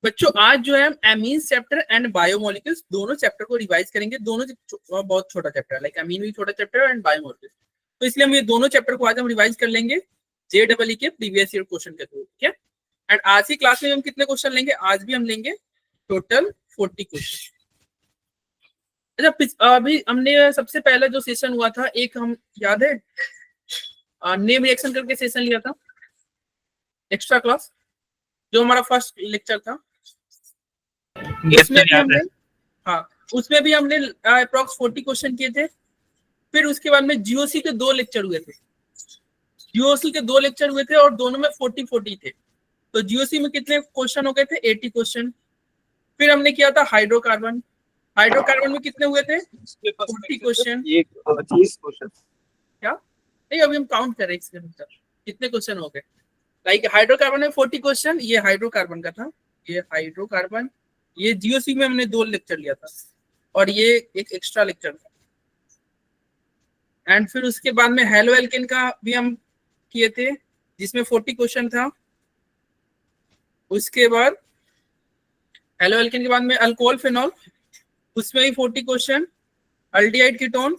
बच्चों आज जो है हम एमीन चैप्टर एंड बायोमोलिक्यूल्स दोनों चैप्टर को रिवाइज करेंगे। दोनों बहुत छोटा चैप्टर है, लाइक एमीन भी छोटा चैप्टर है एंड बायोमोलिक्यूल्स, तो इसलिए हम ये दोनों चैप्टर को आज हम रिवाइज कर लेंगे JEE के प्रीवियस ईयर क्वेश्चन के थ्रू, ठीक है। एंड आज की क्लास में हम कितने क्वेश्चन लेंगे? आज भी हम लेंगे टोटल 40 क्वेश्चन। अच्छा, अभी हमने सबसे पहले जो सेशन हुआ था, एक हम याद है नेम रिएक्शन करके सेशन लिया था, एक्स्ट्रा क्लास, जो हमारा फर्स्ट लेक्चर था। उसमें भी हमने उसमें भी हमने अप्रॉक्स 40 क्वेश्चन किए थे। फिर उसके बाद में GOC के 2 लेक्चर हुए थे, GOC के 2 लेक्चर हुए थे और दोनों में 40 थे। तो GOC में कितने क्वेश्चन हो गए थे? 80 क्वेश्चन। फिर हमने किया था हाइड्रोकार्बन, हाइड्रोकार्बन में कितने हुए थे? 40 क्वेश्चन। 30 क्वेश्चन क्या नहीं, अभी हम काउंट कर रहे हैं कितने क्वेश्चन हो गए। लाइक हाइड्रोकार्बन में 40 क्वेश्चन, ये हाइड्रोकार्बन का था, ये हाइड्रोकार्बन। ये GOC में हमने 2 लेक्चर लिया था और ये एक एक्स्ट्रा लेक्चर था। एंड फिर उसके बाद में हेलो एल्केन का भी हम किए थे, जिसमें 40 क्वेश्चन था। उसके बाद हेलो एल्केन के बाद में अल्कोहल फिनॉल, उसमें भी 40 question. Aldehyde ketone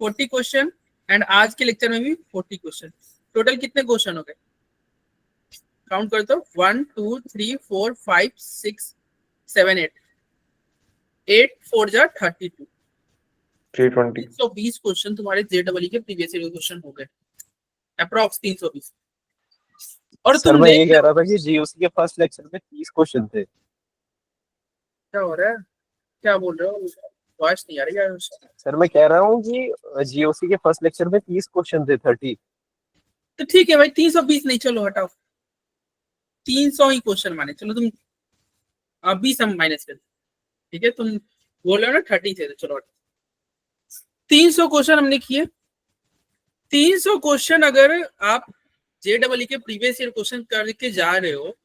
40 question. And आज के लेक्चर में भी 40 क्वेश्चन। टोटल कितने क्वेश्चन हो गए? काउंट कर दो, 1 2 3 4 5 6 7 8 8 4 जा 32, 320 क्वेश्चन तुम्हारे JEE के प्रीवियस ईयर क्वेश्चन हो गए, अप्रॉक्स 320। और सर मैं ये कह रहा था कि GOC के फर्स्ट लेक्चर में 30 क्वेश्चन थे। क्या हो रहा है, क्या बोल रहे हो? वॉइस नहीं आ रही है सर। मैं कह रहा हूँ कि GOC के फर्स्ट लेक्चर में 30 क्वेश्चन थे, 30। तो ठीक है भाई, 320 नहीं, चलो हटाओ, 300 ही क्वेश्चन माने, चलो तुम 20 हम माइनस कर, ठीक है। तुम बोल रहे हो ना 30 थे, तो चलो 300 क्वेश्चन हमने किए। 300 क्वेश्चन अगर आप JEE के प्रीवियस ईयर क्वेश्चन करके जा रहे हो,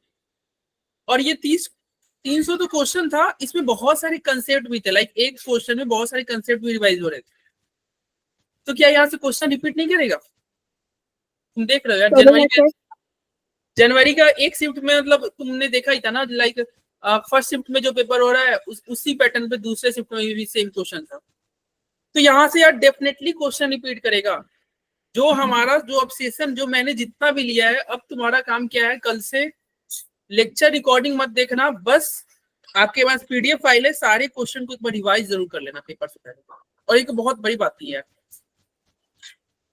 और ये 300 तो क्वेश्चन था, इसमें बहुत सारे कंसेप्ट भी थे, लाइक एक क्वेश्चन में बहुत सारे कंसेप्ट भी रिवाइज हो रहे थे। तो क्या यहाँ से क्वेश्चन रिपीट नहीं करेगा? तुम देख रहे हो यार, जनवरी का एक शिफ्ट में, मतलब तुमने देखा ही था ना, लाइक फर्स्ट शिफ्ट में जो पेपर हो रहा है उसी पैटर्न पे दूसरे शिफ्ट में भी सेम क्वेश्चन था। तो यहाँ से यार डेफिनेटली क्वेश्चन रिपीट करेगा। जो हमारा जो ऑब्सेशन जो मैंने जितना भी लिया है, अब तुम्हारा काम क्या है, कल से लेक्चर रिकॉर्डिंग मत देखना, बस आपके पास PDF फाइल है, सारे क्वेश्चन को एक बार रिवाइज जरूर कर लेना पेपर से पहले। और एक बहुत बड़ी बात है,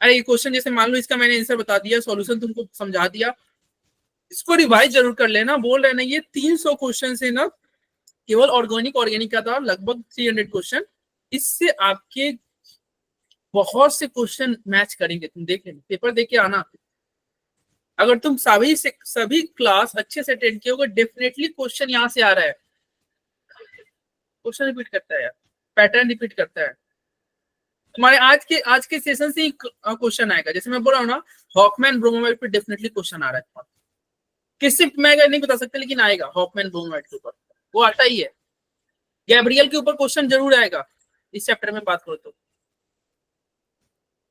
अरे ये क्वेश्चन जैसे मान लो इसका मैंने आंसर बता दिया, सॉल्यूशन तुमको समझा दिया, इसको रिवाइज जरूर कर लेना। बोल रहे ना ये 300 क्वेश्चन से ना, केवल ऑर्गेनिक का था लगभग 300 क्वेश्चन, इससे आपके बहुत से क्वेश्चन मैच करेंगे। तुम देख लेना, पेपर देख के आना। अगर तुम सभी क्लास अच्छे से अटेंड किए होगे, डेफिनेटली क्वेश्चन यहाँ से आ रहा है, क्वेश्चन रिपीट करता है यार, पैटर्न रिपीट करता है। तुम्हारे आज के सेशन से ही क्वेश्चन आएगा। जैसे मैं बोल रहा हूँ ना, हॉफमैन ब्रोमोमाइड पे डेफिनेटली क्वेश्चन आ रहा है। किस शिफ्ट में आएगा नहीं बता सकते, लेकिन आएगा। हॉफमैन ब्रोमोमाइड के ऊपर वो आता ही है। गैब्रियल के ऊपर क्वेश्चन जरूर आएगा, इस चैप्टर में बात करो तो।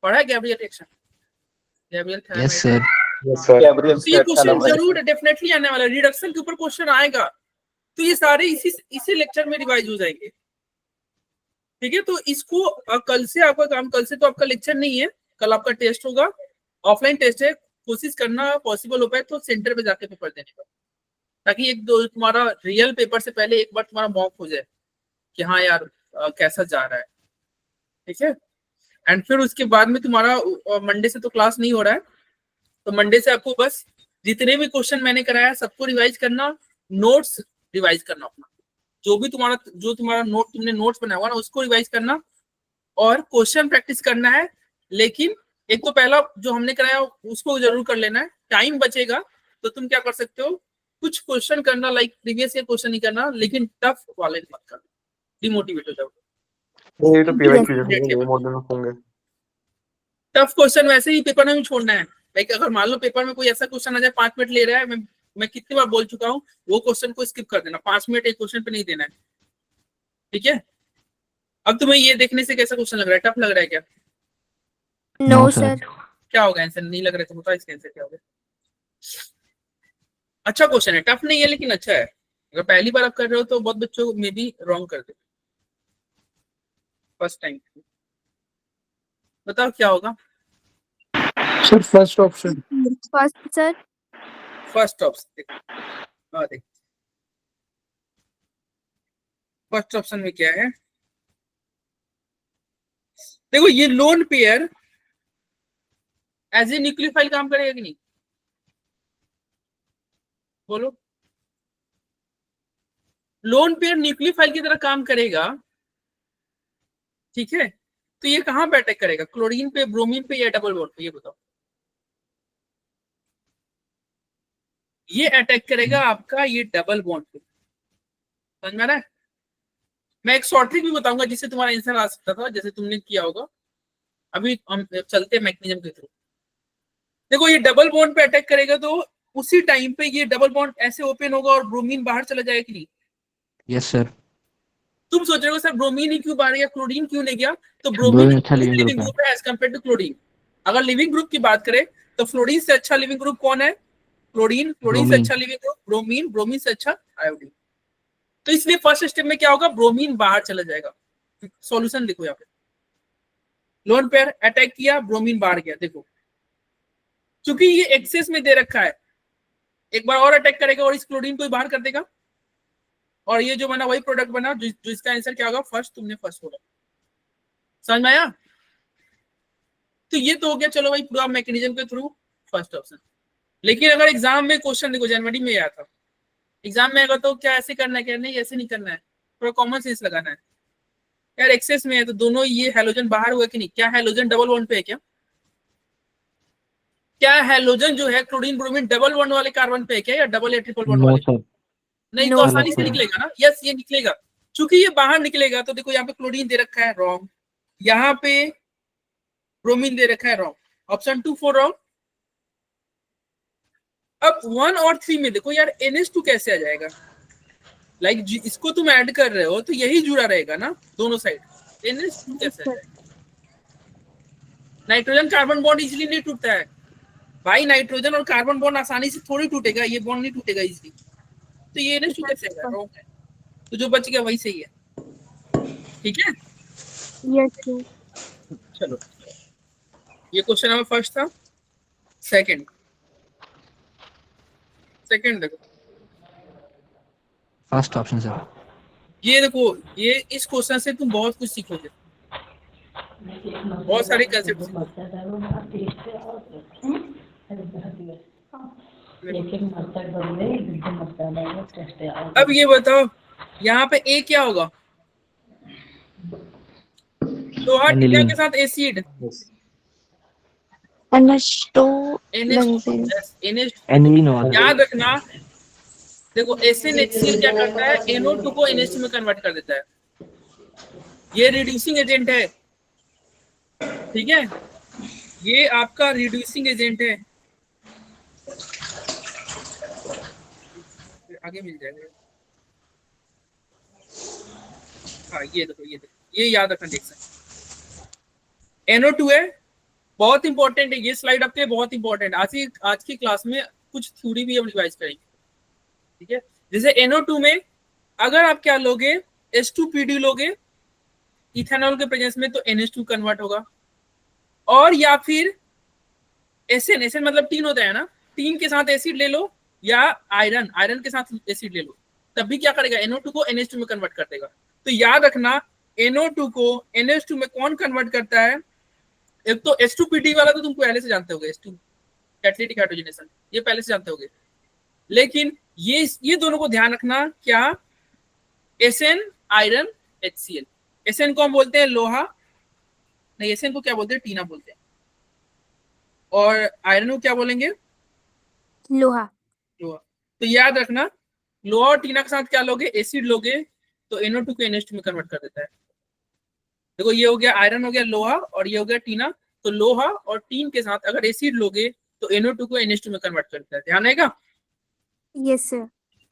पढ़ा है Gabriel reaction? Gabriel yes sir, ये क्वेश्चन जरूर डेफिनेटली आने वाला है। रिडक्शन के ऊपर क्वेश्चन आएगा, तो ये सारे इसी लेक्चर में रिवाइज हो जाएंगे, ठीक है। तो इसको कल से आपका काम, कल से तो आपका लेक्चर नहीं है, कल आपका टेस्ट होगा, ऑफलाइन टेस्ट है। कोशिश करना पॉसिबल हो पाए तो सेंटर पे जाके पेपर देने का, ताकि एक दो तुम्हारा रियल पेपर से पहले एक बार तुम्हारा मॉक हो जाए कि हाँ यार कैसा जा रहा है, ठीक है। एंड फिर उसके बाद में तुम्हारा मंडे से तो क्लास नहीं हो रहा है, तो मंडे से आपको बस जितने भी क्वेश्चन मैंने कराया सबको रिवाइज करना, नोट्स रिवाइज करना अपना, जो तुम्हारा तुमने नोट्स बनाया हुआ ना उसको रिवाइज करना, और क्वेश्चन प्रैक्टिस करना है। लेकिन एक तो पहला जो हमने कराया उसको जरूर कर लेना है। टाइम बचेगा तो तुम क्या कर सकते हो, कुछ क्वेश्चन करना, लाइक प्रीवियस ईयर क्वेश्चन नहीं करना, लेकिन टफ वाले मत करना, डिमोटिवेट हो जाओगे। ये तो पीवाईक्यू होंगे। टफ क्वेश्चन वैसे ही पेपर में भी छोड़ना है। लाइक अगर मान लो पेपर में कोई ऐसा क्वेश्चन आ जाए 5 मिनट ले रहा है, मैं कितनी बार बोल चुका हूँ, वो क्वेश्चन को स्किप कर देना, 5 मिनट एक क्वेश्चन पे नहीं देना है, ठीक है। अब तुम्हें ये देखने से कैसा क्वेश्चन लग रहा है, टफ लग रहा है क्या? No sir. क्या होगा आंसर? नहीं लग रहा है तो बताओ इसका आंसर क्या होगा। अच्छा क्वेश्चन है, टफ नहीं है लेकिन अच्छा है। अगर पहली बार आप कर रहे हो तो बहुत बच्चों में भी रॉन्ग कर दे फर्स्ट टाइम। बताओ क्या होगा? Sir first option. First sir. First option देखो, हाँ देखो फर्स्ट ऑप्शन में क्या है। देखो ये lone pair as a nucleophile काम करेगा कि नहीं, बोलो। लोन पेयर न्यूक्लियोफाइल की तरह काम करेगा, ठीक है। तो ये कहां पे अटैक करेगा, क्लोरीन पे, ब्रोमीन पे या डबल बॉन्ड पे, ये बताओ। ये अटैक करेगा आपका ये डबल बॉन्ड पे, समझ में आ रहा है? मैं एक शॉर्ट ट्रिक भी बताऊंगा जिससे तुम्हारा आंसर आ सकता था, जैसे तुमने किया होगा। अभी हम चलते हैं मैकेनिज्म के थ्रू। देखो ये डबल बॉन्ड पे अटैक करेगा तो उसी टाइम पे ये डबल बॉन्ड ऐसे ओपन होगा और ब्रोमीन बाहर चला जाएगा कि नहीं। Yes sir. तुम सोच रहे हो सर ब्रोमीन ही क्यों बाहर गया, क्लोरीन क्यों नहीं गया? तो ब्रोमीन ब्रोमीन अच्छा लिविंग लिविंग ग्रुप ग्रुप है एज कम्पेयर टू क्लोरीन। अगर लिविंग ग्रुप की बात करें तो फ्लोरीन से अच्छा लिविंग ग्रुप कौन है? क्लोरीन। क्लोरीन से ब्रोमीन। अच्छा लिविंग ग्रुप ब्रोमीन। ब्रोमीन से अच्छा आयोडीन। तो इसलिए फर्स्ट स्टेप में क्या होगा, ब्रोमीन बाहर चला जाएगा। सॉल्यूशन देखो यहाँ पे, लोन पेयर अटैक किया, ब्रोमीन बाहर गया। देखो चूंकि ये एक्सेस में दे रखा है, एक बार और अटैक करेगा और इस क्लोरीन को ही बाहर कर देगा, और ये जो बना वही प्रोडक्ट बना जो इसका आंसर क्या होगा, फर्स्ट। तुमने फर्स्ट बोला, समझ में आया? तो ये तो हो गया, चलो भाई पूरा मैकेनिज्म के थ्रू फर्स्ट ऑप्शन। लेकिन अगर एग्जाम में क्वेश्चन देखो, जनवरी में आया था, एग्जाम में आएगा तो क्या ऐसे करना है, क्या नहीं ऐसे नहीं करना है, थोड़ा कॉमन सेंस लगाना है। यार एक्सेस में है तो दोनों ये हेलोजन बाहर हुआ कि नहीं, क्या हेलोजन डबल बॉन्ड पे है क्या? क्या हेलोजन जो है क्लोरीन ब्रोमीन डबल बॉन्ड वाले कार्बन पे है क्या, या डबल या ट्रिपल बॉन्ड नो वाले? सर। नहीं, No, तो आसानी से sir. निकलेगा ना। यस ये निकलेगा, चूंकि ये बाहर निकलेगा तो देखो यहाँ पे क्लोरीन दे रखा है, रॉन्ग। यहाँ पे ब्रोमीन दे रखा है, रॉन्ग। Option 2 4 wrong. अब 1 और 3 में देखो यार NH2 कैसे आ जाएगा। लाइक इसको तुम ऐड कर रहे हो तो यही जुड़ा रहेगा ना दोनों साइड। NH2 कैसे आ जाएगा? नाइट्रोजन कार्बन बॉन्ड इजीली नहीं टूटता है भाई, नाइट्रोजन और कार्बन बॉन्ड आसानी से थोड़ी टूटेगा, ये बॉन्ड नहीं टूटेगा इजीली। तो ये NH2 कैसे आएगा, रॉन्ग है। तो जो बच गया वही सही है, ठीक है। yes sir. चलो ये क्वेश्चन नंबर फर्स्ट था। सेकंड देखो, फर्स्ट ऑप्शन सर। ये देखो, ये इस क्वेश्चन से तुम बहुत कुछ सीखोगे, बहुत सारे कंसेप्ट सीखोगे। अब ये बताओ यहाँ पे ए क्या होगा, लोहा टीना एनिलीन। के साथ acid NH2 NH2 benzene. Aniline वाला। याद रखना। देखो SnHCl क्या करता है, NO2 को NH2 में कन्वर्ट कर देता है, ये रिड्यूसिंग एजेंट है, ठीक है। ये आपका रिड्यूसिंग एजेंट है, आगे मिल जाएगा। हाँ ये देखो, ये याद रखना, देख सकते NO2 है, बहुत इंपॉर्टेंट है ये स्लाइड आपके, बहुत इंपॉर्टेंट। आज की क्लास में कुछ थ्योरी भी हम रिवाइज करेंगे, ठीक है। जैसे NO2 में अगर आप क्या लोगे, H2PD लोगे इथेनॉल के प्रेजेंस में तो NH2 कन्वर्ट होगा, और या फिर SN मतलब टीन होता है ना, टीन के साथ एसिड ले लो, या आयरन के साथ एसिड ले लो, तब भी क्या करेगा, NO2 को NH2 में कन्वर्ट कर देगा। तो याद रखना NO2 को NH2 में कौन कन्वर्ट करता है, एक तो H2PD वाला तो तुम पहले से जानते होगे, H2 कैटालिटिक हाइड्रोजनेशन, ये पहले से जानते होगे। लेकिन ये दोनों को ध्यान रखना, क्या, SN आयरन HCl। SN को हम बोलते हैं लोहा, नहीं SN को क्या बोलते हैं, टीना बोलते हैं, और आयरन को क्या बोलेंगे, लोहा। लोहा। तो याद रखना लोहा और टीना के साथ क्या लोगे, एसिड लोगे, तो NO2 को NH2 में कन्वर्ट कर देता है। देखो ये हो गया आयरन, हो गया लोहा, और ये हो गया टीना। तो लोहा और टीन के साथ अगर एसिड लोगे तो NO2 को NH2 में कन्वर्ट करता है, ध्यान रहेगा। yes sir.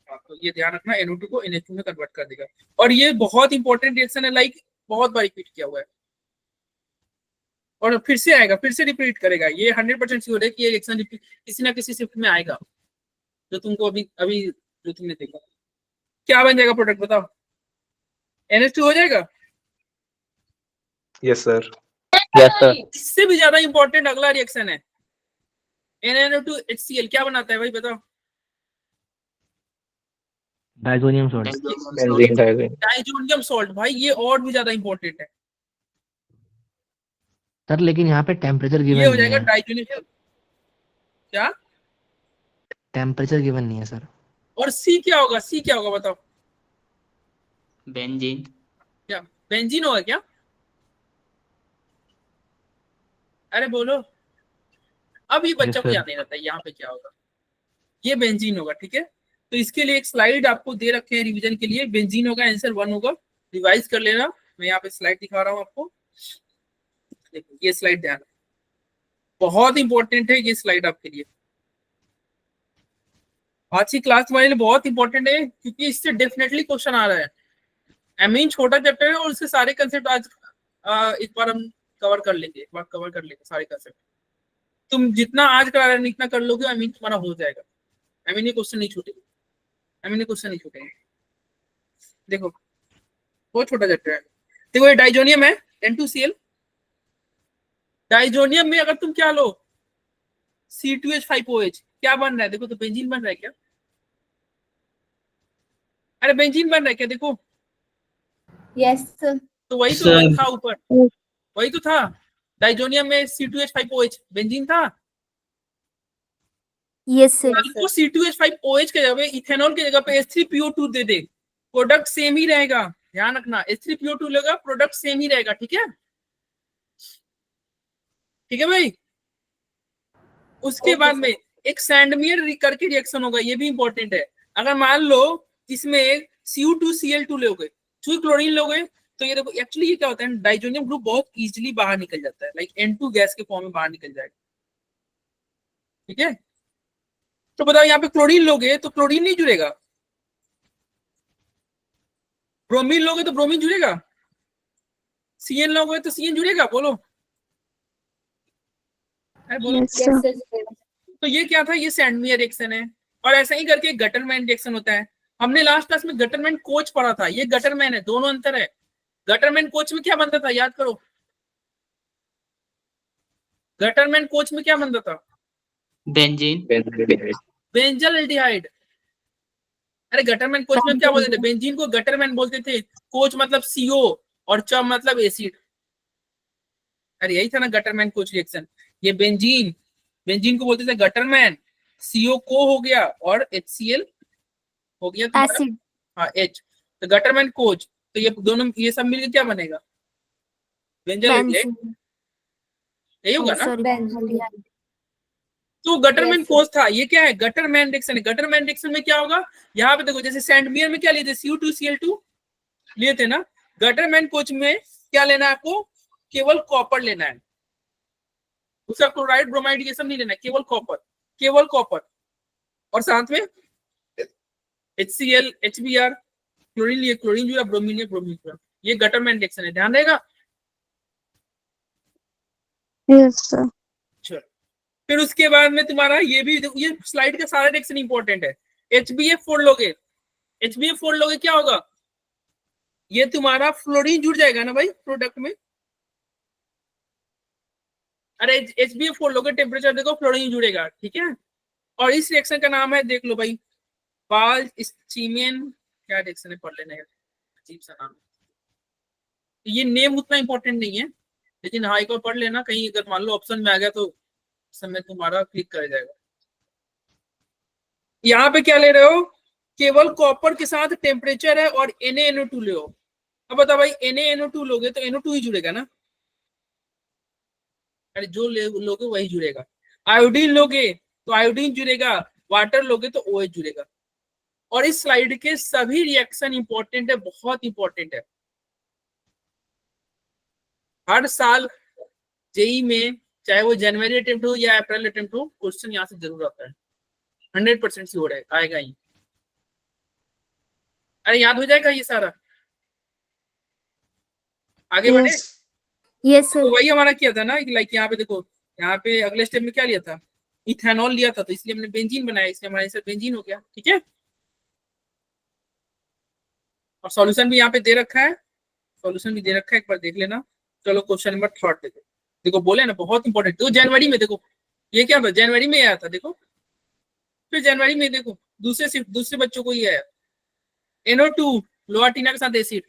तो ये ध्यान रखना, NO2 को NH2 में कन्वर्ट कर देगा, और ये बहुत इंपॉर्टेंट रिएक्शन है, लाइक बहुत बार रिपीट किया हुआ है, और फिर से आएगा, फिर से रिपीट करेगा, ये 100% श्योर है कि ये रिएक्शन किसी ना किसी शिफ्ट में आएगा। जो तुमको अभी अभी जो तुमने देखा, क्या बन जाएगा प्रोडक्ट बताओ? NH2 हो जाएगा। Yes sir. Yes sir. इससे भी ज्यादा इंपॉर्टेंट अगला रिएक्शन है NaNO2 HCl, क्या बनाता है भाई बताओ? Diazonium salt. Benzene Digene. Diazonium salt. भाई ये और भी ज्यादा इंपॉर्टेंट है। सर लेकिन यहाँ पे टेम्परेचर ये गिवन हो नहीं जाएगा है। डाइजोनियम। क्या? टेम्परेचर गिवन नहीं है सर। और सी क्या होगा? सी क्या होगा बताओ? बेंजीन। क्या बेंजीन होगा क्या? अरे बोलो। अब ये बच्चा को सर। याद नहीं रहता है यहाँ पे क्या होगा। ये बेंजीन होगा, ठीक है। तो इसके लिए एक स्लाइड आपको दे रखे हैं रिवीजन के लिए। बेंजीन होगा, आंसर 1 होगा। रिवाइज कर लेना। मैं यहाँ पे स्लाइड दिखा रहा हूँ आपको। देखो ये स्लाइड ध्यान, बहुत इंपॉर्टेंट है ये स्लाइड आपके लिए। आज की क्लास तुम्हारे लिए बहुत इंपॉर्टेंट है क्योंकि इससे डेफिनेटली क्वेश्चन आ रहा है। एमीन छोटा चैप्टर है और उसके सारे कंसेप्ट आज एक बार हम कवर कर लेंगे। एक बार कवर कर लेंगे सारे कंसेप्ट। तुम जितना आज करा रहे इतना कर लोगे, एमीन तुम्हारा हो जाएगा। एमीन क्वेश्चन नहीं छूटेगा। एमीन क्वेश्चन नहीं छूटेंगे। देखो बहुत छोटा चैप्टर है। देखो ये डाइजोनियम है N2Cl। डाइजोनियम में अगर तुम क्या लो C2H5OH, क्या बन रहा है? देखो तो बेंजीन बन रहा है क्या? अरे बेंजीन बन रहा है क्या? देखो यस सर। तो वही तो वही था ऊपर, वही तो था। डाइजोनियम में C2H5OH बेंजीन था। Yes sir. आपको C2H5OH के जगह पे, इथेनॉल की जगह पे H3PO2 दे दे, प्रोडक्ट सेम ही रहेगा। ध्यान रखना, H3PO2 लेगा, प्रोडक्ट सेम ही रहेगा। ठीक है, ठीक है भाई। उसके बाद में एक सैंडमियर करके रिएक्शन होगा, ये भी इंपॉर्टेंट है। अगर मान लो इसमें Cu2Cl2 लोगे, क्लोरीन लोगे, तो ये देखो एक्चुअली ये क्या होता है, डाइजोनियम ग्रुप बहुत इजीली बाहर निकल जाता है, लाइक N2 गैस के फॉर्म में बाहर निकल जाएगा। ठीक है, तो बताओ यहाँ पे क्लोरीन लोगे तो क्लोरीन नहीं जुड़ेगा, ब्रोमीन लोगे तो ब्रोमीन जुड़ेगा, CN लोगे तो CN जुड़ेगा। बोलो, अरे बोलो। Yes sir. तो ये क्या था, ये सैंडमियर रिएक्शन है। और ऐसा ही करके गटरमैन रिएक्शन होता है। हमने लास्ट क्लास में गटरमैन कोच पढ़ा था, ये गटरमैन है, दोनों अंतर है। गटरमैन कोच में क्या बनता था, याद करो। गटरमैन कोच में क्या बनता था? बेंजीन। Benzyl aldehyde. अरे गटरमैन कोच में क्या बोलते थे? बेंजीन को गटरमैन बोलते थे। कोच मतलब CO और च मतलब एसिड। अरे यही था ना गटरमैन कोच रिएक्शन। ये बेंजीन, बेंजीन को बोलते थे गटरमैन। CO को हो गया और HCl हो गया तुम्हारा एसिड। हाँ H। तो गटरमैन कोच, तो ये दोनों ये सब मिलकर क्या बनेगा? Benzyl aldehyde. बेंजीन। यही होगा ना। Sorry benzene. तो गटरमैन कोच था, ये क्या है? गटरमैन रिएक्शन है। गटरमैन रिएक्शन में क्या होगा, यहाँ पे देखो, जैसे सैंडमियर में क्या लिए थे, Cu2Cl2 लिए थे ना। गटरमैन कोच में क्या लेना है आपको? केवल कॉपर लेना है, उसका क्लोराइड ब्रोमाइड ये सब नहीं लेना है, केवल कॉपर, केवल कॉपर। और साथ में HCl HBr, क्लोरीन लिए क्लोरीन जुड़ा, ब्रोमीन लिए ब्रोमीन जुड़ा। ये गटरमैन रिएक्शन है, ध्यान रहेगा। Yes sir. चलो, फिर उसके बाद में तुम्हारा ये भी, ये स्लाइड का सारा रिएक्शन इंपॉर्टेंट है। HBF4 लोगे, HBF4 लोगे क्या होगा? ये तुम्हारा फ्लोरीन जुड़ जाएगा ना भाई प्रोडक्ट में। अरे HBF4 लोगे, टेम्परेचर देखो, फ्लोरीन जुड़ेगा। ठीक है, और इस रिएक्शन का नाम है, देख लो भाई, बाल स्टीमियन, क्या रिएक्शन है, पढ़ लेना यार, अजीब सा नाम है। ये नेम उतना इंपॉर्टेंट नहीं है, लेकिन हाँ एक बार पढ़ लेना, कहीं अगर मान लो ऑप्शन में आ गया तो समय तुम्हारा क्लिक कर जाएगा। यहाँ पे क्या ले रहे हो? केवल कॉपर के साथ टेम्परेचर है और NaNO2 ले हो। अब बताओ भाई, NaNO2 लोगे तो NO2 ही जुड़ेगा ना। अरे जो लोगे वही जुड़ेगा। आयोडीन लोगे तो आयोडीन जुड़ेगा, वाटर लोगे तो OH जुड़ेगा। और इस स्लाइड के सभी रिएक्शन इंपॉर्टेंट है, बहुत इंपॉर्टेंट है। हर साल जेई में, चाहे वो जनवरी अटेम्प्ट हो या अप्रैल अटेम्प्ट हो, क्वेश्चन यहाँ से जरूर आता है। 100% से हो रहा है, आएगा ही। अरे याद हो जाएगा ये सारा, आगे बढ़े। Yes sir. तो वही हमारा किया था ना, लाइक यहाँ पे देखो, यहाँ पे अगले स्टेप में क्या लिया था, इथेनॉल लिया था तो इसलिए हमने बेंजीन बनाया, इसलिए हमारा आंसर बेंजीन हो गया। ठीक है, और सॉल्यूशन भी यहाँ पे दे रखा है, सॉल्यूशन भी दे रखा है, एक बार देख लेना। चलो क्वेश्चन नंबर 3 देखो। देखो बोले ना बहुत इंपॉर्टेंट, देखो जनवरी में, देखो ये क्या था, जनवरी में आया था। देखो फिर जनवरी में देखो दूसरे बच्चों को ये आया, NO2 लोहा टीना के साथ एसिड।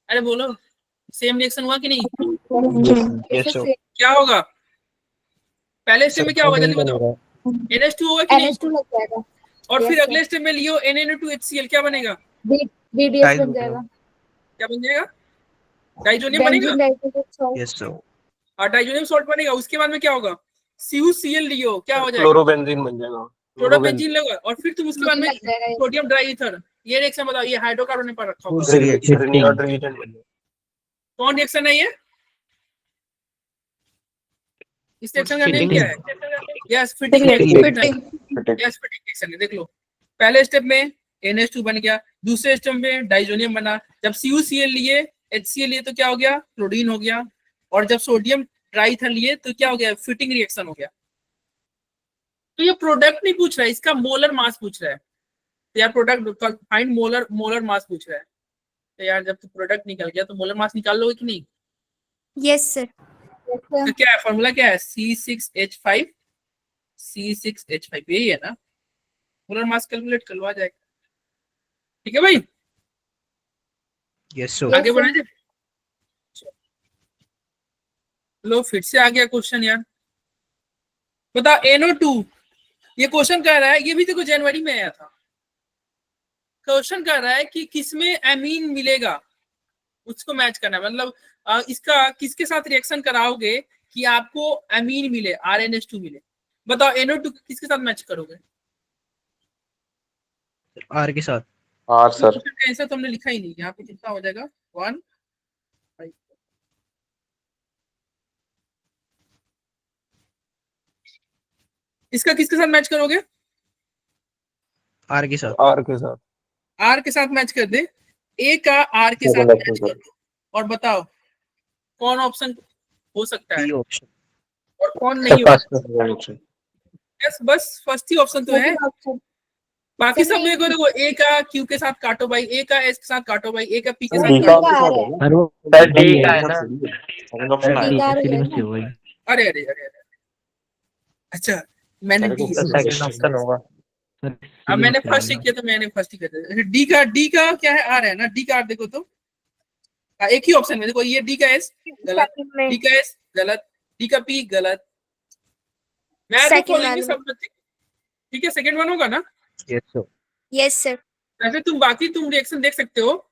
अरे बोलो सेम रिएक्शन हुआ कि नहीं? Yes sir. क्या होगा पहले स्टेप में, क्या होगा जल्दी बताओ? NH2 होगा कि नहीं? NH2 लग जाएगा। और Yes, फिर sir. अगले स्टेप में लियो NaN2HCl, क्या बनेगा? BDS बन जाएगा। क्या बन जाएगा? डाइजोनियम बनेगा। Yes sir. और डाइजोनियम सॉल्ट बनेगा। उसके बाद में क्या होगा? CuCl लियो, क्या हो जाएगा? क्लोरोबेंजीन बन जाएगा। क्लोरोबेंजीन लगा। और फिर तुम उसके बाद में लग जाएगा। Sodium dry ether. ये रिएक्शन बताओ, ये हाइड्रोकार्बन पर रखा होगा। रिनियर्ड रिएजेंट बन जाएगा। कौन रिएक्शन है ये? इस रिएक्शन का नेम क्या है? Yes, fitting reaction. Yes, fitting reaction है। देख लो पहले स्टेप में NH2 बन गया, दूसरे स्टेप में डाइजोनियम बना, जब CuCl लिए HCl लिए तो क्या हो गया? क्लोरीन हो गया। और जब सोडियम ट्राईथर लिए तो क्या हो गया? फिटिंग रिएक्शन हो गया। तो ये प्रोडक्ट नहीं पूछ रहा है, इसका मोलर मास पूछ रहा है। तो यार प्रोडक्ट फाइंड मोलर मास पूछ रहा है। तो यार जब तो प्रोडक्ट निकल गया तो मोलर मास निकाल लोगे कि नहीं? Yes, sir. Yes, sir. तो क्या है फॉर्मूला, क्या है? C6H5 यही है ना? मोलर मास कैलकुलेट कर लो, आ जाएगा। ठीक है भाई, यस सर। आगे बढ़ा जाए। लो फिर से आ गया क्वेश्चन यार, बता NO2। ये क्वेश्चन कह रहा है, ये भी देखो जनवरी में आया था। क्वेश्चन कह रहा है कि किसमें एमीन मिलेगा, उसको मैच करना है। मतलब इसका किसके साथ रिएक्शन कराओगे कि आपको एमीन मिले, RNH2 मिले। बताओ NO2 किसके साथ मैच करोगे? आर के साथ। R sir. क्वेश्चन का आंसर तो हमने लिखा ही नहीं, यहाँ पे कितना हो जाएगा? 1 इसका किसके साथ मैच करोगे? आर के साथ। आर के साथ। R के साथ मैच कर दे, A का R के साथ मैच कर दो, और बताओ कौन ऑप्शन हो सकता है बी ऑप्शन। और कौन नहीं हो सकता? यस, बस फर्स्ट ही ऑप्शन तो है। बाकी सब देखो, देखो A का Q के साथ काटो भाई, A का S के साथ काटो भाई, A का P के साथ काटो। सर वो सर डी है। का है ना, सेकंड ऑप्शन डी आया। एक्चुअली मिस्टेक हुई। अरे अरे अरे अरे, अच्छा मैंने D, सेकंड ऑप्शन होगा। सर अब मैंने फर्स्ट ही किया तो मैंने फर्स्ट ही कर दिया। D का क्या है? R है ना? D का R देखो तो एक ही ऑप्शन में देखो, ये D का S गलत, D का S गलत, D का P गलत। मैं तो खोलेंगे सब बच्चे। ठीक है, सेकंड वन होगा ना? Yes sir. Yes, sir. वैसे तुम बाकी रिएक्शन देख सकते हो।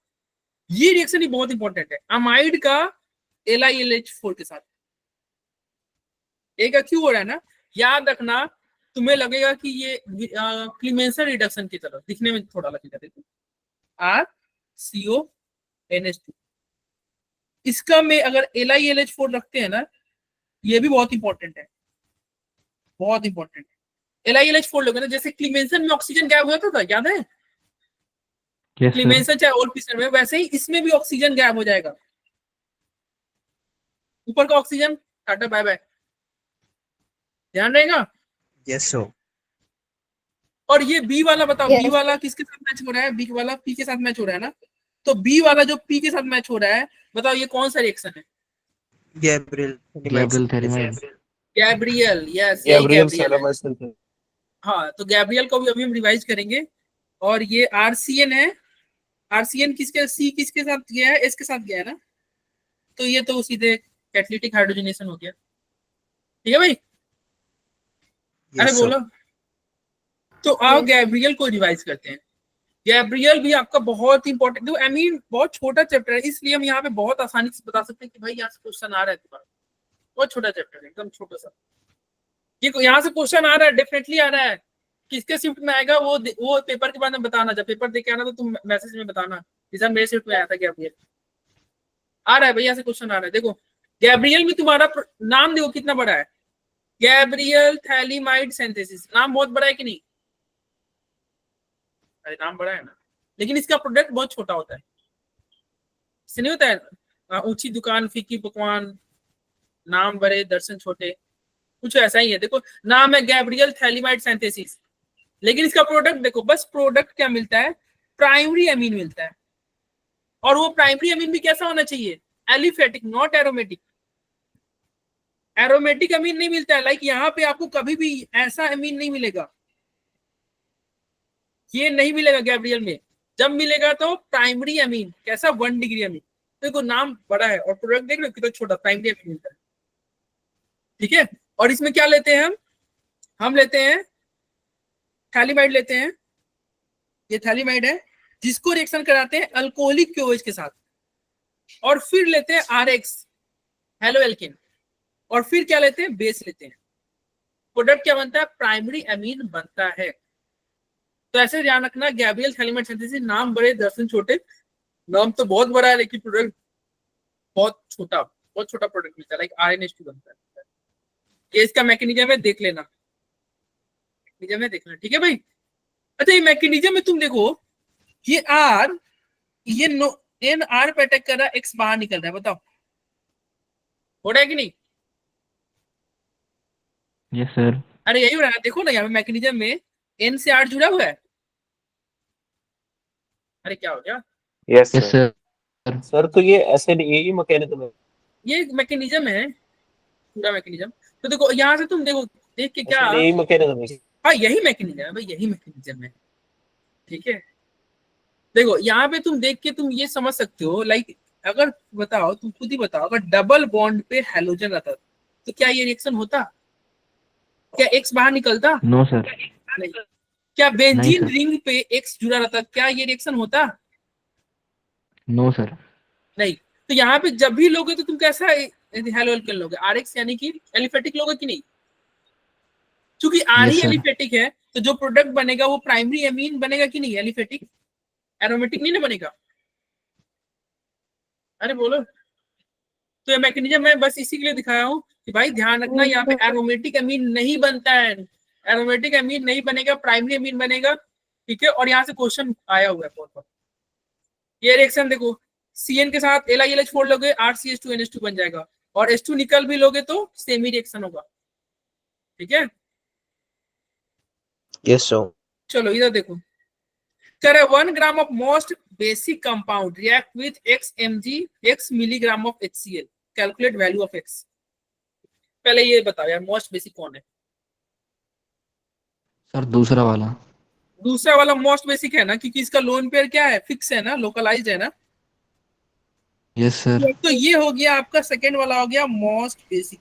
ये रिएक्शन ही बहुत इंपॉर्टेंट है, अमाइड का LiLH4 के साथ। ए का क्यों हो रहा है ना, याद रखना। तुम्हें लगेगा कि ये क्लीमेंसन रिडक्शन की तरह दिखने में थोड़ा लगेगा। देखो RCONH2, इसका में अगर LiLH4 रखते हैं ना, ये भी बहुत इंपॉर्टेंट है, बहुत इंपॉर्टेंट है। LiLH4 लोगे ना, जैसे क्लीमेंसन में ऑक्सीजन गैप होता था, याद है? Yes sir. क्लीमेंसन चाहे ओल्ड पिस्टन में, वैसे ही इसमें भी ऑक्सीजन गैप हो जाएगा। ऊपर का ऑक्सीजन टाटा बाय बाय, ध्यान रहेगा। Yes sir. और ये बी वाला बताओ, Yes. बी वाला किसके साथ मैच हो रहा है? बी वाला पी के साथ मैच हो रहा है ना? तो बी वाला जो पी के साथ मैच हो रहा है, बताओ ये कौन सा रिएक्शन है? गैब्रियल थेरामाइड। Gabriel, yes Gabriel Gabriel. सेरामाइड। हाँ, तो गैब्रियल को भी अभी हम रिवाइज करेंगे। और ये RCN है। RCN किसके, सी किसके साथ गया है? एस के साथ गया है ना? तो ये तो सीधे कैटालिटिक हाइड्रोजनेशन हो गया। ठीक है भाई, अरे बोलो। तो आओ गैब्रियल को रिवाइज करते हैं। गैब्रियल भी आपका बहुत इंपॉर्टेंट, देखो एमीन बहुत छोटा चैप्टर है, इसलिए हम यहाँ पे बहुत आसानी से बता सकते हैं कि भाई यहाँ से क्वेश्चन आ रहा है तुम्हारा। बहुत छोटा चैप्टर है, एकदम छोटा सा। ये यहाँ से क्वेश्चन आ रहा है, डेफिनेटली आ रहा है। किसके शिफ्ट में आएगा वो पेपर के बाद में बताना। जब पेपर देके आना तो तुम मैसेज में बताना, जैसा मेरे शिफ्ट में आया था गैब्रियल। आ रहा है भैया से क्वेश्चन आ रहा है। देखो गैब्रियल में तुम्हारा नाम देखो कितना बड़ा है, गैब्रियल थैलीमाइड सिंथेसिस। नाम बहुत बड़ा है कि नहीं? अरे नाम बड़ा है ना, लेकिन इसका प्रोडक्ट बहुत छोटा होता है। इससे नहीं होता है ऊंची दुकान फीकी पकवान, नाम बड़े दर्शन छोटे। कुछ ऐसा ही है। देखो नाम है गैब्रियल थैलीमाइड सिंथेसिस, लेकिन इसका प्रोडक्ट देखो, बस प्रोडक्ट क्या मिलता है, प्राइमरी अमीन मिलता है। और वो प्राइमरी अमीन भी कैसा होना चाहिए, एलिफेटिक, नॉट एरोमेटिक। एरोमेटिक अमीन नहीं मिलता है, लाइक यहाँ पे आपको कभी भी ऐसा अमीन नहीं मिलेगा, ये नहीं मिलेगा गैब्रियल में। जब मिलेगा तो प्राइमरी अमीन, कैसा 1 डिग्री अमीन। देखो नाम बड़ा है और प्रोडक्ट देख लो कितना छोटा, प्राइमरी अमीन मिलता है। ठीक है, और इसमें क्या लेते हैं हम लेते हैं थैलीमाइड लेते हैं, ये थैलीमाइड है जिसको रिएक्शन कराते हैं अल्कोहलिक क्योवेज के साथ, और फिर लेते हैं आरएक्स हेलो एल्केन, और फिर क्या लेते हैं, बेस लेते हैं। प्रोडक्ट क्या बनता है, प्राइमरी अमीन बनता है। तो ऐसे ध्यान रखना, गैब्रियल थैलीमाइड सिंथेसिस, नाम बड़े दर्शन छोटे, नाम तो बहुत बड़ा है लेकिन प्रोडक्ट बहुत छोटा प्रोडक्ट मिलता है, लाइक RNH2 बनता है। ये इसका मैकेनिज्म है, देख लेना, मैकेनिज्म है देखना, ठीक है भाई। अच्छा ये मैकेनिज्म में तुम देखो, ये आर, ये नो एन आर पे अटैक कर रहा है, एक्स बाहर निकल रहा है, बताओ हो रहा है कि नहीं। Yes sir. अरे यही हो रहा है, देखो ना यहाँ पे मैकेनिज्म में एन से आर जुड़ा हुआ है। अरे क्या हो गया, yes yes sir. Sir. Sir तो ये ऐसे यही मैकेनिज्म है, ये मैकेनिज्म है पूरा मैकेनिज्म। तो देखो यहाँ से तुम देखो, देख के क्या, यही मैकेनिज्म है। हाँ यही मैकेनिज्म है भाई, यही मैकेनिज्म है। ठीक है, देखो यहाँ पे तुम देख के तुम ये समझ सकते हो, लाइक अगर बताओ, तुम खुद ही बताओ, अगर डबल बॉन्ड पे हैलोजन रहता तो क्या ये रिएक्शन होता, क्या एक्स बाहर निकलता, नो सर। नहीं। क्या बेंजीन सर। रिंग पे एक्स जुड़ा रहता, क्या ये रिएक्शन होता, नो सर। नहीं। तो यहाँ पे जब भी लोगे तो तुम कैसा हेलो एल्केन लोगे, आरएक्स यानी कि एलिफेटिक लोगे कि नहीं, क्योंकि आर ही Yes, sir. एलिफेटिक है, तो जो प्रोडक्ट बनेगा वो प्राइमरी अमीन बनेगा कि नहीं, एलिफेटिक, एरोमेटिक नहीं ना बनेगा। अरे बोलो, तो ये मैकेनिज्म मैं बस इसी के लिए दिखाया हूँ कि भाई ध्यान रखना, यहाँ पे एरोमेटिक अमीन नहीं बनता है, एरोमेटिक अमीन नहीं बनेगा, प्राइमरी अमीन बनेगा। ठीक है, और यहाँ से क्वेश्चन आया हुआ है बहुत। ये रिएक्शन देखो, CN के साथ LiLH4 लोगे, RCH2NH2 बन जाएगा, और H2 निकल भी लोगे तो सेम ही रिएक्शन होगा। ठीक है, यस सर। चलो इधर देखो, कह रहा है 1 gram of most basic compound react with x mg x milligram of HCl, calculate value of x। पहले ये बताओ यार, मोस्ट बेसिक कौन है, सर दूसरा वाला। दूसरा वाला मोस्ट बेसिक है ना, क्योंकि इसका लोन पेयर क्या है, फिक्स है ना, लोकलाइज्ड है ना। Yes sir. तो ये हो गया आपका सेकेंड वाला, हो गया मोस्ट बेसिक।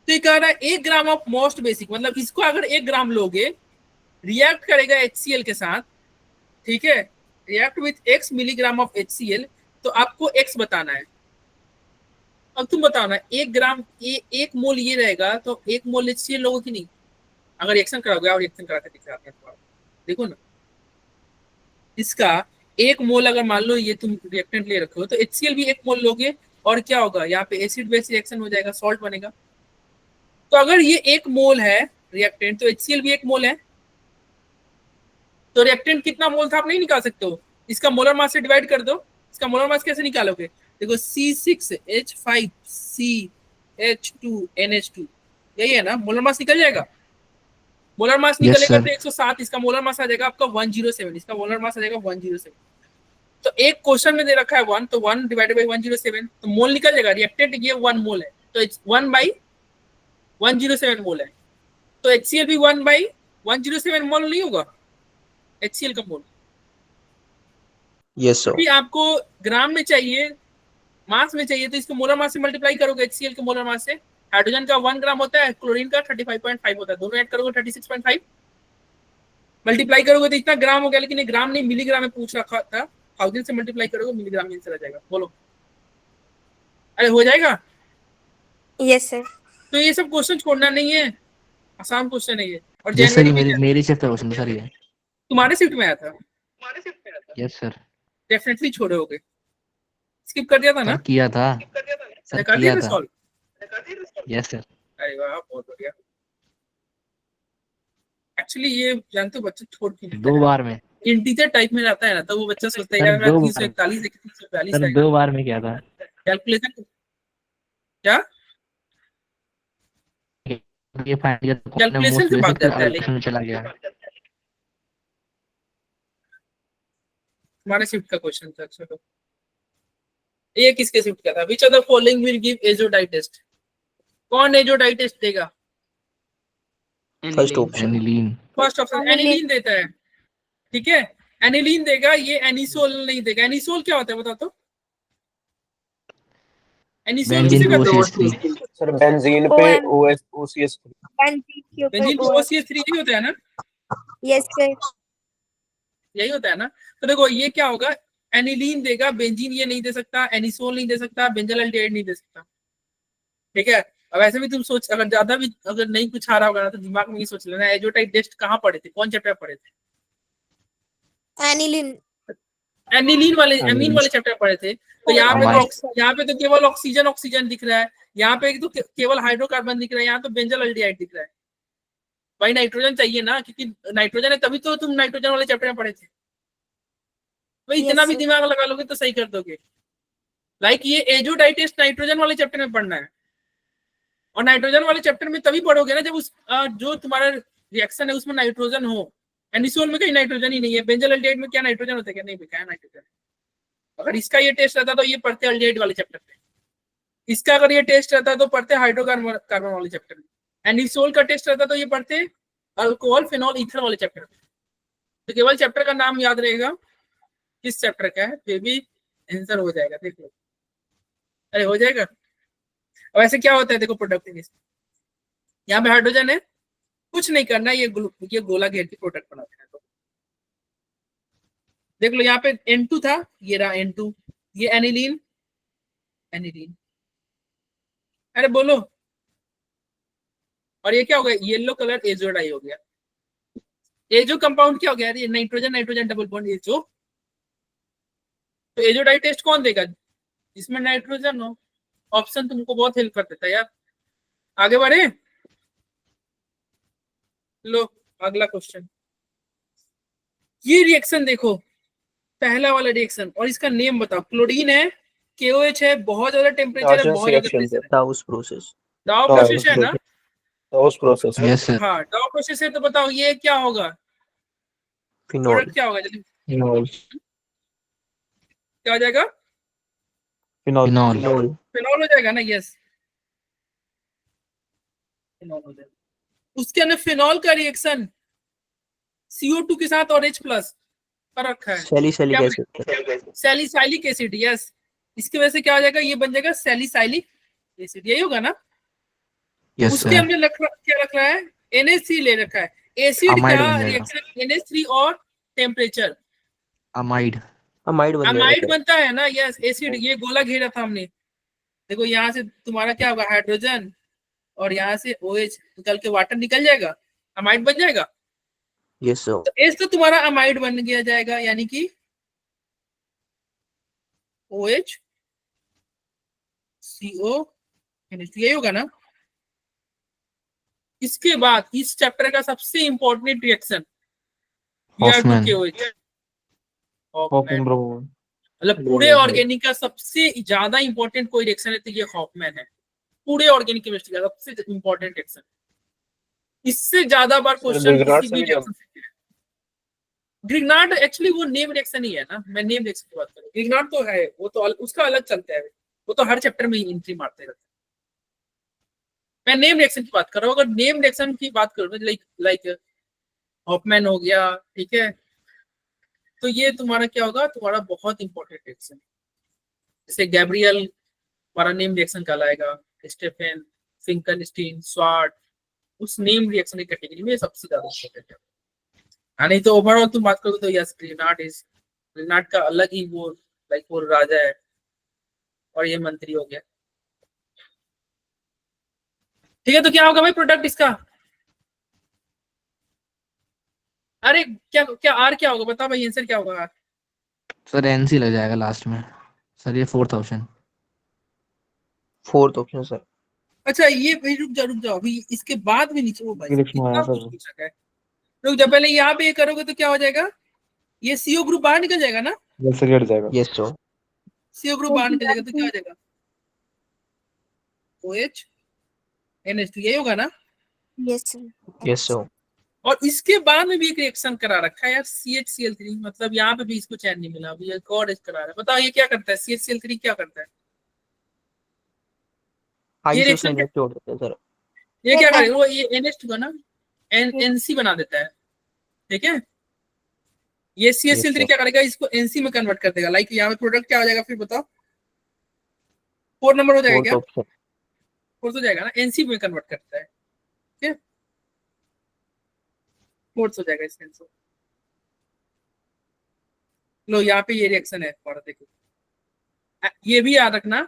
तो ये कह रहा है 1 ग्राम ऑफ मोस्ट बेसिक, मतलब इसको अगर 1 ग्राम लोगे, रिएक्ट करेगा HCl के साथ, ठीक है, react with x milligram of HCl, तो आपको x बताना है। अब तुम बताओ ना, 1 ग्राम 1 मोल ये रहेगा, तो 1 मोल HCl लोगे कि नहीं, अगर रिएक्शन कराओगे, और रिएक्शन कराते दिखाते हैं, देखो ना, इसका 1 मोल अगर मान लो ये तुम रिएक्टेंट ले रखे हो, तो HCl भी 1 मोल लोगे, और क्या होगा, यहाँ पे एसिड बेस रिएक्शन हो जाएगा, सॉल्ट बनेगा। तो अगर ये 1 मोल है रिएक्टेंट, तो HCl भी 1 मोल है, तो रिएक्टेंट कितना मोल था आप नहीं निकाल सकते हो, इसका मोलर मास से डिवाइड कर दो। इसका मोलर मास कैसे निकालोगे, देखो C6H5CH2NH2, यही है ना, मोलर मास निकल जाएगा। मोलर मास Yes, निकलेगा sir. तो 107, इसका मोलर मास आ जाएगा आपका 107, इसका मोलर मास आ जाएगा 107। तो एक क्वेश्चन में दे रखा है 1, तो 1 डिवाइडेड बाई 107, तो मोल निकल जाएगा, रिएक्टेंट ये 1 मोल है, तो 1/107 मोल है। तो HCl भी 1/107 मोल नहीं होगा, HCl का मोल। Yes sir. आपको ग्राम में चाहिए, मास में चाहिए, तो इसको मोलर मास से मल्टीप्लाई करोगे, HCl के मोलर मास से। हाइड्रोजन का 1 ग्राम होता है, क्लोरीन का 35.5 होता है, दोनों ऐड करोगे 36.5, मल्टीप्लाई करोगे तो इतना ग्राम हो गया, लेकिन ये ग्राम नहीं मिलीग्राम में पूछ रखा था, 1000 से मल्टीप्लाई करोगे मिलीग्राम में आंसर आ जाएगा। बोलो, अरे हो जाएगा। Yes sir. तो ये सब क्वेश्चन छोड़ना नहीं है, आसान क्वेश्चन है ये। और यस सर, ये जनवरी में मेरी शिफ्ट है क्वेश्चन सर, ये। तुम्हारे शिफ्ट में आया था, यस सर। डेफिनेटली छोड़े होगे, स्किप कर दिया था ना, सर किया था। सर कर दिया किया था था। सॉल्व। Yes sir. अरे वाह, बहुत बढ़िया। एक्चुअली ये जानते हो बच्चे छोड़ के 2 बार में। इंटीजर टाइप में रहता है ना, तो वो बच्चा सोचता है सर, यार मेरा 2 341 है कि 342 सर है, 2 बार में किया था। कैलकुलेशन क्या ये फाइंड किया तो Calculation मोस्ट से भाग बेसिक फिर जाता है, एडिशन में चला गया। हमारे शिफ्ट का क्वेश्चन था। चलो ये किसके शिफ्ट का था? Which of the following will give azo dye test? कौन एजोडाई टेस्ट देगा? First option aniline. First option aniline देता है, ठीक है, एनिलीन देगा, ये एनिसोल नहीं देगा। एनिसोल क्या होता है बता तो? एनिसोल बेंजीन किसे पे कहते हैं? OCH3। सर बेंजीन पे OCH बेंजीन के बेंजीन पे ऊपर OCH3 नहीं होता है ना? Yes sir. यही होता है ना? तो देखो ये क्या होगा, एनिलीन देगा, बेंजीन ये नहीं दे सकता, एनिसोल नहीं दे सकता, बेंजल अल्डिहाइड नहीं दे सकता, ठीक है। अब ऐसे भी तुम सोच, अगर ज्यादा भी अगर नहीं कुछ आ रहा होगा ना तो दिमाग में ये सोच लेना एजोटाइप टेस्ट कहाँ पढ़े थे, कौन चैप्टर पढ़े थे? एनिलिन। एनिलीन वाले, एमीन वाले चैप्टर पढ़े थे। तो यहाँ पे अमाइड। तो केवल ऑक्सीजन ऑक्सीजन दिख रहा है, यहाँ पे तो केवल हाइड्रोकार्बन दिख रहा है, यहाँ तो बेंजल अल्डिहाइड दिख रहा है। भाई नाइट्रोजन चाहिए ना, क्योंकि नाइट्रोजन है तभी तो तुम नाइट्रोजन वाले चैप्टर में पढ़े थे। भाई इतना भी दिमाग लगा लोगे तो सही कर दोगे। लाइक ये एजोडाई टेस्ट नाइट्रोजन वाले चैप्टर में पढ़ना है, और नाइट्रोजन वाले चैप्टर में तभी पढ़ोगे ना जब उस जो तुम्हारा रिएक्शन है उसमें नाइट्रोजन हो। एनिसोल में कहीं नाइट्रोजन ही नहीं है, बेंजल अल्डिहाइड में क्या नाइट्रोजन होता है? क्या नहीं क्या नाइट्रोजन? अगर इसका ये टेस्ट रहता तो ये पढ़ते अल्डिहाइड वाले चैप्टर पे, इसका अगर ये टेस्ट रहता तो पढ़ते हाइड्रोकार्बन वाले चैप्टर में, एनिसोल का टेस्ट रहता तो ये पढ़ते अल्कोहल फिनॉल ईथर वाले चैप्टर में। तो केवल चैप्टर का नाम याद रहेगा किस चैप्टर का है, फिर भी आंसर हो जाएगा। देख लो, अरे हो जाएगा। अब ऐसे क्या होता है देखो, प्रोडक्ट यहाँ पे हाइड्रोजन है, कुछ नहीं करना, ये गोला घेर के प्रोडक्ट बनाते हैं। तो देख लो यहाँ पे N2 था, ये रहा N2, ये एनिलीन, एनिलीन, अरे बोलो, और ये क्या हो गया? येलो कलर एजोडाई हो गया। एजो कंपाउंड क्या हो गया? ये nitrogen nitrogen double bond azo. तो एजोडाई टेस्ट कौन देगा? जिसमें नाइट्रोजन हो। ऑप्शन तुमको बहुत हेल्प कर देता है यार। आगे बढ़े, लो अगला क्वेश्चन। ये रिएक्शन देखो, पहला वाला रिएक्शन, और इसका नेम बताओ। क्लोरीन है, KOH है, बहुत ज्यादा टेम्परेचर है, बहुत ज्यादा प्रेशर है। डाउस प्रोसेस। डाउ प्रोसेस है ना? डाउस प्रोसेस यस सर। हाँ डाउ प्रोसेस है। तो बताओ ये क्या होगा, फिनॉल प्रोडक्ट क्या होगा? जल्दी क्या हो जाएगा? फिनॉल। फिनॉल हो जाएगा ना? यस, फिनॉल हो जाएगा। उसके अंदर फिनॉल का रिएक्शन CO2 के साथ और H प्लस कर रखा है, salicylic acid. Salicylic acid. Yes, इसकी वजह से क्या हो जाएगा? ये बन जाएगा सैलिसाइलिक एसिड, यही होगा ना? यस उसके सर। हमने क्या रखा है? NH3 ले रखा है। एसिड अमाइड का बन जाएगा। रिएक्शन NH3 और टेम्परेचर, अमाइड। अमाइड बन अमाइड जाएगा। बनता है ना? यस, एसिड, ये गोला घेरा था हमने। देखो यहाँ से तुम्हारा क्या होगा? हाइड्रोजन, और यहाँ से OH निकल के वाटर निकल जाएगा, अमाइड बन जाएगा। Yes sir. तो एस तो तुम्हारा अमाइड बन गया जाएगा, यानी कि OH CO यही होगा ना? इसके बाद इस चैप्टर का सबसे इंपॉर्टेंट रिएक्शन हॉफमैन। मतलब पूरे ऑर्गेनिक का सबसे ज्यादा इंपॉर्टेंट कोई रिएक्शन है तो ये हॉफमैन है। पूरे ऑर्गेनिक केमिस्ट्री का सबसे इंपॉर्टेंट रिएक्शन। इससे ज्यादा बार क्वेश्चन किसी भी रिएक्शन से ग्रिग्नार्ड एक्चुअली वो नेम रिएक्शन ही है ना, मैं नेम रिएक्शन की बात करूं। ग्रिग्नार्ड तो है, वो तो उसका अलग चलता है, वो तो हर चैप्टर में एंट्री मारते रहते हैं। मैं नेम रिएक्शन की बात कर रहा हूँ। अगर नेम रिएक्शन की बात करूँ लाइक हॉफमैन हो गया, ठीक है, तो ये तुम्हारा क्या होगा? तुम्हारा बहुत इंपॉर्टेंट रिएक्शन। जैसे गैब्रियल हमारा नेम रिएक्शन कहलाएगा, स्टेफेन, फिंकनस्टीन, स्वार्ट, उस नेम रिएक्शन की कैटेगरी में सबसे ज्यादा इंपॉर्टेंट है। नहीं तो ओवरऑल तुम बात करो तो यस, ग्रिग्नार्ड का अलग ही वो लाइक वो राजा है और ये मंत्री हो गया। ठीक है, तो क्या होगा भाई प्रोडक्ट इसका? अरे क्या आर क्या होगा? बता भाई आंसर क्या होगा? सर NC लग जाएगा लास्ट में। सर ये फोर्थ ऑप्शन सर। अच्छा ये भाई रुक जाओ अभी, इसके बाद भी नीचे वो भाई कितना कुछ पूछा है। रुक जाओ, पहले यहाँ पे ये करोगे तो क्या हो जाएगा? ये CO ग्रुप बाहर निकल जाएगा ना? Yes sir. CO ग्रुप बाहर निकल जाएगा तो क्या हो जाएगा? OH NH2, यही होगा ना? Yes, sir. Yes, sir. और इसके बाद में भी एक रिएक्शन करा रखा है यार, CHCl3, मतलब यहाँ पे भी इसको चैन नहीं मिला, अभी एक और करा रहा है। बताओ ये क्या करता है, CHCl3 क्या करता है? ये रिएक्शन आइसोसाइनेट छोड़ देते हैं सर। ये क्या करेगा, वो ये NH2 का ना NC बना देता है, ठीक है। ये CHCl3 क्या करेगा, इसको NC में कन्वर्ट कर देगा। लाइक यहाँ पे प्रोडक्ट क्या हो जाएगा फिर बताओ, 4 नंबर हो जाएगा क्या? 4 हो जाएगा ना, NC में कन्वर्ट करता है, ठीक है, 4 हो जाएगा इसका आंसर। लो यहाँ पे ये रिएक्शन है, और देखो ये भी याद रखना,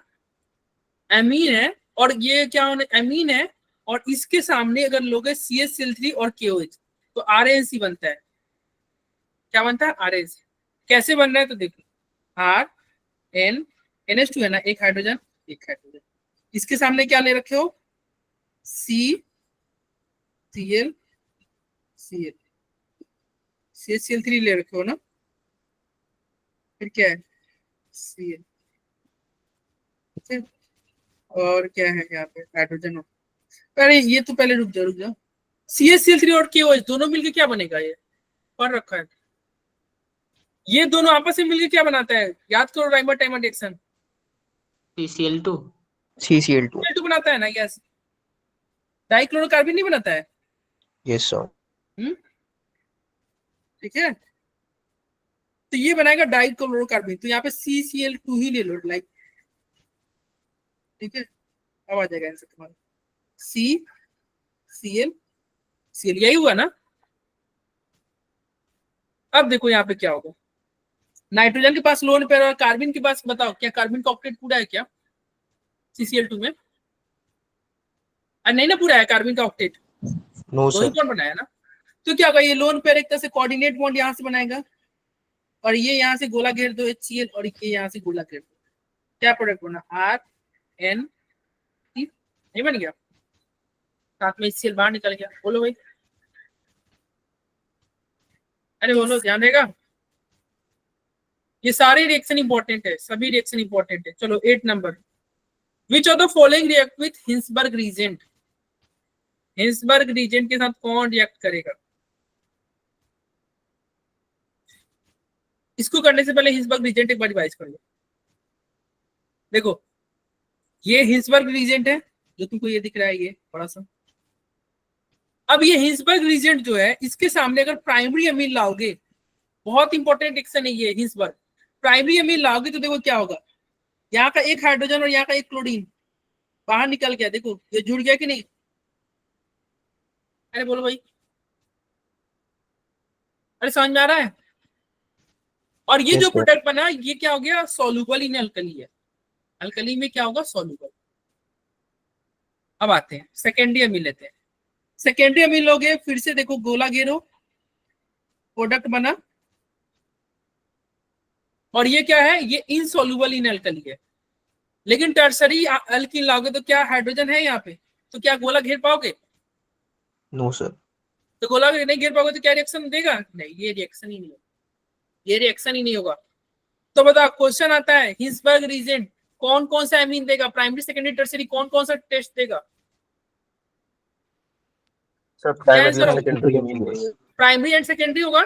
एमीन है और ये क्या होने, एमीन है और इसके सामने अगर लोगे CHCl3 और KOH तो RNC बनता है। क्या बनता है? RNC। कैसे बन रहा है तो देखो, RN NH2 है ना, एक हाइड्रोजन, इसके सामने क्या ले रखे हो, CCl CHCl3 ले रखे हो ना, फिर क्या है Cl, ठीक है, और क्या है यहाँ पे हाइड्रोजन। अरे ये तो पहले रुक जाओ, CHCl3 और KOH दोनों मिलके क्या बनेगा, ये पढ़ रखा है, ये दोनों आपस में मिलके क्या बनाता है, याद करो, राइमर टाइमर रिएक्शन, CCl2 बनाता है ना गैस, डाइक्लोरोकार्बन नहीं बनाता है। Yes sir. ठीक है, तो ये बनाएगा डाइक्लोरोकार्बन, तो यहाँ पे CCl2 ही ले लो, लाइक, ठीक है, अब आ जाएगा आंसर तुम्हारा CCl यही हुआ ना। अब देखो यहाँ पे क्या होगा, नाइट्रोजन के पास लोन पेयर और कार्बन के पास, बताओ क्या कार्बन का ऑक्टेट पूरा है क्या CCl2 में? नहीं ना पूरा है कार्बन का ऑक्टेट, नो दो ही सर। बॉन्ड बनाया ना, तो क्या होगा, ये लोन पेयर एक तरह से कोऑर्डिनेट बॉन्ड यहाँ से बनाएगा और ये यहाँ से गोला घेर दो HCl और ये यहाँ से गोला घेर दो, क्या प्रोडक्ट बना, RN, नहीं बन गया, साथ में HCl बाहर निकल गया। बोलो भाई, अरे बोलो, ध्यान देगा, ये सारे रिएक्शन इंपॉर्टेंट है, सभी रिएक्शन इंपॉर्टेंट है। चलो 8 नंबर, which of the following react with Hinsberg reagent, Hinsberg reagent के साथ कौन रिएक्ट करेगा? इसको करने से पहले हिंसबर्ग रीजेंट एक बार रिवाइज कर लो। देखो ये हिंसबर्ग रीजेंट है जो तुमको ये दिख रहा है, ये बड़ा सा। अब ये हिंसबर्ग रीजेंट जो है, इसके सामने अगर प्राइमरी अमीन लाओगे, बहुत इंपॉर्टेंट रिएक्शन है ये हिंसबर्ग, प्राइमरी अमीन लाओगे तो देखो क्या होगा, यहाँ का एक हाइड्रोजन और यहाँ का एक क्लोरीन बाहर निकल गया, देखो ये जुड़ गया कि नहीं? अरे बोलो भाई, अरे समझ में आ रहा है? और ये Yes, जो sir. प्रोडक्ट बना, ये क्या हो गया, सॉल्युबल इन अल्कली है, अल्कली में क्या होगा, सॉल्युबल। अब आते हैं सेकेंडरी अमीन लेते हैं, सेकेंडरी अमीन लोगे, फिर से देखो गोला घेरो, प्रोडक्ट बना, और ये क्या है, ये इनसॉल्युबल इन अल्कली है। लेकिन टर्सरी अल्कीन लाओगे तो क्या हाइड्रोजन है यहाँ पे, तो क्या गोला घेर पाओगे? No sir. तो गोला नहीं घेर पाओगे तो क्या रिएक्शन देगा? नहीं, ये रिएक्शन ही नहीं होगा, ये रिएक्शन ही नहीं होगा। तो बताओ, क्वेश्चन आता है हिंसबर्ग रीजेंट कौन कौन सा एमीन देगा, प्राइमरी सेकेंडरी टर्सरी कौन कौन सा टेस्ट देगा? सर क्या प्राइमरी आंसर होगा? Secondary amine. Primary and secondary होगा,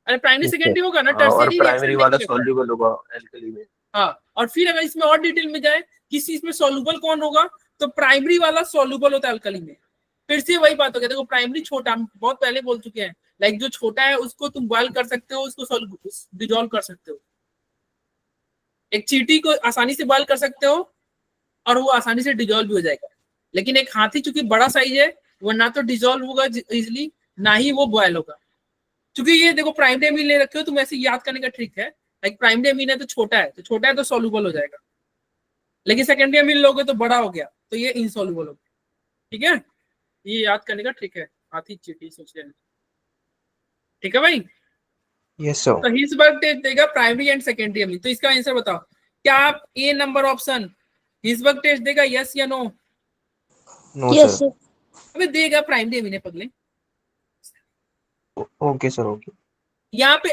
अरे प्राइमरी ठीक है। सेकेंडरी होगा ना, और टर्सरी प्राइमरी वाला रिएक्शन सॉल्युबल होगा अल्कली में। हाँ, और फिर अगर इसमें और डिटेल में जाए किस चीज में सॉल्युबल कौन होगा, तो प्राइमरी वाला सॉल्युबल होता है अल्कली में। फिर से वही बात हो गया, देखो प्राइमरी छोटा, हम बहुत पहले बोल चुके हैं, लाइक जो छोटा है उसको तुम बॉयल कर सकते हो, उसको डिजोल्व कर सकते हो, एक चींटी को आसानी से बॉयल कर सकते हो और वो आसानी से डिजोल्व भी हो जाएगा। लेकिन एक हाथी चूंकि बड़ा साइज है, वो ना तो डिजोल्व होगा इजिली, ना ही वो बॉयल होगा। क्योंकि ये देखो प्राइमरी अमीन ले रखे हो तुम, ऐसे याद करने का ट्रिक है, लाइक प्राइमरी अमीन है तो छोटा है, तो सॉल्युबल हो जाएगा, लेकिन सेकेंडरी अमीन लोगे तो बड़ा हो गया, तो ये इनसॉल्युबल हो गया। ठीक है, ये याद करने का ट्रिक है, हाथी चींटी सोच लेना। ठीक है भाई, यस सर। तो हिंसबर्ग टेस्ट देगा प्राइमरी एंड सेकेंडरी अमीन। तो इसका आंसर बताओ, क्या आप A number option Hinsberg test देगा, यस या no? No Yes, sir. sir. अबे देगा, प्राइमरी अमीन है पगले। Okay sir, okay. यहाँ पे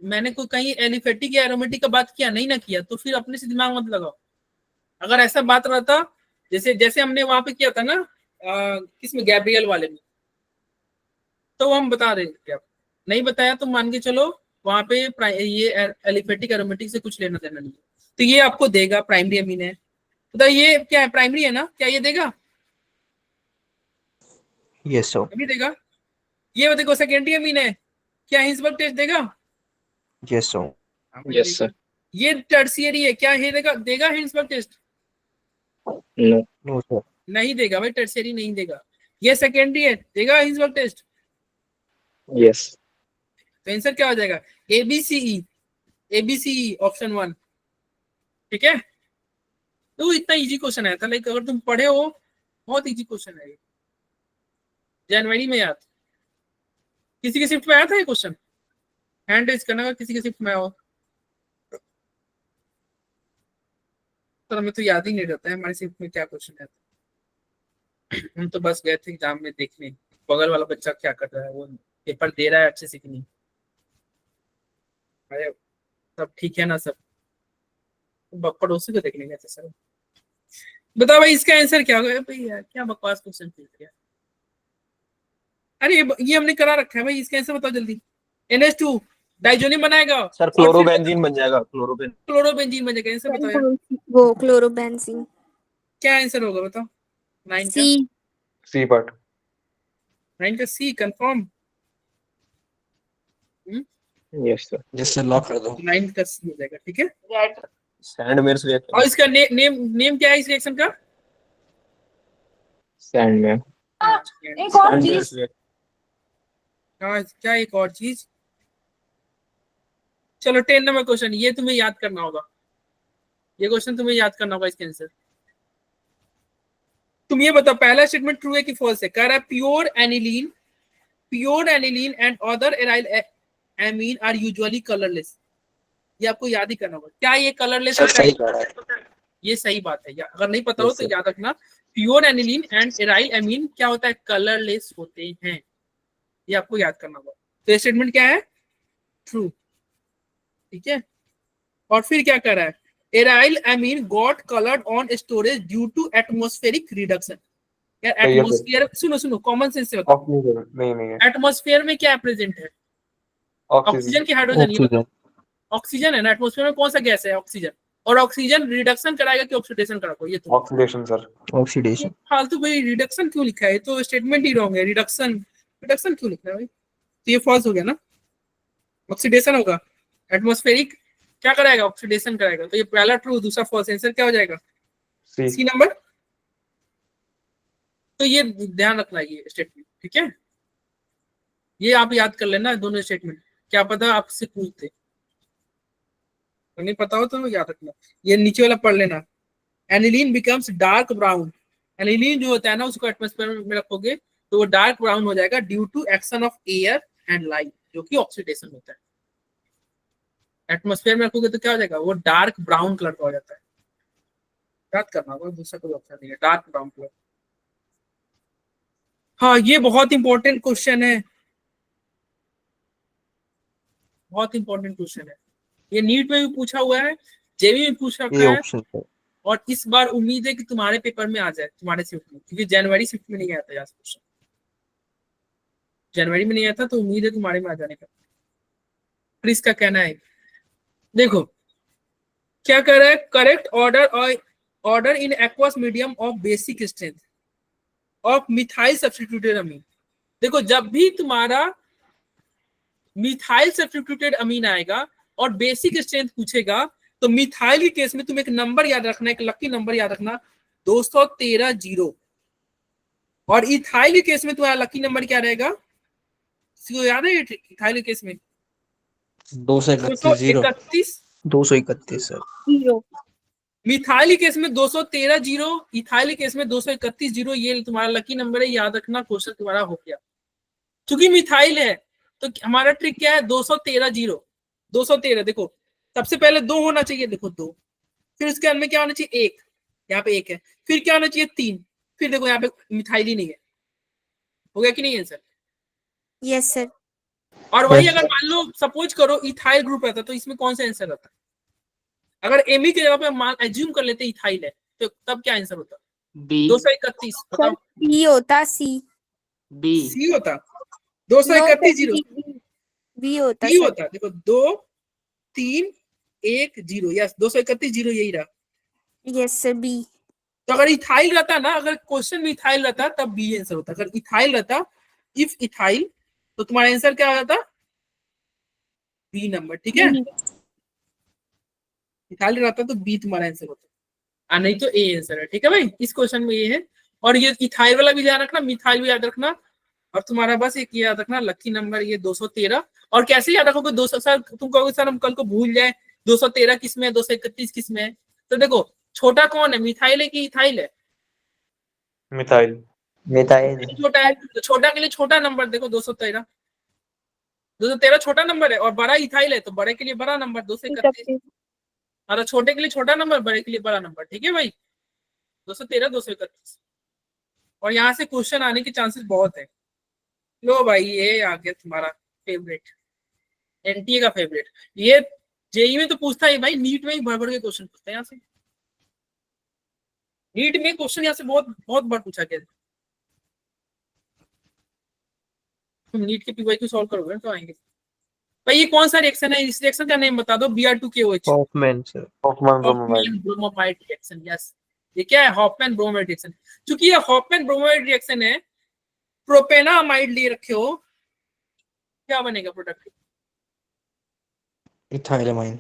मैंने कोई कहीं एलिफेटिक या एरोमेटिक का बात किया नहीं ना किया, तो फिर अपने से दिमाग मत लगाओ। अगर ऐसा बात रहता जैसे जैसे हमने वहां पे किया था ना किसमें, गैब्रियल वाले में, तो हम बता रहे थे। आप नहीं बताया तो मान के चलो वहां पे ये एलिफेटिक एरोमेटिक से कुछ लेना देना नहीं है। तो ये आपको देगा प्राइमरी अमीन है, तो ये क्या है, प्राइमरी है ना, क्या ये देगा, यस सर, अभी देगा। ये देखो सेकेंडरी अमीन है, क्या हिंसबर्ग टेस्ट देगा, यस सर, Yes, sir. ये टर्शियरी है, क्या ये देगा, देगा Hinsberg test, No. No sir, नहीं देगा भाई, टर्शियरी नहीं देगा। ये सेकेंडरी है, देगा हिंसबर्ग टेस्ट। Yes. तो आंसर क्या हो जाएगा, एबीसीई, एबीसीई ऑप्शन 1। ठीक है, तो इतना इजी क्वेश्चन आया था, लाइक अगर तुम पढ़े हो बहुत इजी क्वेश्चन है ये, जनवरी में याद। किसी के शिफ्ट में आया था ये क्वेश्चन, हैंड रेज करना, किसी के शिफ्ट में आया हो। तो हमें तो याद ही नहीं रहता है हमारे शिफ्ट में क्या क्वेश्चन है। हम तो बस गए थे एग्जाम में देखने बगल वाला बच्चा क्या कर रहा है, वो पेपर दे रहा है अच्छे से कि नहीं, अरे सब ठीक है ना सब, पड़ोसी को देखने गए थे सर। बताओ भाई इसका आंसर क्या होगा भाई, यार क्या बकवास क्वेश्चन पूछ दिया। अरे ये हमने करा रखा है भाई, इसका आंसर बताओ जल्दी। NH2 डाइजोनियम बनाएगा सर क्लोरोबेंजीन बन जाएगा, क्लोरोबेंजीन बन जाएगा। आंसर बताओ यार, वो क्लोरोबेंजीन। क्या आंसर होगा बताओ। 9 का, सी। C part. 9 का सी कंफर्म। Yes, sir. जिससे लॉक कर दो। 9 का सी हो जाएगा, ठीक है। सैंडमेयर्स और रिएक्शन, इसका नेम क्या है इस रिएक्शन का, Sandman. एक और सैंडमेयर्स चीज, क्या एक और चीज। चलो 10 नंबर क्वेश्चन, ये तुम्हें याद करना होगा, ये क्वेश्चन तुम्हें याद करना होगा इसके आंसर। तुम ये बताओ पहला स्टेटमेंट ट्रू है कि फॉल्स है। कह रहा है pure aniline and other aryl amine are usually colourless. ये आपको याद ही करना होगा, क्या ये कलरलेस सर सही है? कह रहा है। ये सही बात है, अगर नहीं पता हो Yes, तो sir. याद रखना, pure aniline and aryl amine क्या होता है, कलरलेस होते हैं, ये आपको याद करना होगा। तो ये स्टेटमेंट क्या है, ट्रू, ठीक है। और फिर क्या कर रहा है, aryl amine got coloured on storage due to atmospheric reduction. यार सही है, एटमॉस्फेयर, सुनो कॉमन सेंस से बताओ, नहीं है. एटमॉस्फेयर में क्या प्रेजेंट है, Oxygen. ऑक्सीजन की हाइड्रोजन, ये बताओ। ऑक्सीजन है ना, एटमॉस्फेयर में कौन सा गैस है, ऑक्सीजन। और ऑक्सीजन रिडक्शन कराएगा कि ऑक्सीडेशन कराएगा, ये तो Oxidation, sir. ऑक्सीडेशन। फालतू भाई, रिडक्शन क्यों लिखा है, तो स्टेटमेंट ही रॉन्ग है, रिडक्शन क्यों लिखा है भाई, तो ये फॉल्स हो गया ना, ऑक्सीडेशन होगा। एटमॉस्फेरिक क्या कराएगा, ऑक्सीडेशन कराएगा, तो ये पहला ट्रू, दूसरा फॉल्स। आंसर क्या हो जाएगा, C. सी नंबर। तो ये ध्यान रखना ये स्टेटमेंट, ठीक है, ये आप याद कर लेना दोनों स्टेटमेंट, क्या पता आपसे पूछते, तो नहीं पता हो तो याद रखना। ये नीचे वाला पढ़ लेना, aniline becomes dark brown. Aniline जो होता है ना, उसको एटमॉस्फेयर में रखोगे तो वो डार्क ब्राउन हो जाएगा due to action of air and light, जो कि ऑक्सीडेशन होता है। एटमॉस्फेयर में रखोगे तो क्या हो जाएगा, वो डार्क ब्राउन कलर का हो जाता है, याद करना होगा, दूसरा कोई ऑप्शन नहीं है, डार्क ब्राउन कलर। हाँ ये बहुत इंपॉर्टेंट क्वेश्चन है, बहुत इंपॉर्टेंट क्वेश्चन है, ये नीट में भी पूछा हुआ है, जेबी में पूछा ये हुआ है, ऑप्शन है। और इस बार उम्मीद है कि तुम्हारे पेपर में आ जाए, तुम्हारे शिफ्ट में, क्योंकि जनवरी शिफ्ट में नहीं आया था यार क्वेश्चन, जनवरी में नहीं आया था, तो उम्मीद है तुम्हारे में आ जाने का। फिर इसका कहना है, देखो क्या कर रहा है, correct order in aqueous medium of basic strength of methyl substituted amine. देखो जब भी तुम्हारा मिथाइल सब्स्टिट्यूटेड अमीन आएगा और बेसिक स्ट्रेंथ पूछेगा, तो मिथाइल के केस में तुम एक नंबर याद रखना, एक लकी नंबर याद रखना, 213 जीरो। और इथाइल के केस में तुम्हारा लकी नंबर क्या रहेगा, किसी को याद है इथाइल के केस में, 231 231 सर। जीरो। मिथाइल के केस में 213 जीरो, इथाइल के केस में 231 जीरो, ये तुम्हारा लकी नंबर है, याद रखना, क्वेश्चन तुम्हारा हो गया। क्योंकि मिथाइल है तो हमारा ट्रिक क्या है, 213 जीरो, 213। देखो सबसे पहले 2 होना चाहिए, देखो 2, फिर उसके अंदर में क्या होना चाहिए, 1, यहाँ पे 1 है, फिर क्या होना चाहिए 3, फिर देखो यहाँ पे मिथाइल ही नहीं है, हो गया कि नहीं आंसर। Yes sir. और वही अगर मान लो सपोज करो इथाइल ग्रुप रहता तो इसमें कौन सा आंसर रहता, अगर एमी की जगह पे मान एज्यूम कर लेते इथाइल है, तो तब क्या आंसर होता, बी 231 बताओ। सी होता सी। बी सी होता 231 जीरो। बी होता बी सर। होता, देखो 2 3 1 0, यस 231 जीरो यही रहा। Yes sir B. तो अगर इथाइल रहता ना, अगर क्वेश्चन में इथाइल रहता तब बी आंसर होता। अगर इथाइल रहता, इफ इथाइल, तो तुम्हारा आंसर क्या होता? बी नंबर, ठीक है। इथाइल रहता तो बी तुम्हारा आंसर होता, और नहीं तो ए आंसर है, ठीक है भाई। इस क्वेश्चन में ये है। और ये इथाइल वाला भी याद रखना, मिथाइल भी याद रखना। और तुम्हारा बस एक याद रखना, लकी नंबर ये 213। और कैसे याद रखोगे 200? सर तुम कहोगे सर हम कल को भूल जाए 213 किस में है, 231 किस में है। तो देखो छोटा कौन है, मिथाइल है कि इथाइल है? मिथाइल। मिथाइल। छोटा है, तो छोटा के लिए छोटा नंबर देखो 213। 213 छोटा नंबर है, और बड़ा इथाइल है तो बड़े के लिए बड़ा नंबर 231। और छोटे के लिए छोटा नंबर, बड़े के लिए बड़ा नंबर, ठीक है भाई। 213 231। और यहाँ से क्वेश्चन आने के चांसेस बहुत है। लो भाई ये आ गया तुम्हारा फेवरेट, एनटीए का फेवरेट। ये जेई में तो पूछता है भाई, नीट में ही भर भर के क्वेश्चन पूछते हैं यहाँ से। नीट में क्वेश्चन यहाँ से बहुत बहुत बार पूछा गया। तुम नीट के पीवाईक्यू सॉल्व करोगे तो आएंगे भाई। ये कौन सा रिएक्शन है? इस रिएक्शन का नेम बता दो। Br2KOH, Hofmann sir. Hofmann bromide. Hofmann bromide reaction, yes. ये क्या है? Hofmann bromide reaction. क्योंकि ये हॉफमैन ब्रोमाइड रिएक्शन है, प्रोपेनामाइड लिए रखे हो, क्या बनेगा प्रोडक्ट? इथाइलमाइन।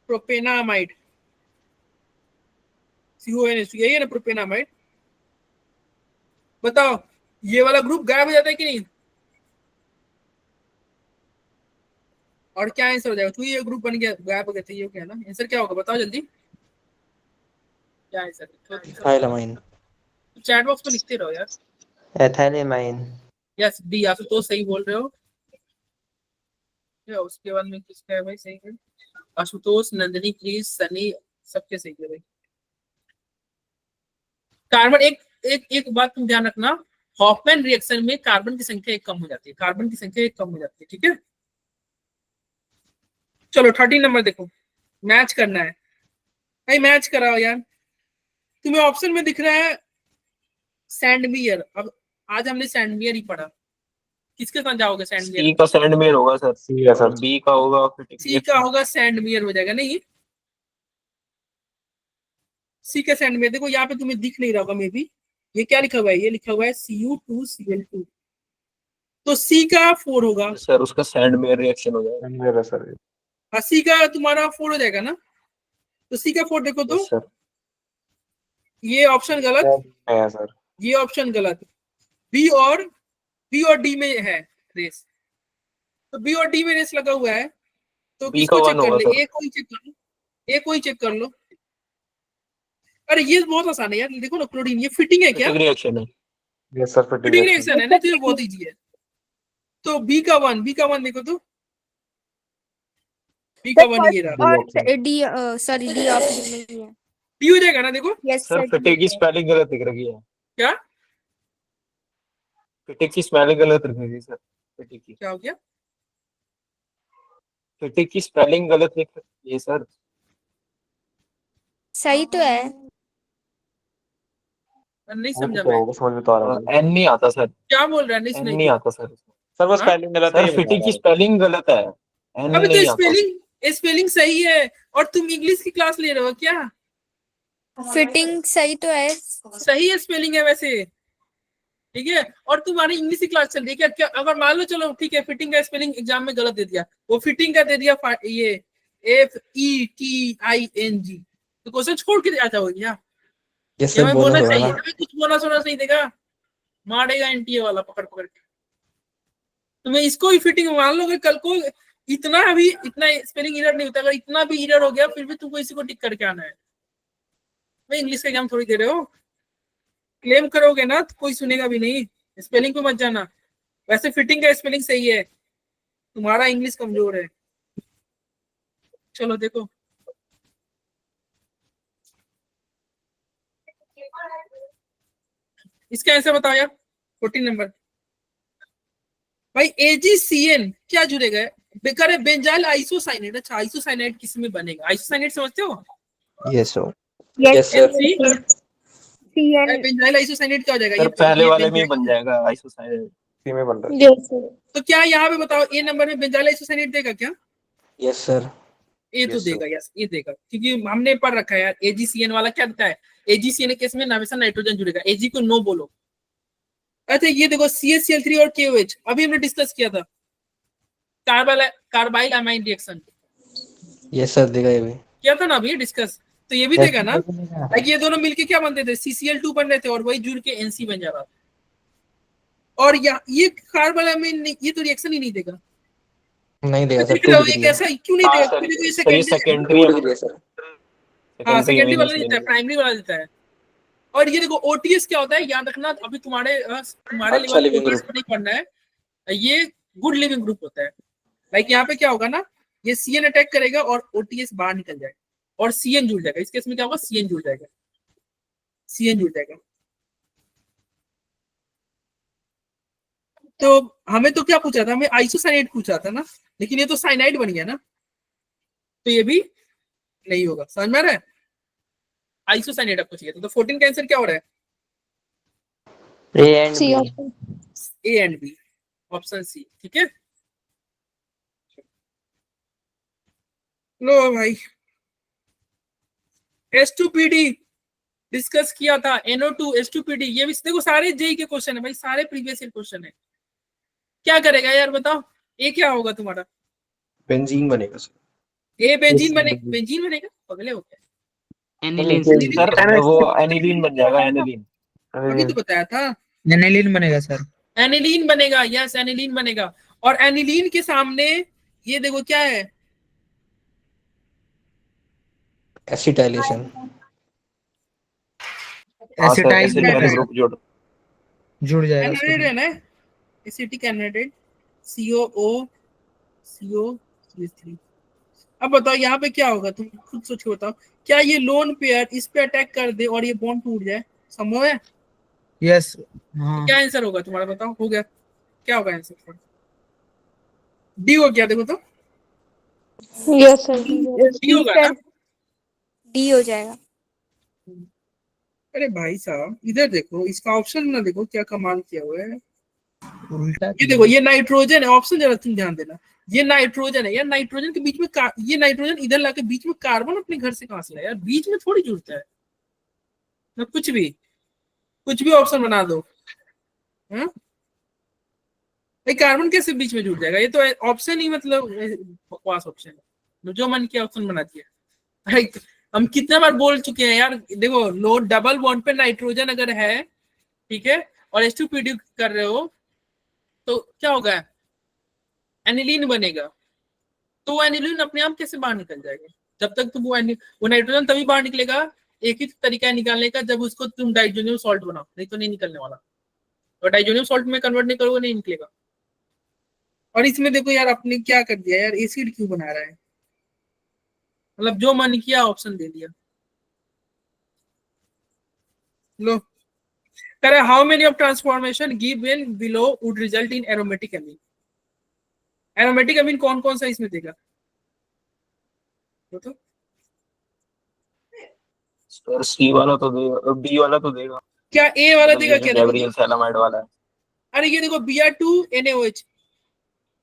प्रोपेनामाइड, CONH, यही है ना प्रोपेनामाइड। बताओ ये वाला ग्रुप गायब हो जाता है कि नहीं? और क्या आंसर हो जाएगा? तो ये ग्रुप बन गया, गायब हो गया था, ये क्या है ना? आंसर क्या होगा बताओ जल्दी, क्या आंसर है? इथाइलमाइन। चैट बॉक्स में लिखते रहो यार। एथाइलमाइन। यस डी, आप तो सही बोल रहे हो। क्या उसके बाद में किसका है भाई? सही है आशुतोष, नंदिनी, क्रिस, सनी, सबके सही है भाई। कार्बन एक बात तुम ध्यान रखना, हॉफमैन रिएक्शन में कार्बन की संख्या एक कम हो जाती है, कार्बन की संख्या एक कम हो जाती है, ठीक है। चलो 30 नंबर देखो, मैच करना है भाई, मैच कराओ यार। तुम्हें ऑप्शन में दिख रहा है सैंडवियर। अब आज हमने सैंडवियर ही पढ़ा, किसके साथ जाओगे सैंडवियर? सी का सैंडमेयर होगा सर। सी है सर। और बी का होगा सी का होगा सैंडवियर हो जाएगा, नहीं सी का सैंडवियर। देखो यहाँ पे तुम्हें दिख नहीं रहा होगा मे बी, ये क्या लिखा हुआ है? ये लिखा हुआ है Cu2Cl2, तो सी का 4 होगा। सर उसका सैंडमेयर रिएक्शन हो जाएगा। सैंडवियर है सर। सी का तुम्हारा 4 हो जाएगा ना, तो सी का 4 देखो तो यस सर। ये ऑप्शन गलत, है सर। ये ऑप्शन गलत। बी और डी में है रेस, तो बी और डी में रेस लगा हुआ है, तो बी किसको का चेक 1 कर होगा ले? सर। ए को ही चेक कर लो, ए को ही चेक कर लो। अरे ये बहुत आसान है यार, देखो ना क्लोरीन, ये फिटिंग है क्या? रिएक्शन है। Yes sir. फिटिंग रिएक्शन है ना, तो ये बहुत इजी है। तो बी का 1 देखो तो, बी का 1 ये रहा, और डी सॉरी डी ऑप्शन में ही है। डी हो जाएगा ना। देखो यस सर सर फिटिंग की स्पेलिंग गलत लिख रखी है। क्या फिटिंग की स्पेलिंग गलत लिख रखी है सर। फिटिंग की क्या हो गया? फिटिंग की स्पेलिंग गलत लिख रखी है सर। सही तो है। नहीं समझा मैं, समझ में तो आ रहा है। एन नहीं आता सर। क्या बोल रहा है? नहीं एन सुनाई नहीं दिया। आता सर। सर वो हाँ? स्पेलिंग गलत है सर फिटिंग की स्पेलिंग गलत है, एन अबे नहीं तो आता। स्पेलिंग सही है, और तुम इंग्लिश की क्लास ले रहे हो क्या? फिटिंग सही तो है। सही है, स्पेलिंग है वैसे, ठीक है। और तुम्हारी इंग्लिश की क्लास चल रही है क्या? क्या अगर मान लो, चलो ठीक है, फिटिंग का स्पेलिंग एग्जाम में गलत दे दिया, वो फिटिंग का दे दिया ये FETING, तो क्वेश्चन छोड़ के आ जाओगे क्या? यस क्या सर मैं बोनस बोलना होगा चाहिए? ना। अबे कुछ बोनस वोनस नहीं देगा, मारेगा एनटीए वाला पकड़ पकड़ के। तुम्हें इसको ही फिटिंग मान लोगे, कल को इतना स्पेलिंग एरर नहीं होता, अगर इतना भी एरर हो गया फिर भी तुमको इसी को टिक करके आना है। भाई इंग्लिश का एग्जाम थोड़ी दे रहे हो, क्लेम करोगे ना तो कोई सुनेगा भी नहीं। स्पेलिंग पे मत जाना, वैसे फिटिंग का स्पेलिंग सही है, तुम्हारा इंग्लिश कमजोर है। चलो देखो, इसका आंसर बताओ यार। 14 नंबर भाई, AgCN क्या जुड़ेगा? बेकार है, बेंजाइल आइसोसाइनेट। अच्छा आइसोसाइनेट किस में बनेगा? आइसोसाइनेट समझते हो? Yes sir. Yes sir. NC CN benzyl isocyanate क्या हो जाएगा? सर ये पहले ये वाले में ही बेंजाइल। बन जाएगा आइसोसाइनेट। सी में बन रहा है। yes sir तो क्या यहाँ पे बताओ ए नंबर में बेंजाइल आइसोसाइनेट देगा क्या? Yes sir. ए तो Yes, sir. देगा, यस ये देगा, क्योंकि हमने पढ़ रखा है यार AgCN वाला क्या देता है। AgCN केस में हमेशा नाइट्रोजन जुड़ेगा, Ag को नो बोलो। अच्छा ये देखो CH Cl3 और KOH अभी हमने डिस्कस किया था, carbyl amine reaction yes sir देगा ये भी। किया था ना अभी डिस्कस, तो ये भी देगा ना। लाइक ये दोनों मिलके क्या बनते थे, CCl2 बन रहे थे और वही जुड़ के NC बन जा रहा था। और ये कार्बाइल अमाइन ये तो रिएक्शन ही नहीं देगा। नहीं देगा सर, देख टूट रहे हो भी ये दिया। कैसा क्यों नहीं हाँ देगा? सर, क्योंकि ये सर ये सेकेंडरी, टूट भी दिया सर। हाँ सेकेंडरी सेकेंडरी वाला अमीन नहीं देता है, प्राइमरी वाला देता है। और ये देखो OTS क्या होता है, याद रखना अभी तुम्हारे अच्छा लेवल living OTS group। को नहीं पढ़ना है। ये गुड लिविंग ग्रुप होता है। लाइक यहाँ पे क्या होगा ना, ये CN अटैक करेगा और OTS बाहर निकल जाएगा और CN जुड़ जाएगा। इस केस में क्या होगा, CN जुड़ जाएगा, CN जुड़ जाएगा। तो हमें तो क्या पूछा था, हमें आइसोसाइनेट पूछा था ना, लेकिन ये तो साइनाइड बन गया ना, तो ये भी नहीं होगा। समझ में आ रहा है? आइसोसाइनेट आपको चाहिए था, तो 14 का आंसर क्या हो रहा है? A and C B. option A and B, option C. ठीक है, लो भाई H2PD डिस्कस किया था, NO2 H2PD, ये भी देखो सारे जेई के क्वेश्चन है भाई, सारे प्रीवियस ईयर क्वेश्चन है। क्या करेगा यार बताओ, ए क्या होगा तुम्हारा? बेंजीन बनेगा सर। ए बेंजीन बनेगा, बेंजीन बनेगा, पगले हो गए। एनिलीन सर वो एनिलीन बन जाएगा, एनिलीन। अभी तो बताया था एनिलीन बनेगा सर। एनिलीन बनेगा, यस एनिलीन बनेगा। और एनिलीन के सामने ये देखो क्या है, एसिटाइलेशन। हाँ सर, एसिटाइल एसिटाइल ग्रुप जुड़ जाएगा एनाइड है ना, एसिटिक एनाइड COO3। अब बताओ यहाँ पे क्या होगा, तुम खुद सोच के बताओ। क्या ये लोन पेयर इस पे अटैक कर दे और ये बॉन्ड टूट जाए, संभव है? यस। तो क्या आंसर होगा तुम्हारा, बताओ हो गया, क्या होगा आंसर? डी हो गया, देखो तो yes sir डी होगा ना। D हो जाएगा। अरे भाई साहब इधर देखो, इसका ऑप्शन ना देखो क्या कमाल किया हुआ है। उल्टा ये देखो ये नाइट्रोजन है, ऑप्शन जरा तुम ध्यान देना, ये नाइट्रोजन है यार, नाइट्रोजन के बीच में ये नाइट्रोजन इधर लाके बीच में कार्बन अपने घर से कहां से लाया यार, बीच में थोड़ी जुड़ता है ना, कुछ भी ऑप्शन बना दो। हाँ भाई कार्बन कैसे बीच में जुड़ जाएगा, ये तो ऑप्शन ही मतलब बकवास ऑप्शन है, जो मन किया ऑप्शन बना दिया। भाई हम कितना बार बोल चुके हैं यार, देखो लो डबल बॉन्ड पे नाइट्रोजन अगर है, ठीक है, और H2PD कर रहे हो तो क्या होगा, एनिलीन बनेगा। तो वो एनिलीन अपने आप कैसे बाहर निकल जाएगा, जब तक तुम वो नाइट्रोजन तभी बाहर निकलेगा, एक ही तरीका है निकालने का, जब उसको तुम डाइजोनियम सॉल्ट बनाओ, नहीं तो नहीं निकलने वाला। और डाइजोनियम सॉल्ट में कन्वर्ट नहीं करोगे नहीं निकलेगा। और इसमें देखो यार आपने क्या कर दिया यार, एसिड क्यों बना रहा है, मतलब जो मन किया ऑप्शन दे दिया। लो करे how many of transformation given below would result in aromatic amine. Aromatic amine कौन कौन सा इसमें देगा, तो सर सी वाला तो देगा, बी वाला तो देगा। क्या ए वाला देगा, क्या देखो गैब्रियल सैलामाइड वाला है। अरे ये देखो Br2NaOH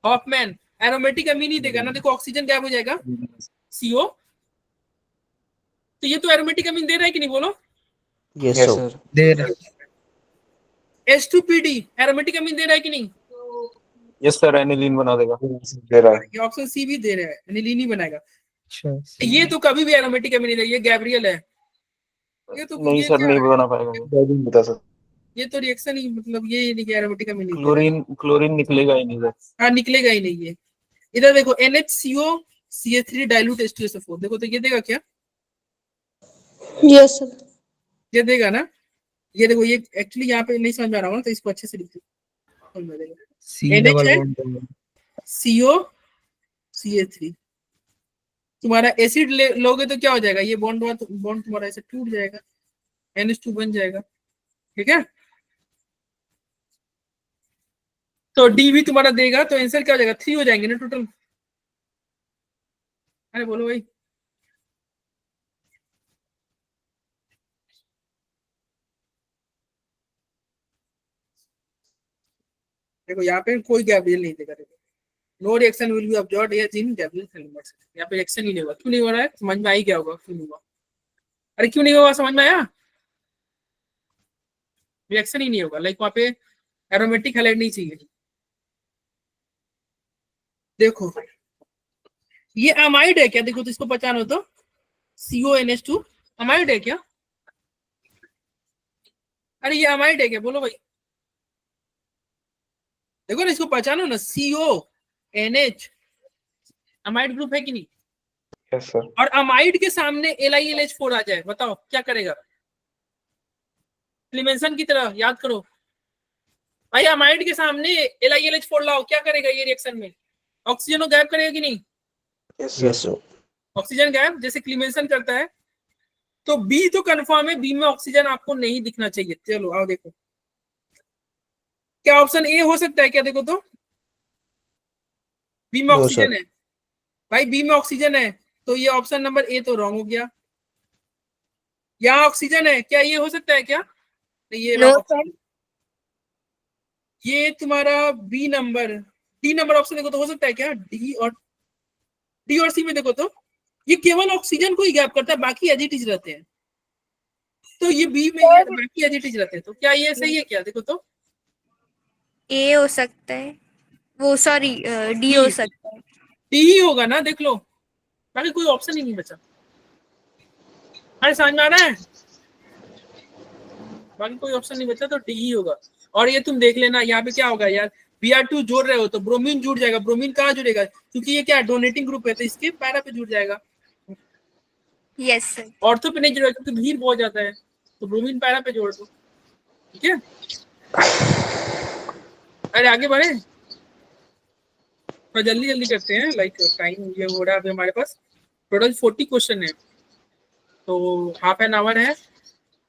हॉफमैन, एरोमेटिक अमीन ही देगा ना, देखो ऑक्सीजन गैप हो जाएगा CO, तो ये तो एरोमेटिक अमीन दे रहा है कि नहीं बोलो। Yes, Yes, sir. दे रहा। H2PD एरोमेटिक अमीन दे रहा है कि नहीं, यस सर, एनिलीन बना देगा। दे रहा है। ये ऑप्शन सी भी दे रहा है, एनिलीन ही बनाएगा। अच्छा ये तो कभी भी एरोमेटिक अमीन नहीं देगा, ये गैब्रियल है, ये तो नहीं ये सर, क्या नहीं है? बना पाएगा। नहीं बता सकता। ये तो रिएक्शन ही मतलब ये नहीं कि एरोमेटिक अमीन नहीं दे रहा है। क्लोरीन निकलेगा ही नहीं सर। हाँ निकलेगा ही नहीं ये। इधर देखो NHCO CH3 डाइल्यूट H2SO4, देखो तो ये देगा क्या, yes sir ये देगा ना। ये देखो ये एक्चुअली यहाँ पे नहीं समझ में आ रहा होगा तो इसको अच्छे से लिख दो, समझ में आ जाएगा। सी NH डबल है, बॉन्ड CO CH3, तुम्हारा एसिड लोगे तो क्या हो जाएगा, ये बॉन्ड बॉन्ड तुम्हारा ऐसे टूट जाएगा, NH2 बन जाएगा। ठीक है, तो डी भी तुम्हारा देगा, तो आंसर क्या हो जाएगा, 3 हो जाएंगे ना टोटल। अरे बोलो भाई, देखो यहाँ पे कोई गैप नहीं देगा, देखो no reaction will be observed here in Gabriel elements, यहाँ पे रिएक्शन ही नहीं होगा। क्यों नहीं हो रहा है, समझ में आई क्या होगा, क्यों नहीं हुआ? अरे क्यों नहीं होगा, समझ में आया? रिएक्शन ही नहीं होगा, लाइक वहां पे एरोमेटिक हैलाइड नहीं चाहिए। देखो ये अमाइड है क्या, देखो तो इसको पहचानो तो CONH2 अमाइड है क्या? अरे ये अमाइड है क्या, बोलो भाई। देखो ना इसको पहचानो ना, CONH अमाइड ग्रुप है कि नहीं? Yes sir. और अमाइड के सामने LiLH4 आ जाए, बताओ क्या करेगा? क्लीमेंसन की तरह याद करो भाई, अमाइड के सामने LiLH4 लाओ, क्या करेगा ये रिएक्शन में? ऑक्सीजन को गायब करेगा कि नहीं? Yes sir. ऑक्सीजन गायब जैसे क्लीमेंसन करता है। तो बी तो कंफर्म है, बी में ऑक्सीजन आपको नहीं दिखना चाहिए। चलो आओ देखो, क्या ऑप्शन ए हो सकता है क्या? देखो तो बी में No, ऑक्सीजन sir. है भाई, बी में ऑक्सीजन है, तो ये ऑप्शन नंबर ए तो रॉन्ग हो गया। यहाँ ऑक्सीजन है, क्या ये हो सकता है क्या? नहीं, ये नो wrong सर। option। ये तुम्हारा डी नंबर ऑप्शन देखो तो हो सकता है क्या? डी और सी में देखो तो ये केवल ऑक्सीजन को ही गैप करता है, बाकी एजिटिज रहते हैं। तो ये बी में ये बाकी एजिटिज रहते हैं, तो क्या ये सही है क्या? देखो तो ए हो सकता है, वो सॉरी डी हो सकता है। डी ही होगा ना, देख लो, बाकी कोई ऑप्शन ही नहीं बचा। अरे समझ में आ रहा है, बाकी कोई ऑप्शन नहीं बचा, तो डी ही होगा। और ये तुम देख लेना यहाँ पे क्या होगा यार, Br2 जोड़ रहे हो तो ब्रोमीन जुड़ जाएगा। ब्रोमीन कहाँ जुड़ेगा, क्योंकि ये क्या डोनेटिंग ग्रुप है, तो इसके पैरा पे जुड़ जाएगा। Yes sir. ऑर्थो पे नहीं जुड़ेगा क्योंकि भीड़ बहुत ज्यादा है, तो ब्रोमीन पैरा पे जोड़ दो, ठीक है। अरे आगे बढ़े, तो जल्दी जल्दी करते हैं, लाइक टाइम ये हो रहा है अभी हमारे पास। टोटल 40 क्वेश्चन है, तो हाफ एन आवर है,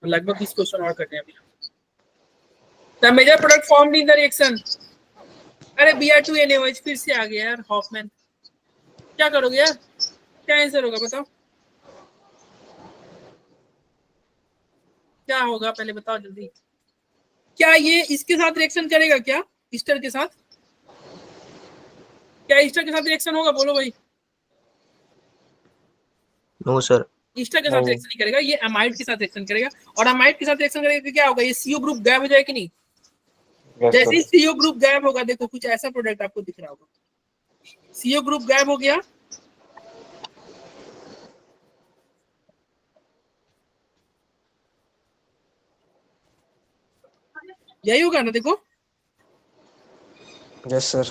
लगभग 20 क्वेश्चन और करने हैं अभी। The major product formed in the reaction, अरे Br2NaOH फिर से आ गया यार, हॉफमैन। क्या करोगे यार, क्या आंसर होगा बताओ, क्या होगा पहले बताओ जल्दी। क्या ये इसके साथ रिएक्शन करेगा क्या, ईस्टर के साथ? क्या ईस्टर के साथ रिएक्शन होगा, बोलो भाई। No sir. ईस्टर के साथ रिएक्शन नहीं करेगा, ये अमाइड के साथ रिएक्शन करेगा। और अमाइड के साथ रिएक्शन करेगा तो क्या होगा, ये CO ग्रुप गायब हो जाएगा कि नहीं? यस जैसे ही सर। CO ग्रुप गायब होगा, देखो कुछ ऐसा प्रोडक्ट आपको दिख रहा होगा, CO ग्रुप गायब हो गया, यही होगा ना। देखो Yes sir.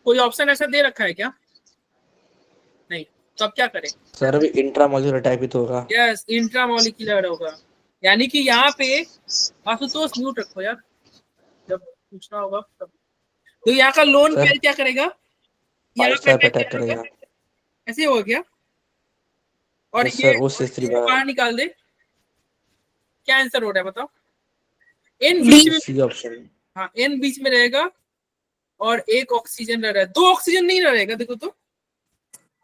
कोई ऑप्शन ऐसा दे रखा है क्या? नहीं, तो अब क्या करें? सर अभी इंट्रामोल्यूलर टाइप ही तो होगा। यस, इंट्रामोलिकुलर होगा, यानी कि यहाँ पे आशुतोष म्यूट रखो यार, जब पूछना होगा तब। तो यहाँ का लोन सर, पेयर क्या करेगा, यहाँ 5 पे अटैक करेगा। ऐसे होगा क्या? और यस ये सर, O6 बाहर निकाल दे, क्या आंसर हो रहा है बताओ? N D. बीच में, सी ऑप्शन। हाँ एन बीच में रहेगा और एक ऑक्सीजन रह रहा है, 2 ऑक्सीजन नहीं रहेगा। देखो तो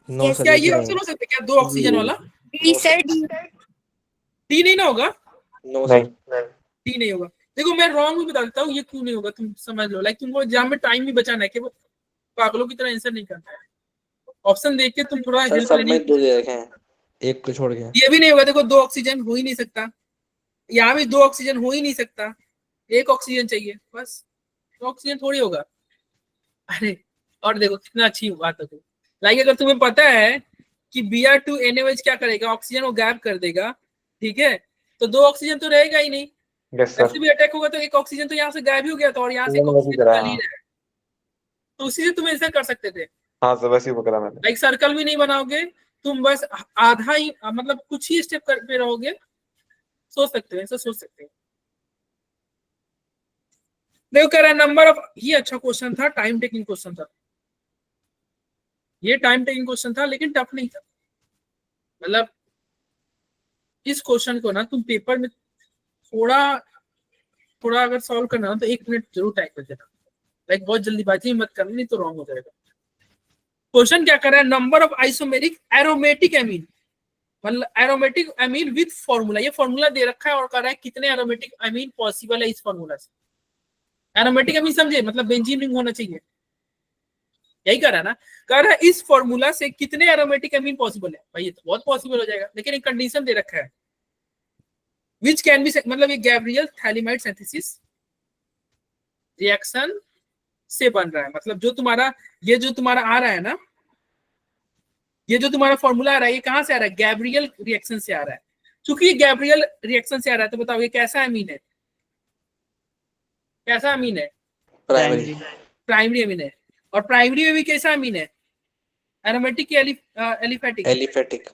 नो Yes, सर, क्या एक ये ही ऑप्शन रहेगा। हो सकता है क्या, 2 ऑक्सीजन वाला? D sir, D. डी नहीं ना होगा, नो नहीं सर। डी नहीं होगा। देखो मैं रॉन्ग भी बता देता हूँ, ये क्यों नहीं होगा तुम समझ लो, लाइक तुमको एग्जाम में टाइम भी बचाना है कि वो पागलों की तरह आंसर नहीं करना है। ऑप्शन देख के तुम थोड़ा सर हेल्प सब लेनी, में 2 दे रखे हैं, एक को छोड़ के। ये भी नहीं होगा। देखो 2 ऑक्सीजन हो ही नहीं सकता, यहाँ भी 2 ऑक्सीजन हो ही नहीं सकता, 1 ऑक्सीजन चाहिए बस, 2 ऑक्सीजन थोड़ी होगा। अरे और देखो कितना अच्छी बात है, लाइक अगर तुम्हें पता है कि Br2NaOH क्या करेगा, ऑक्सीजन को गायब कर देगा, ठीक है, तो 2 ऑक्सीजन तो रहेगा ही नहीं। Yes sir. ऐसे भी अटैक होगा तो 1 ऑक्सीजन तो यहाँ से गायब ही हो गया था, और यहाँ से 1 वैसे ऑक्सीजन करा, निकल ही रहा है, तो उसी से तुम ऐसा कर सकते थे। हाँ सर वैसे ही वो करा मैंने। लाइक सर्कल भी नहीं बनाओगे तुम, बस आधा ही, मतलब कुछ ही स्टेप कर पे रहोगे, सोच सकते हो, ऐसा सोच सकते हो। देखो कह रहा है नंबर ऑफ, ये अच्छा क्वेश्चन था, टाइम टेकिंग क्वेश्चन था, ये टाइम टेकिंग क्वेश्चन था लेकिन टफ नहीं था। मतलब इस क्वेश्चन को ना तुम पेपर में थोड़ा थोड़ा अगर सॉल्व करना तो 1 मिनट जरूर टाइम कर देना, लाइक बहुत जल्दीबाजी मत करना, नहीं तो रॉन्ग हो जाएगा। क्वेश्चन क्या कर रहा है, number of isomeric aromatic amine, मतलब एरोमेटिक एमीन विद फॉर्मूला, ये फॉर्मूला दे रखा है और कह रहा है कितने एरोमेटिक एमीन पॉसिबल है इस फॉर्मूला से। एरोमेटिक अमीन समझे, मतलब बेंजीन रिंग होना चाहिए, यही कर रहा है ना। कर रहा है इस फॉर्मूला से कितने एरोमेटिक अमीन पॉसिबल है भाई, ये तो बहुत पॉसिबल हो जाएगा, लेकिन एक कंडीशन दे रखा है विच कैन बी, मतलब ये गैब्रियल थैलिमाइड सिंथेसिस रिएक्शन से बन रहा है, मतलब जो तुम्हारा ये जो तुम्हारा आ रहा है ना, ये जो तुम्हारा फॉर्मूला आ रहा है, ये कहां से आ रहा है, गैब्रियल रिएक्शन से आ रहा है। चूंकि ये गैब्रियल रिएक्शन से आ रहा है, तो बताओ ये कैसा अमीन है, कैसा अमीन है, प्राइमरी प्राइमरी अमीन है। और प्राइमरी में भी कैसा अमीन है, एरोमेटिक या एलिफेटिक, एलिफेटिक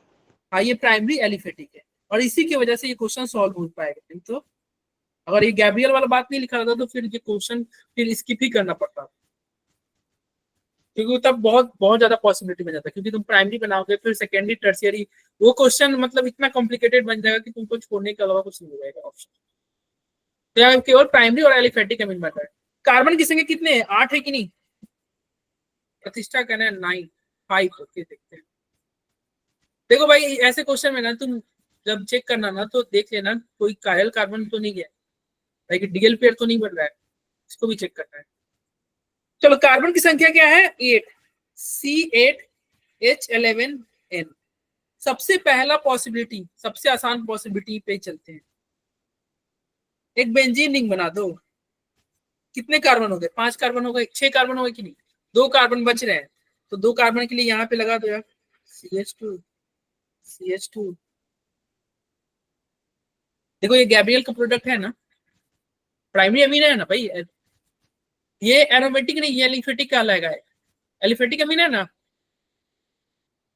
हाँ ये प्राइमरी एलिफेटिक है, और इसी की वजह से ये क्वेश्चन सॉल्व हो पाएगा। नहीं तो अगर ये गैब्रियल वाला बात नहीं लिखा रहता तो फिर ये क्वेश्चन फिर स्किप ही करना पड़ता, क्योंकि तब बहुत बहुत ज्यादा पॉसिबिलिटी बन जाता है, क्योंकि तुम प्राइमरी बनाओगे फिर सेकेंडरी टर्शियरी, वो क्वेश्चन मतलब इतना कॉम्प्लिकेटेड बन जाएगा कि तुमको छोड़ने के अलावा कुछ नहीं हो जाएगा ऑप्शन। तो यहाँ केवल प्राइमरी और एलिफेटिक अमीन बन रहा है। कार्बन की संख्या कितने हैं, 8 है कि नहीं, प्रतिष्ठा करना है 9, 5 ओके। देखते हैं, देखो भाई ऐसे क्वेश्चन में ना तुम जब चेक करना ना तो देख लेना कोई कायल कार्बन तो नहीं गया, लाइक डीएल पेयर तो नहीं बन रहा है, इसको भी चेक करना है। चलो कार्बन की संख्या क्या है, 8, C8H11N। सबसे पहला पॉसिबिलिटी, सबसे आसान पॉसिबिलिटी पे चलते हैं, एक बेंजीन रिंग बना दो। कितने कार्बन हो गए, 5 कार्बन हो गए, 6 कार्बन हो गए कि नहीं, 2 कार्बन बच रहे हैं, तो 2 कार्बन के लिए यहाँ पे लगा दो यार CH2 CH2। देखो ये गैब्रियल का प्रोडक्ट है ना, प्राइमरी अमीन है ना भाई, ये एरोमेटिक नहीं, ये एलिफेटिक कहलाएगा, एलिफेटिक अमीन है ना।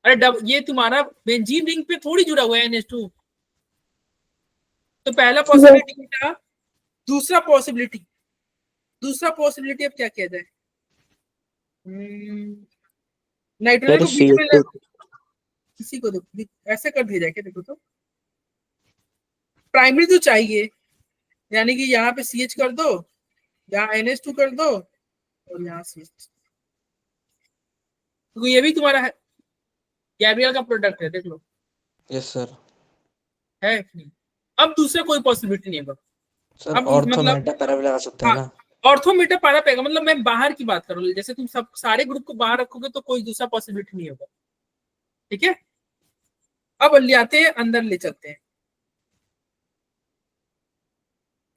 अरे ये तुम्हारा बेंजीन रिंग पे थोड़ी जुड़ा हुआ है NH2। तो पहला पॉसिबिलिटी था, दूसरा पॉसिबिलिटी अब क्या किया जाए, नाइट्रोजन को बीच में किसी को ऐसे कर दिया जाए क्या, देखो तो प्राइमरी तो चाहिए, यानी कि यहाँ पे CH कर दो, यहाँ NH2 कर दो, और यहाँ CH, तो ये भी तुम्हारा है गैब्रियल का प्रोडक्ट है, देख लो। Yes sir. है नहीं, अब दूसरा कोई पॉसिबिलिटी नहीं होगा सर अब, ऑर्थो मतलब मेटा पैरा भी लगा सकते हैं हाँ, ना। ऑर्थो मेटा पारा पेगा, मतलब मैं बाहर की बात करूँ, जैसे तुम सब सारे ग्रुप को बाहर रखोगे तो कोई दूसरा पॉसिबिलिटी नहीं होगा, ठीक है। अब ले आते हैं, अंदर ले चलते हैं,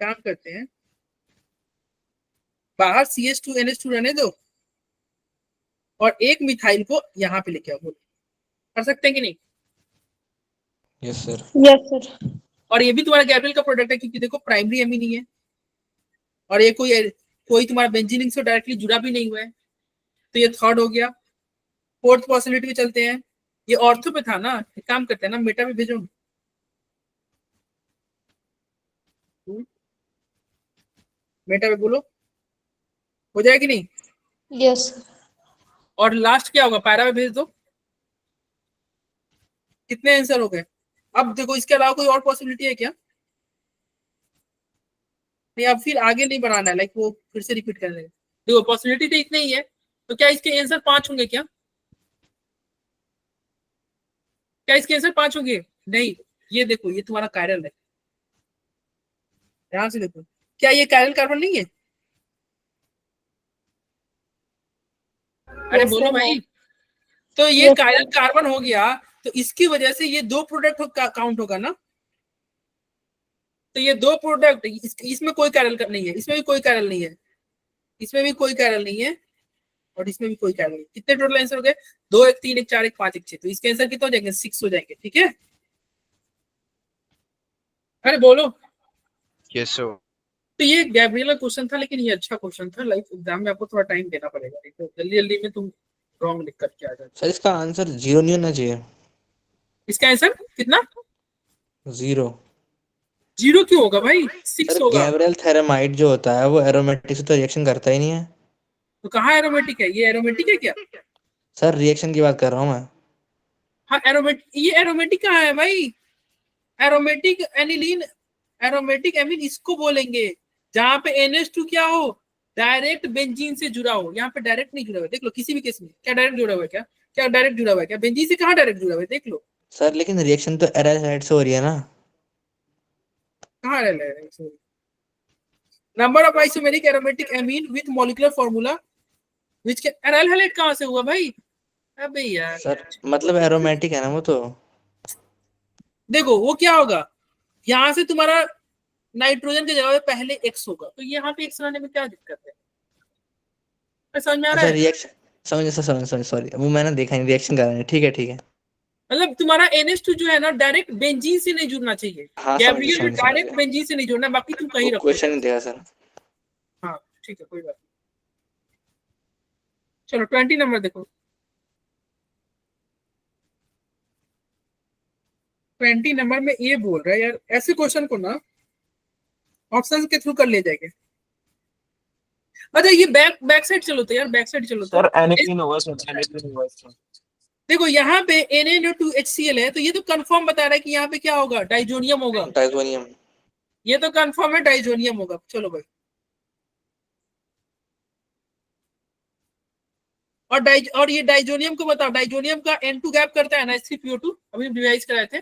काम करते हैं, बाहर CH2 NH2 रहने दो, और एक मिथाइल को यहाँ पे लेके आओ, कर सकते हैं कि नहीं। Yes sir. Yes sir. और ये भी तुम्हारा गैब्रियल का प्रोडक्ट है, क्योंकि देखो प्राइमरी अमीन ही है, और ये कोई तुम्हारा बेंजीन से डायरेक्टली जुड़ा भी नहीं हुआ है, तो ये थर्ड हो गया। फोर्थ पॉसिबिलिटी पे चलते हैं, ये ऑर्थो पे था ना, एक काम करते हैं ना, मेटा पे भेजो, मेटा पे बोलो, हो जाएगी नहीं। यस। और लास्ट क्या होगा, पैरा पे भेज दो। कितने आंसर हो गए, अब देखो इसके अलावा कोई और पॉसिबिलिटी है क्या, नहीं अब फिर आगे नहीं बनाना है, लाइक वो फिर से रिपीट कर देंगे। देखो पॉसिबिलिटी तो इतनी ही है, तो क्या इसके आंसर 5 होंगे क्या, क्या इसके आंसर 5 होंगे, नहीं। ये देखो ये तुम्हारा कायरल है, ध्यान से देखो, क्या ये कायरल कार्बन नहीं है, अरे बोलो भाई। तो ये कायरल कार्बन हो गया, तो इसकी वजह से ये 2 प्रोडक्ट काउंट होगा ना, तो ये 2 प्रोडक्ट, इसमें कोई कायरल नहीं है, इसमें भी कोई कायरल नहीं है, इसमें भी कोई कायरल नहीं है, और इसमें भी कोई कायरल नहीं। कितने टोटल आंसर हो गए, 2 1 3 1 4 1 5 1 6, तो इसके आंसर कितने हो जाएंगे, 6 हो जाएंगे, ठीक है। अरे बोलो। Yes sir. तो ये गैब्रियल क्वेश्चन था, लेकिन ये अच्छा क्वेश्चन था, लाइक एग्जाम में आपको थोड़ा टाइम देना पड़ेगा, तो जल्दी जल्दी में तुम रॉन्ग लिख करके आ जाते। सर इसका आंसर 0 नहीं होना चाहिए। इसका आंसर कितना, 0। 0 क्यों होगा भाई, 6 सर होगा। गैब्रियल थेरामाइड जो होता है वो एरोमेटिक से तो रिएक्शन करता ही नहीं है। तो कहाँ एरोमेटिक है, ये एरोमेटिक है क्या, सर रिएक्शन की बात कर रहा हूँ मैं। हाँ एरोमेटिक, ये एरोमेटिक कहाँ है भाई, एरोमेटिक एनिलीन, एरोमेटिक एमीन इसको बोलेंगे जहां पे NH2 क्या हो, डायरेक्ट बेंजीन से जुड़ा हो। यहाँ पे डायरेक्ट नहीं जुड़ा हुआ, देख लो किसी भी केस में, क्या डायरेक्ट जुड़ा हुआ है, क्या डायरेक्ट जुड़ा हुआ है, क्या बेंजीन से कहाँ डायरेक्ट जुड़ा हुआ है, देख लो। सर लेकिन रिएक्शन तो एराइल साइड से हो रही है ना। कहाँ रह रहा है, number of isomeric aromatic amine with molecular formula which के एराइल हैलाइड कहां से हुआ भाई? अबे यार सर मतलब एरोमेटिक है ना वो तो। देखो वो क्या होगा, यहाँ से तुम्हारा नाइट्रोजन की जगह पे पहले एक्स होगा, तो यहाँ पे एक्स लाने में क्या दिक्कत है? समझ में आ रहा अच्छा है? रिएक्शन समझ सॉरी वो मैंने देखा नहीं, रिएक्शन कर रहे हैं, ठीक है। मतलब तुम्हारा NH2 जो है ना डायरेक्ट बेंजीन से नहीं जुड़ना चाहिए। हाँ गैब्रियल में समझ डायरेक्ट गया। बेंजीन से नहीं जुड़ना, बाकी तुम कहीं वो रखो। क्वेश्चन नहीं देखा सर। हाँ ठीक है कोई बात नहीं। चलो 20 नंबर देखो। 20 नंबर में ये बोल रहा है यार, ऐसे क्वेश्चन को ना ऑप्शन के थ्रू कर ले जाएंगे। अच्छा ये बैक साइड चलो तो यार, बैक साइड चलो तो। सर एनिलीन होगा, सर एनिलीन होगा इसका। देखो यहाँ पे NaNO2HCl है, तो ये तो कंफर्म बता रहा है कि यहाँ पे क्या होगा, डाइजोनियम होगा। डाइजोनियम। ये तो कंफर्म है डाइजोनियम होगा। चलो भाई, और ये डाइजोनियम को बताओ, डाइजोनियम का N2 गैप करता है ना H3PO2, अभी रिवाइज कराए थे।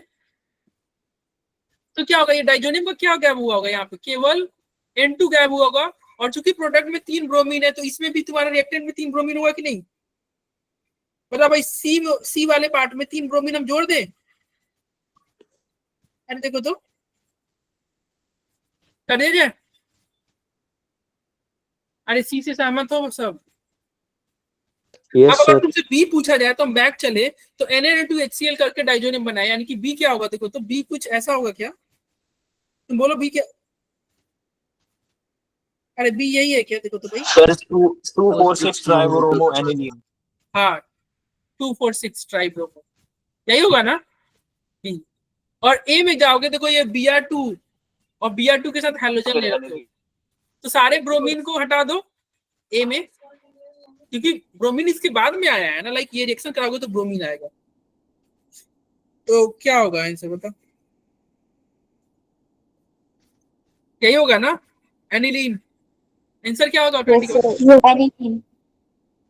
तो क्या होगा, ये डाइजोनियम का क्या गैप हुआ होगा, यहाँ पे केवल N2 गैप हुआ होगा। और चूंकि प्रोडक्ट में 3 ब्रोमीन है, तो इसमें भी तुम्हारा रिएक्टेंट में 3 ब्रोमीन हुआ कि नहीं? बताओ भाई, सी वाले पार्ट में 3 ब्रोमीन हम जोड़ दें? अरे देखो तो कर दिया जाए। अरे सी से सहमत हो सब? अब अगर तुमसे बी पूछा जाए तो हम बैक चले तो Na2HCl करके डाइजोनियम बनाए, यानी कि बी क्या होगा? देखो तो बी कुछ ऐसा होगा क्या? तुम बोलो बी क्या? अरे बी यही है क्या? देखो तो भाई, सर 246 ट्राइब्रोमो एनिलीन। हाँ 246 ट्राइब्रोमो, यही होगा ना बी। और ए में जाओगे, देखो ये Br2 और Br2 के साथ हैलोजन ले रखे हो, तो सारे ब्रोमीन को हटा दो ए में, क्योंकि ब्रोमीन इसके बाद में आया है ना, लाइक ये रिएक्शन कराओगे तो ब्रोमीन आएगा। तो क्या होगा आंसर बताओ? यही होगा ना, एनिलीन। आंसर क्या होगा 20 का?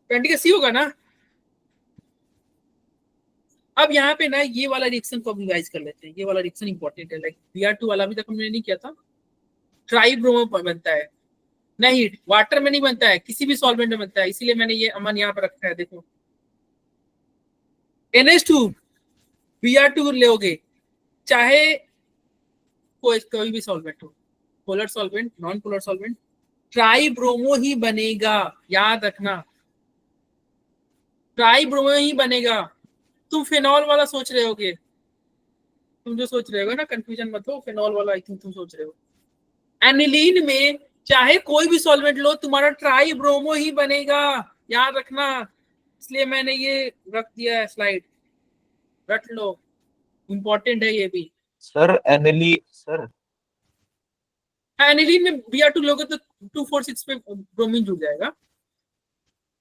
20 का सी होगा ना। अब यहाँ पे ना ये वाला रिएक्शन को रिवाइज कर लेते हैं, ये वाला रिएक्शन इंपॉर्टेंट है, लाइक Br2 वाला अभी तक हमने नहीं किया था। ट्राइब्रोमो बनता है, नहीं वाटर में नहीं बनता है, किसी भी सॉल्वेंट में बनता है, इसीलिए मैंने ये अमन यहाँ पर रखा है। देखो NH2 Br2 लोगे, चाहे कोई भी सॉल्वेंट हो, polar solvent, non polar solvent, tribromo ही बनेगा, याद रखना ट्राइब्रोमो ही बनेगा। तुम फिनॉल वाला सोच रहे होगे, तुम जो सोच रहे हो ना, कंफ्यूजन मत हो, फिनॉल वाला आई थिंक तुम सोच रहे हो। एनिलीन में चाहे कोई भी सॉल्वेंट लो, तुम्हारा ट्राइब्रोमो ही बनेगा, याद रखना। इसलिए मैंने ये रख दिया है, स्लाइड रख लो, इंपॉर्टेंट है ये भी। सर सर एनिलीन में Br2 लोगे तो 246 पे ब्रोमीन जुड़ जाएगा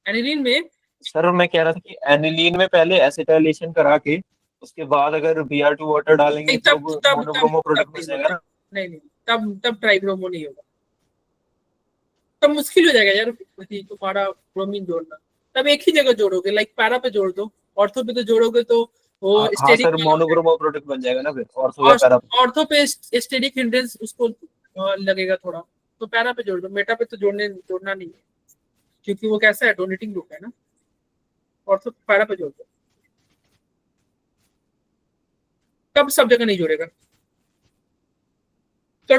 एनिलीन में। सर मैं कह रहा था कि एनिलीन में पहले एसिटाइलेशन करा के उसके बाद अगर Br2 वाटर डालेंगे तो मोनोब्रोमो प्रोडक्ट बन जाएगा ना। नहीं तब ट्राइब्रोमो नहीं होगा, तब मुश्किल हो जाएगा यार तुम्हारा ब्रोमीन जोड़ना। तब एक ही जगह जोड़ोगे, लाइक पैरा पे जोड़ दो, ऑर्थो पे तो जोड़ोगे तो वो हाँ सर, मोनोब्रोमो प्रोडक्ट बन जाएगा ना फिर ऑर्थो या पैरा पे। ऑर्थो पे स्टेरिक हिंड्रेंस उसको लगेगा थोड़ा, तो पैरा पे जोड़ दो, मेटा पे तो जोड़ना नहीं है, क्योंकि वो कैसा है, डोनेटिंग ग्रुप है ना। ऑर्थो पैरा पे जोड़ दो, तब सब जगह नहीं जोड़ेगा। तो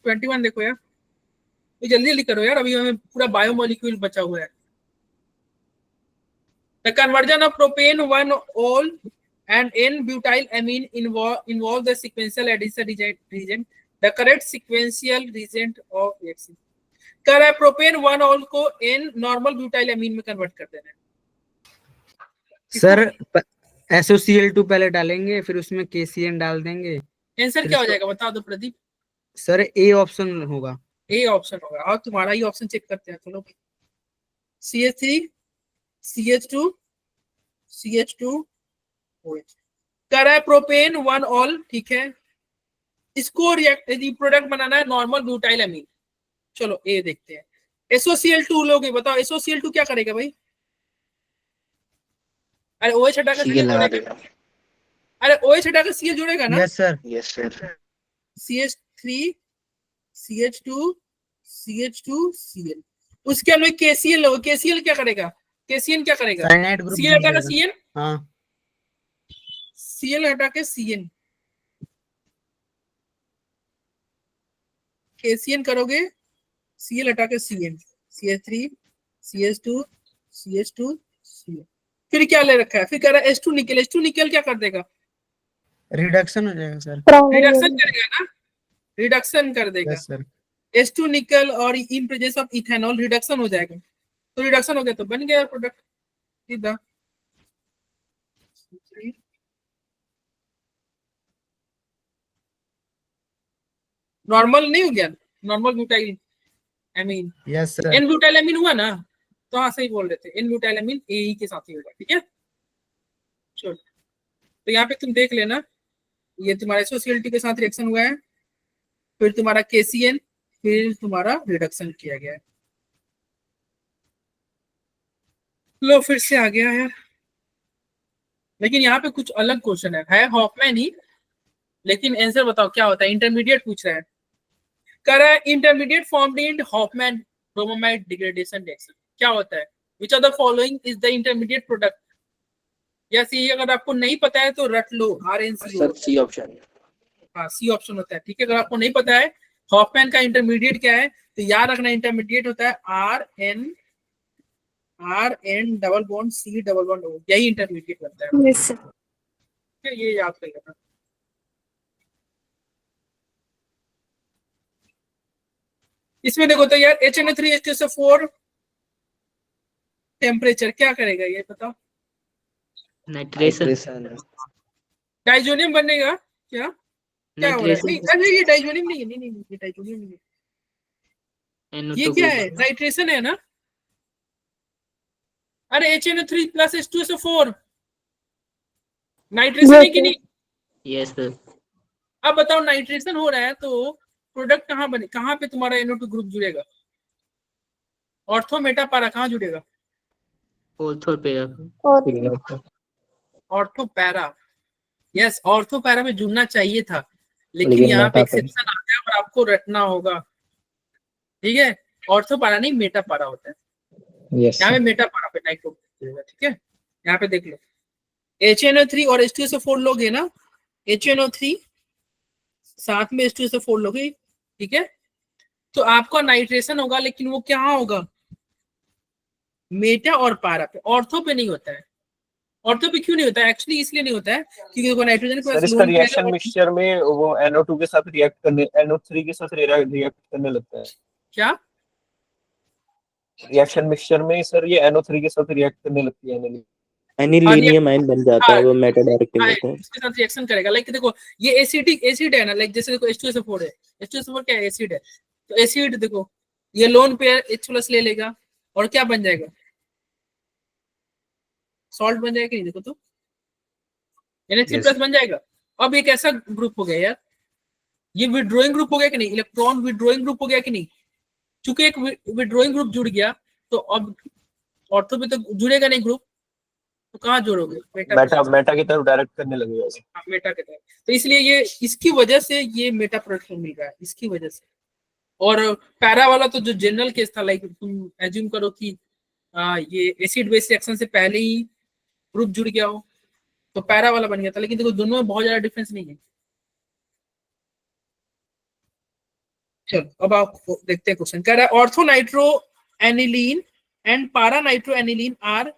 21 देखो यार, तो जल्दी जल्दी करो यार, अभी हमें पूरा बायोमोलिक्यूल बचा हुआ है। The conversion of propane 1-ol and N-butyl amine involve the sequential addition reagent. The correct sequential reagent of reaction. कर है प्रोपेन 1-ol को N नॉर्मल ब्यूटाइल अमीन में कन्वर्ट कर देना है। सर SOCl2 पहले डालेंगे, फिर उसमें KCN डाल देंगे। आंसर क्या हो जाएगा बता दो प्रदीप? सर ए ऑप्शन होगा। ए ऑप्शन होगा, और तुम्हारा ही ऑप्शन चेक करते हैं। चलो CH3 CH2 CH2 OH कर है प्रोपेन 1-ol, ठीक है। इसको प्रोडक्ट बनाना है नॉर्मल ब्यूटाइल अमीन। चलो ए देखते हैं। SOCl2 लोगे, बताओ SOCl2 क्या करेगा भाई? अरे OH हटा कर CH जोड़ेगा, अरे OH हटा कर CH जोड़ेगा ना। Yes sir. Yes sir. CH CH3 CH2 CH2 Cl। उसके अंदर KCl हो, KCl क्या करेगा, KCl क्या करेगा, साइनाइड ग्रुप Cl हटा के Cn, हाँ Cl हटा के Cn, KCl करोगे, Cl हटा के Cn, CH3 CH2 CH2 Cl। फिर क्या ले रखा है, फिर कह रहा है H2 निकल, H2 निकल क्या कर देगा, रिडक्शन हो जाएगा सर। रिडक्शन करेगा ना, रिडक्शन कर देगा। Yes sir. H2 निकल और in presence of ethanol reduction हो जाएगा, तो रिडक्शन हो गया तो बन गया प्रोडक्ट सीधा। नॉर्मल नहीं हो गया, normal butyl amine, yes sir. N butyl amine हुआ ना, तो हाँ सही बोल रहे थे, एन ब्यूटाइल एमीन ए के साथ ही होगा, ठीक है। चलो तो यहाँ पे तुम देख लेना, ये तुम्हारा एसोसिएलिटी के साथ रिएक्शन हुआ है, फिर तुम्हारा KCl, फिर तुम्हारा रिडक्शन किया गया है। लो फिर से आ गया है, लेकिन यहाँ पे कुछ अलग क्वेश्चन है हॉफमैन ही, लेकिन आंसर बताओ क्या होता है, इंटरमीडिएट पूछ रहा है, कह रहा है intermediate formed in Hofmann bromamide degradation reaction, क्या होता है, which of the following is the intermediate product. जैसे ये अगर आपको नहीं पता है तो रट लो, RNCO। Sir C option. हाँ सी ऑप्शन होता है, ठीक है। अगर आपको नहीं पता है हॉफमैन का इंटरमीडिएट क्या है, तो याद रखना इंटरमीडिएट होता है RN double bond C double bond O, यही इंटरमीडिएट बनता है, यस सर। ठीक है, ये याद कर लेना। इसमें देखो तो यार HNO3H2SO4 टेम्परेचर क्या करेगा ये बताओ, नाइट्रेशन। डाइजोनियम बनेगा क्या, क्या हो रहा है, नहीं अरे ये डाइजोनियम नहीं है, नहीं ये डाइजोनियम नहीं है, ये क्या है, नाइट्रेशन है ना, अरे HNO3 प्लस H2SO4 नाइट्रेशन है कि नहीं, यस सर। अब बताओ नाइट्रेशन हो रहा है तो प्रोडक्ट कहाँ बने, कहाँ पे तुम्हारा NO2 ग्रुप जुड़ेगा, ऑर्थो मेटा पारा कहाँ जुड़ेगा, ऑर्थो पे ortho para, yes ortho para में जुड़ना चाहिए था, लेकिन यहाँ पे एक्सेप्शन आ गया और आपको रटना होगा, ठीक है। ऑर्थो पैरा नहीं मेटा पारा होता है, यहाँ पे मेटा पारा पे नाइट्रो, ठीक है। यहाँ पे देख लो HNO3 और H2SO4 लोगे ना, HNO3 साथ में H2SO4 लोगे, ठीक है, तो आपका नाइट्रेशन होगा, लेकिन वो क्या होगा, मेटा और पारा पे, ऑर्थो पे नहीं होता है। ऑर्थो पे क्यों नहीं होता है, एक्चुअली इसलिए नहीं होता है क्योंकि देखो नाइट्रोजन के पास इसका रिएक्शन मिक्सचर में वो NO2 के साथ रिएक्ट करने, NO3 के साथ रिएक्ट करने लगता है। क्या रिएक्शन मिक्सचर में सर ये NO3 के साथ रिएक्ट करने लगती है, एनिलीनियम आयन बन जाता है, वो मेटा डायरेक्टिव होता है। उसके साथ रिएक्शन करेगा, लाइक देखो ये एसिड है ना, लाइक जैसे देखो H2SO4 है, H2SO4 क्या है, एसिड है, तो एसिड देखो ये लोन पेयर H+ ले लेगा और क्या बन जाएगा, सॉल्ट बन जाएगा, नहीं देखो तो NH3+ बन जाएगा। अब एक ऐसा ग्रुप हो गया यार, ये विड्रॉइंग ग्रुप हो गया कि नहीं, इलेक्ट्रॉन विड्रॉइंग ग्रुप हो गया कि नहीं, चूंकि एक विड्रॉइंग ग्रुप जुड़ गया तो अब ऑर्थो पे तो जुड़ेगा नहीं ग्रुप, तो कहाँ जोड़ोगे, मेटा की तरफ डायरेक्ट करने लगेगा, मेटा के तरफ, तो इसलिए ये इसकी वजह से ये मेटा प्रोडक्ट मिल रहा है, इसकी वजह से। और पैरा वाला तो जो जनरल केस था, लाइक तुम एज्यूम करो कि ये एसिड बेस रिएक्शन से पहले ही ग्रुप जुड़ गया हो तो पैरा वाला बन गया था, लेकिन देखो दोनों में बहुत ज्यादा डिफरेंस नहीं है। चलो अब आप देखते हैं क्वेश्चन, कह रहा है ortho nitro aniline and para nitro aniline are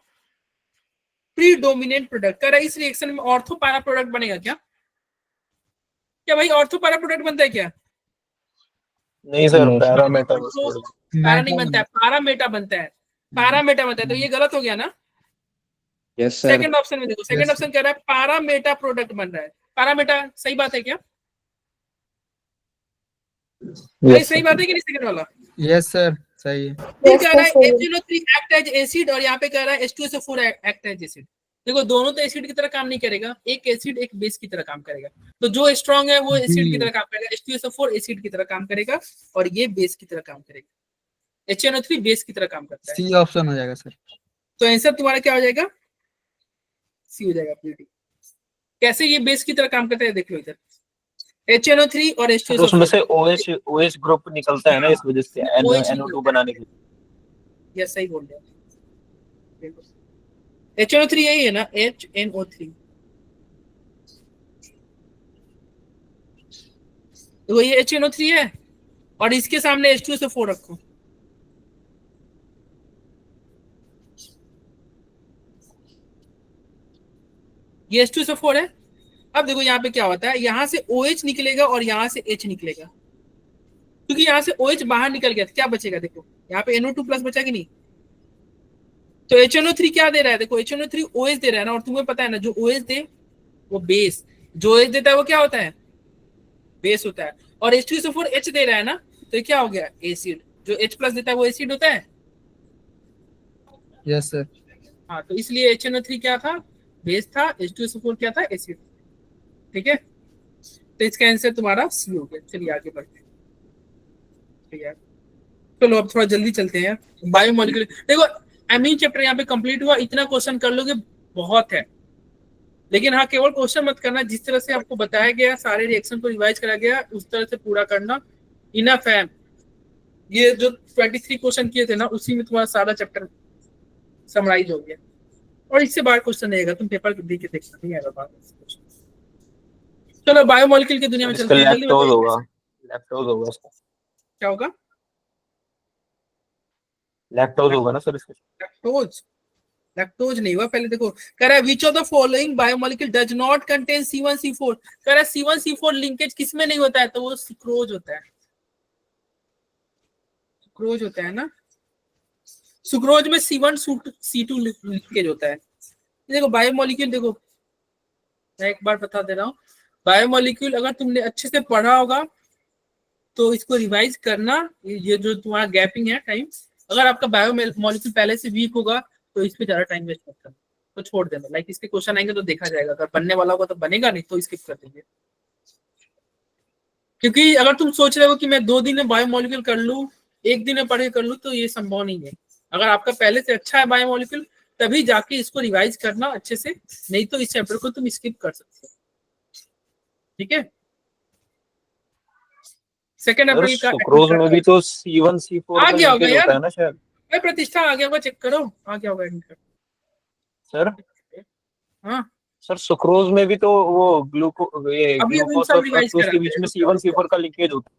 predominant product, कह रहा है इस रिएक्शन में ऑर्थो पैरा प्रोडक्ट बनेगा क्या, क्या भाई ऑर्थो पैरा प्रोडक्ट बनता है क्या, नहीं सर, पैरा मेटा पैरा नहीं बनता है, पैरामेटा बनता है, पैरामेटा बनता है, तो ये गलत हो गया ना। Yes sir. सेकंड ऑप्शन में देखो, सेकंड ऑप्शन कह रहा है पैरामेटा प्रोडक्ट बन रहा है, पैरामेटा सही बात है क्या, सही बात है कि नहीं सेकंड वाला, यस सर सही है। फिर कह रहा है HNO3 एक्ट एज एसिड और यहाँ पे कह रहा है H2SO4 एक्ट एज एसिड, देखो दोनों तो एसिड की तरह काम नहीं करेगा, एक एसिड एक बेस की तरह काम करेगा, तो जो स्ट्रांग है वो एसिड की तरह काम करेगा, H2SO4 एसिड की तरह काम करेगा और ये बेस की तरह काम करेगा, HNO3 बेस की तरह काम करता है, सी ऑप्शन हो जाएगा सर। तो आंसर तुम्हारा क्या हो जाएगा, सी हो जाएगा। कैसे ये बेस की तरह काम करता है देख लो इधर, HNO3 और सर H2SO4 उसमें से OH ग्रुप निकलता है ना, इस वजह से OH NO2 बनाने के लिए। यस सही बोल रहे हैं। HNO3 यही है ना, HNO3 तो ये HNO3 है और इसके सामने H2SO4 रखो। ये H2SO4 है। अब देखो यहाँ पे क्या होता है, यहाँ से OH निकलेगा और यहाँ से H निकलेगा, क्योंकि यहाँ से OH बाहर निकल गया तो क्या बचेगा, देखो यहाँ पे NO2 प्लस बचा कि नहीं। तो HNO3 क्या दे रहा है, देखो HNO3 OH दे रहा है ना, और तुम्हें पता है ना जो OH दे वो बेस, जो OH देता है वो क्या होता है, बेस होता है। और H2SO4 H दे रहा है ना, तो ये क्या हो गया, एसिड। जो H प्लस देता है वो एसिड होता है। Yes sir. हाँ, तो इसलिए HNO3 क्या था, बेस था, H2SO4 क्या था, एसिड। ठीक है, तो इसका आंसर तुम्हारा सी हो गया। चलिए आगे बढ़ते हैं। ठीक है, चलो अब थोड़ा जल्दी चलते हैं। बायोमोलिकुलर, देखो एमीन चैप्टर यहाँ पे कंप्लीट हुआ, इतना क्वेश्चन कर लोगे बहुत है। लेकिन हाँ, केवल क्वेश्चन मत करना, जिस तरह से आपको बताया गया, सारे रिएक्शन को रिवाइज करा गया, उस तरह से पूरा करना। इनफ है। ये जो 23 क्वेश्चन किए थे ना, उसी में तुम्हारा सारा चैप्टर समराइज हो गया, और इससे बाहर क्वेश्चन नहीं आएगा। तुम पेपर दे के देखना, नहीं आएगा बाहर। चलो बायोमोलिक्यूल की दुनिया में चलते हैं, जल्दी लैक्टोज बताइए। होगा, लैक्टोज होगा इसका, क्या होगा, लैक्टोज होगा ना सर इसका। लैक्टोज, लैक्टोज नहीं हुआ। पहले देखो, कह रहा है which of the following biomolecule does not contain C1C4। कह रहा है C1C4 लिंकेज किसमें नहीं होता है, तो वो सुक्रोज होता है। सुक्रोज होता है ना, सुक्रोज में C1C2 लिंकेज होता है। देखो बायोमोलिक्यूल, देखो मैं एक बार बता दे रहा हूँ, बायोमोलिक्यूल अगर तुमने अच्छे से पढ़ा होगा तो इसको रिवाइज करना। ये जो तुम्हारा गैपिंग है टाइम, अगर आपका बायोमोलिक्यूल पहले से वीक होगा तो इस पे ज्यादा टाइम वेस्ट मत करना, तो छोड़ देना। लाइक इसके क्वेश्चन आएंगे तो देखा जाएगा, अगर बनने वाला होगा तो बनेगा, नहीं तो स्किप कर देंगे। क्योंकि अगर तुम सोच रहे हो कि मैं 2 दिन में बायोमोलिक्यूल कर लूँ, 1 दिन में पढ़ के कर लूँ, तो ये संभव नहीं है। अगर आपका पहले से अच्छा है बायोमोलिक्यूल, तभी जाके इसको रिवाइज करना अच्छे से, नहीं तो इस चैप्टर को तुम स्किप कर सकते हो। ठीक है, 2 अप्रैल का सुक्रोज में भी तो C1C4 आ का गया होगा लिंकेज यार, होता है ना शायद। भाई प्रतिष्ठा आ गया होगा, चेक करो आ गया होगा एडमिट कार्ड। सर हाँ सर सुक्रोज में भी तो वो अभी अभी ग्लूकोज सब और रिवाइज फ्रक्टोज के कराते बीच हैं, में C1C4 का लिंकेज होता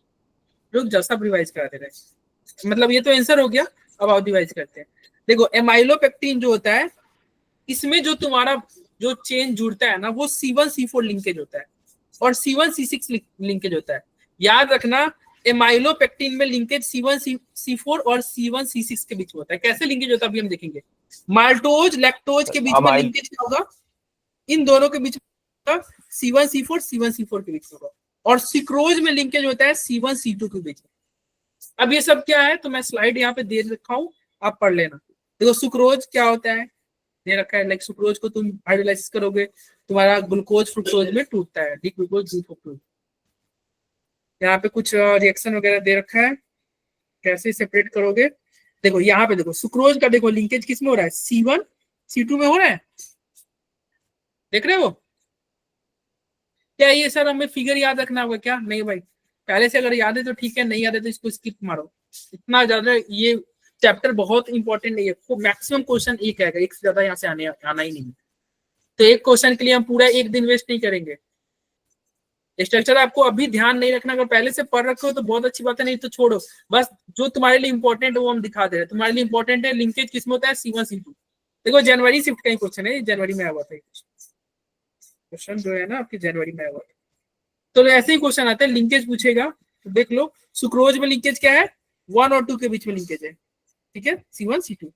रुक जाओ, सब रिवाइज कराते रहे। मतलब ये तो आंसर हो गया, अब आप रिवाइज करते हैं। देखो एमाइलोपेक्टिन जो होता है, इसमें जो तुम्हारा जो चेन जुड़ता है ना, वो C1C4 लिंकेज होता है और C1C6 लिंकेज होता है। याद रखना, एमाइलोपेक्टिन में लिंकेज C1C4 और C1C6 के बीच में होता है। कैसे लिंकेज होता है अभी हम देखेंगे। माल्टोज लैक्टोज के बीच में लिंकेज क्या होगा, इन दोनों के बीच में C1C4 C1C4 के बीच में होगा। और सिक्रोज में लिंकेज होता है C1C2 के बीच में। अब ये सब क्या है, तो मैं स्लाइड यहाँ पे दे रखा हूँ, आप पढ़ लेना। देखो सुक्रोज क्या होता है, दे रखा है। लाइक सुक्रोज को तुम हाइड्रोलाइसिस करोगे, तुम्हारा ग्लूकोज फ्रुक्टोज में टूटता है, डी ग्लूकोज डी फ्रुक्टोज। यहाँ पे कुछ रिएक्शन वगैरह दे रखा है, कैसे सेपरेट करोगे। देखो यहाँ पे देखो सुक्रोज का, देखो लिंकेज किस में हो रहा है, C1C2 में हो रहा है, देख रहे हो। क्या ये सर हमें फिगर याद रखना होगा क्या, नहीं भाई, पहले से अगर याद है तो ठीक है, नहीं याद है तो इसको स्किप मारो। इतना ज्यादा ये चैप्टर बहुत इंपॉर्टेंट नहीं है, मैक्सिमम क्वेश्चन एक आएगा, एक से ज्यादा यहाँ से आना ही नहीं है। तो एक क्वेश्चन के लिए हम पूरा 1 दिन वेस्ट नहीं करेंगे। स्ट्रक्चर आपको अभी ध्यान नहीं रखना, अगर पहले से पढ़ रखे हो तो बहुत अच्छी बात है, नहीं तो छोड़ो। बस जो तुम्हारे लिए इंपॉर्टेंट है वो हम दिखा दे रहे हैं। तुम्हारे लिए इंपॉर्टेंट है लिंकेज किसमें होता है, C1C2। देखो जनवरी शिफ्ट का ही क्वेश्चन है, जनवरी में आया हुआ था क्वेश्चन, जो है ना आपकी जनवरी में आया हुआ था। तो ऐसे ही क्वेश्चन आते हैं, लिंकेज पूछेगा तो देख लो। सुक्रोज में लिंकेज क्या है, 1 और 2 के बीच में लिंकेज है, ठीक है, C1C2।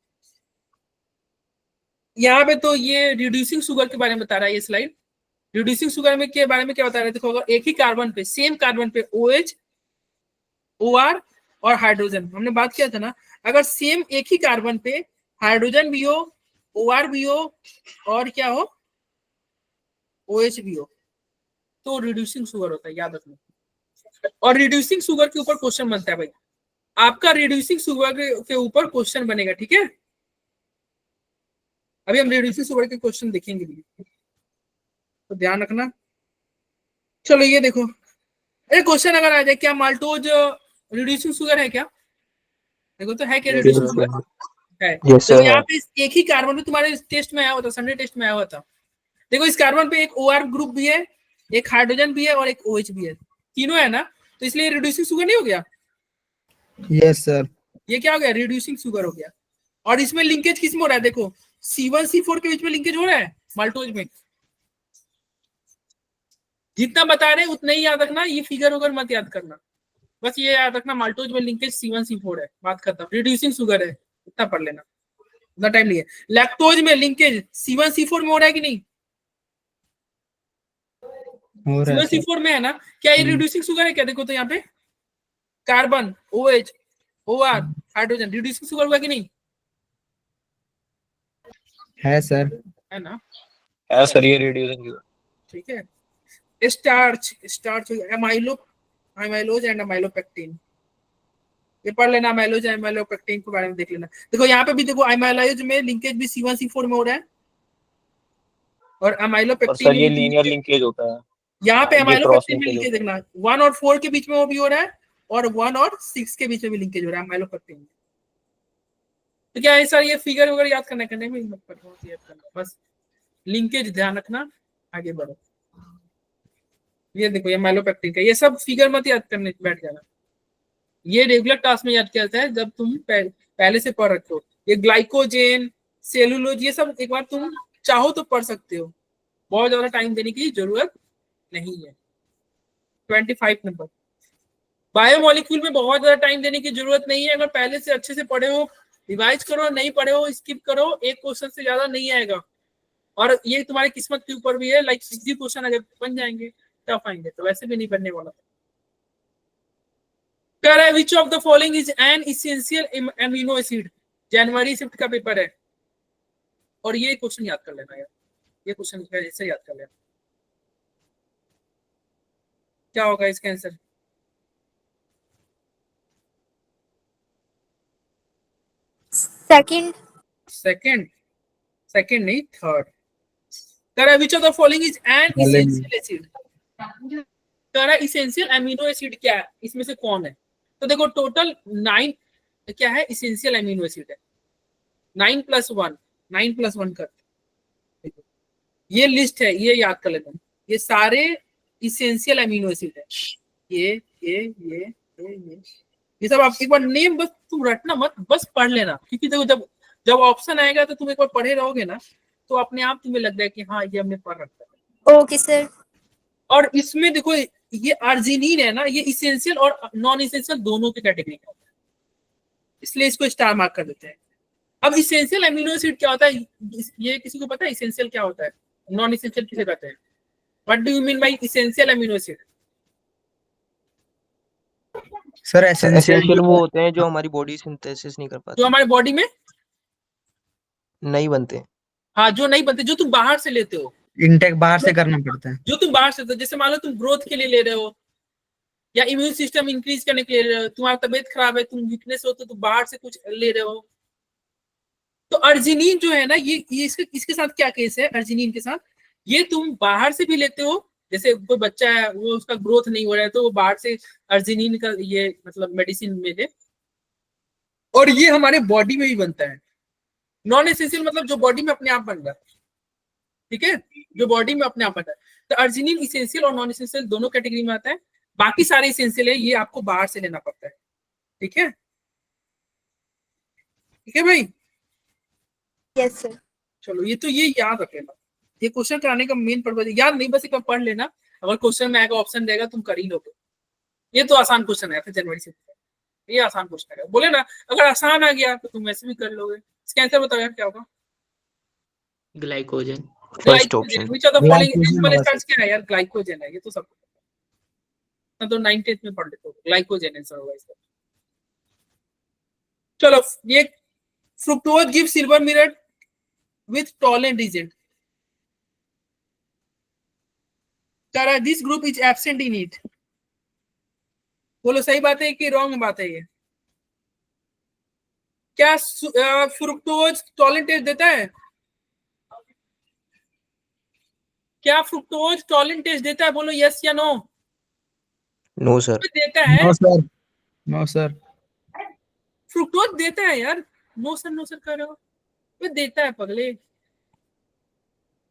यहाँ पे तो ये रिड्यूसिंग शुगर के बारे में बता रहा है ये स्लाइड। रिड्यूसिंग शुगर में के बारे में क्या बता रहा है, देखो अगर एक ही कार्बन पे, सेम कार्बन पे OH, OR और हाइड्रोजन, हमने बात किया था ना, अगर सेम एक ही कार्बन पे हाइड्रोजन भी हो, OR भी हो और क्या हो, OH भी हो, तो रिड्यूसिंग शुगर होता है, याद रखना। और रिड्यूसिंग शुगर के ऊपर क्वेश्चन बनता है भाई, आपका रिड्यूसिंग शुगर के ऊपर क्वेश्चन बनेगा, ठीक है। अभी हम रिड्यूसिंग शुगर के क्वेश्चन देखेंगे भी, तो ध्यान रखना। चलो ये देखो, अरे क्वेश्चन अगर आ जाए क्या माल्टोज रिड्यूसिंग शुगर है क्या? देखो तो है क्या Yes, रिड्यूसिंग sir. शुगर है? Yes, तो sir, यहाँ है। पे एक ही कार्बन में तुम्हारे टेस्ट में आया हुआ था, संडे टेस्ट में आया हुआ था। देखो इस कार्बन पे एक OR ग्रुप भी है, एक हाइड्रोजन भी है और एक OH भी है, तीनों है ना, तो इसलिए रिड्यूसिंग शुगर नहीं हो गया? Yes sir. ये क्या हो गया? रिड्यूसिंग शुगर हो गया। और इसमें लिंकेज किस में हो रहा है? देखो C1 C4 के बीच में लिंकेज हो रहा है माल्टोज में। जितना बता रहे हैं उतना ही याद रखना, ये फिगर वगैरह मत याद करना, बस ये याद रखना माल्टोज में लिंकेज C1 C4 है, बात खत्म। रिड्यूसिंग शुगर है, इतना पढ़ लेना, उतना टाइम नहीं है। लैक्टोज में लिंकेज C1 C4 में हो रहा है कि नहीं? हो रहा है C1 सर। C4 में है ना, क्या ये रिड्यूसिंग शुगर है क्या? देखो तो यहाँ पे carbon OH OR hydrogen, reducing sugar हुआ कि नहीं? है सर। है ना, है सर, ये रिड्यूसिंग। ठीक है। स्टार्च एमाइलोज एंड एमाइलोपेक्टिन, ये पढ़ लेना। एमाइलोज एमाइलोपेक्टिन के बारे में देख लेना। देखो यहाँ पे भी देखो एमाइलोज में लिंकेज भी C1 C4 में हो रहा है और और एमाइलोपेक्टिन सर में ये भी लीनियर लिंकेज होता है, यहाँ पे ये क्रॉस एमाइलोपेक्टिन में लिंकेज लिंकेज होता है। देखना, 1 और 4 के बीच में वो भी हो रहा है और 1 और 6 के बीच में भी लिंकेज हो रहा है एमाइलोपेक्टिन में। तो क्या है सर, ये फिगर वगैरह याद करने में मत पढ़ो, याद करना बस, लिंकेज ध्यान रखना, आगे बढ़ो। ये देखो ये एमाइलोपेक्टिन का, ये सब फिगर मत याद करने बैठ जाना, ये रेगुलर टास्क में याद किया जाता है जब तुम पहले से पढ़ रखे हो। ये ग्लाइकोजेन सेलुलोज ये सब एक बार तुम चाहो तो पढ़ सकते हो, बहुत ज्यादा टाइम देने की जरूरत नहीं है। 25 नंबर, बायोमोलिक्यूल में बहुत ज्यादा टाइम देने की जरूरत नहीं है, अगर पहले से अच्छे से पढ़े हो, रिवाइज करो, नहीं पढ़े हो स्किप करो, एक क्वेश्चन से ज्यादा नहीं आएगा। और ये तुम्हारी किस्मत के ऊपर भी है, लाइक 60 क्वेश्चन अगर बन जाएंगे टफ आएंगे, तो वैसे भी नहीं बनने वाला। कह रहा है which of the following is an essential amino acid, January shift का पेपर है, और ये क्वेश्चन याद कर लेना यार, ये क्वेश्चन ऐसे याद कर लेना। क्या होगा इसका आंसर? सेकंड। सेकंड नहीं, थर्ड। कह रहा है which of the following is an essential acid, कह रहा है इसेंशियल एमिनो एसिड क्या है, इसमें से कौन है? तो देखो टोटल 9 क्या है, इसेंशियल एमिनो एसिड है, 9 + 1 कर, ये लिस्ट है, ये याद कर लेते हैं, ये सारे इसेंशियल एमिनो एसिड है, ये सब आप एक बार नेम बस तुम रटना मत, बस पढ़ लेना, क्योंकि देखो जब जब ऑप्शन आएगा तो तुम एक बार पढ़े रहोगे ना, तो अपने आप तुम्हें लग जाए कि हाँ ये हमने पढ़ रखा है। Okay sir. और इसमें देखो ये अर्जिनिन है ना, ये इसेंशियल और नॉन इसेंशियल दोनों की कैटेगरी का होता है, इसलिए इसको स्टार मार्क कर देते हैं। अब इसेंशियल एमिनो एसिड क्या होता है, ये किसी को पता है इसेंशियल क्या होता है, नॉन इसेंशियल किसे कहते हैं? What do you mean by essential amino acid? Sir essential वो होते हैं जो हमारी बॉडी सिंथेसिस नहीं कर जो पाती, हमारे बॉडी में नहीं बनते। हाँ जो नहीं बनते, जो तुम बाहर से लेते हो, इनटेक बाहर से करना पड़ता है। जो तुम बाहर से, जैसे मान लो तुम ग्रोथ के लिए ले रहे हो या इम्यून सिस्टम इंक्रीज करने के लिए ले रहे हो, तुम्हारा तबियत खराब है, तुम वीकनेस हो तो तुम बाहर से कुछ ले रहे हो। तो अर्जिनिन जो है ना, ये इसके साथ क्या केस है, अर्जिनिन के साथ ये तुम बाहर से भी लेते हो, जैसे कोई बच्चा है वो उसका ग्रोथ नहीं हो रहा है तो वो बाहर से अर्जिनिन का ये मतलब मेडिसिन में ले, और ये हमारे बॉडी में भी बनता है। नॉन एसेंशियल मतलब जो बॉडी में अपने आप बन रहा है, ठीक है, जो बॉडी में अपने आप बन रहा है। तो अर्जिनिन इसेंशियल और नॉन इसेंशियल दोनों कैटेगरी में आता है, बाकी सारे इसेंशियल है, ये आपको बाहर से लेना पड़ता है। ठीक है, ठीक है भाई, यस सर। चलो ये तो ये याद रख लेना, ये क्वेश्चन कराने का मेन पर्पज है, याद नहीं बस एक बार पढ़ लेना, अगर क्वेश्चन में आएगा ऑप्शन देगा तुम कर ही लोगे। ये तो आसान क्वेश्चन है, जनवरी से ये आसान क्वेश्चन है, बोले ना अगर आसान आ गया तो तुम वैसे भी कर लोगे। इसका आंसर बताओ यार क्या होगा? Glycogen. First option. Which of the following glycogen animal होगा स्टार्च क्या है यार? ग्लाइकोजन है, ये तो सब तो 9th में पढ़ लेते हो, ग्लाइकोजन आंसर होगा इसका। चलो ये fructose give silver mirror with tolerant agent, this group is absent in it। बोलो सही बात है कि रॉन्ग बात है? ये क्या फ्रुक्टोज टॉलरेंट टेस्ट देता है? क्या फ्रुक्टोज टॉलरेंट टेस्ट देता है? बोलो यस या नो। No sir. देता है, no sir, no sir. Fructose देता है यार। नो सर कर रहे हो, वो देता है पगले।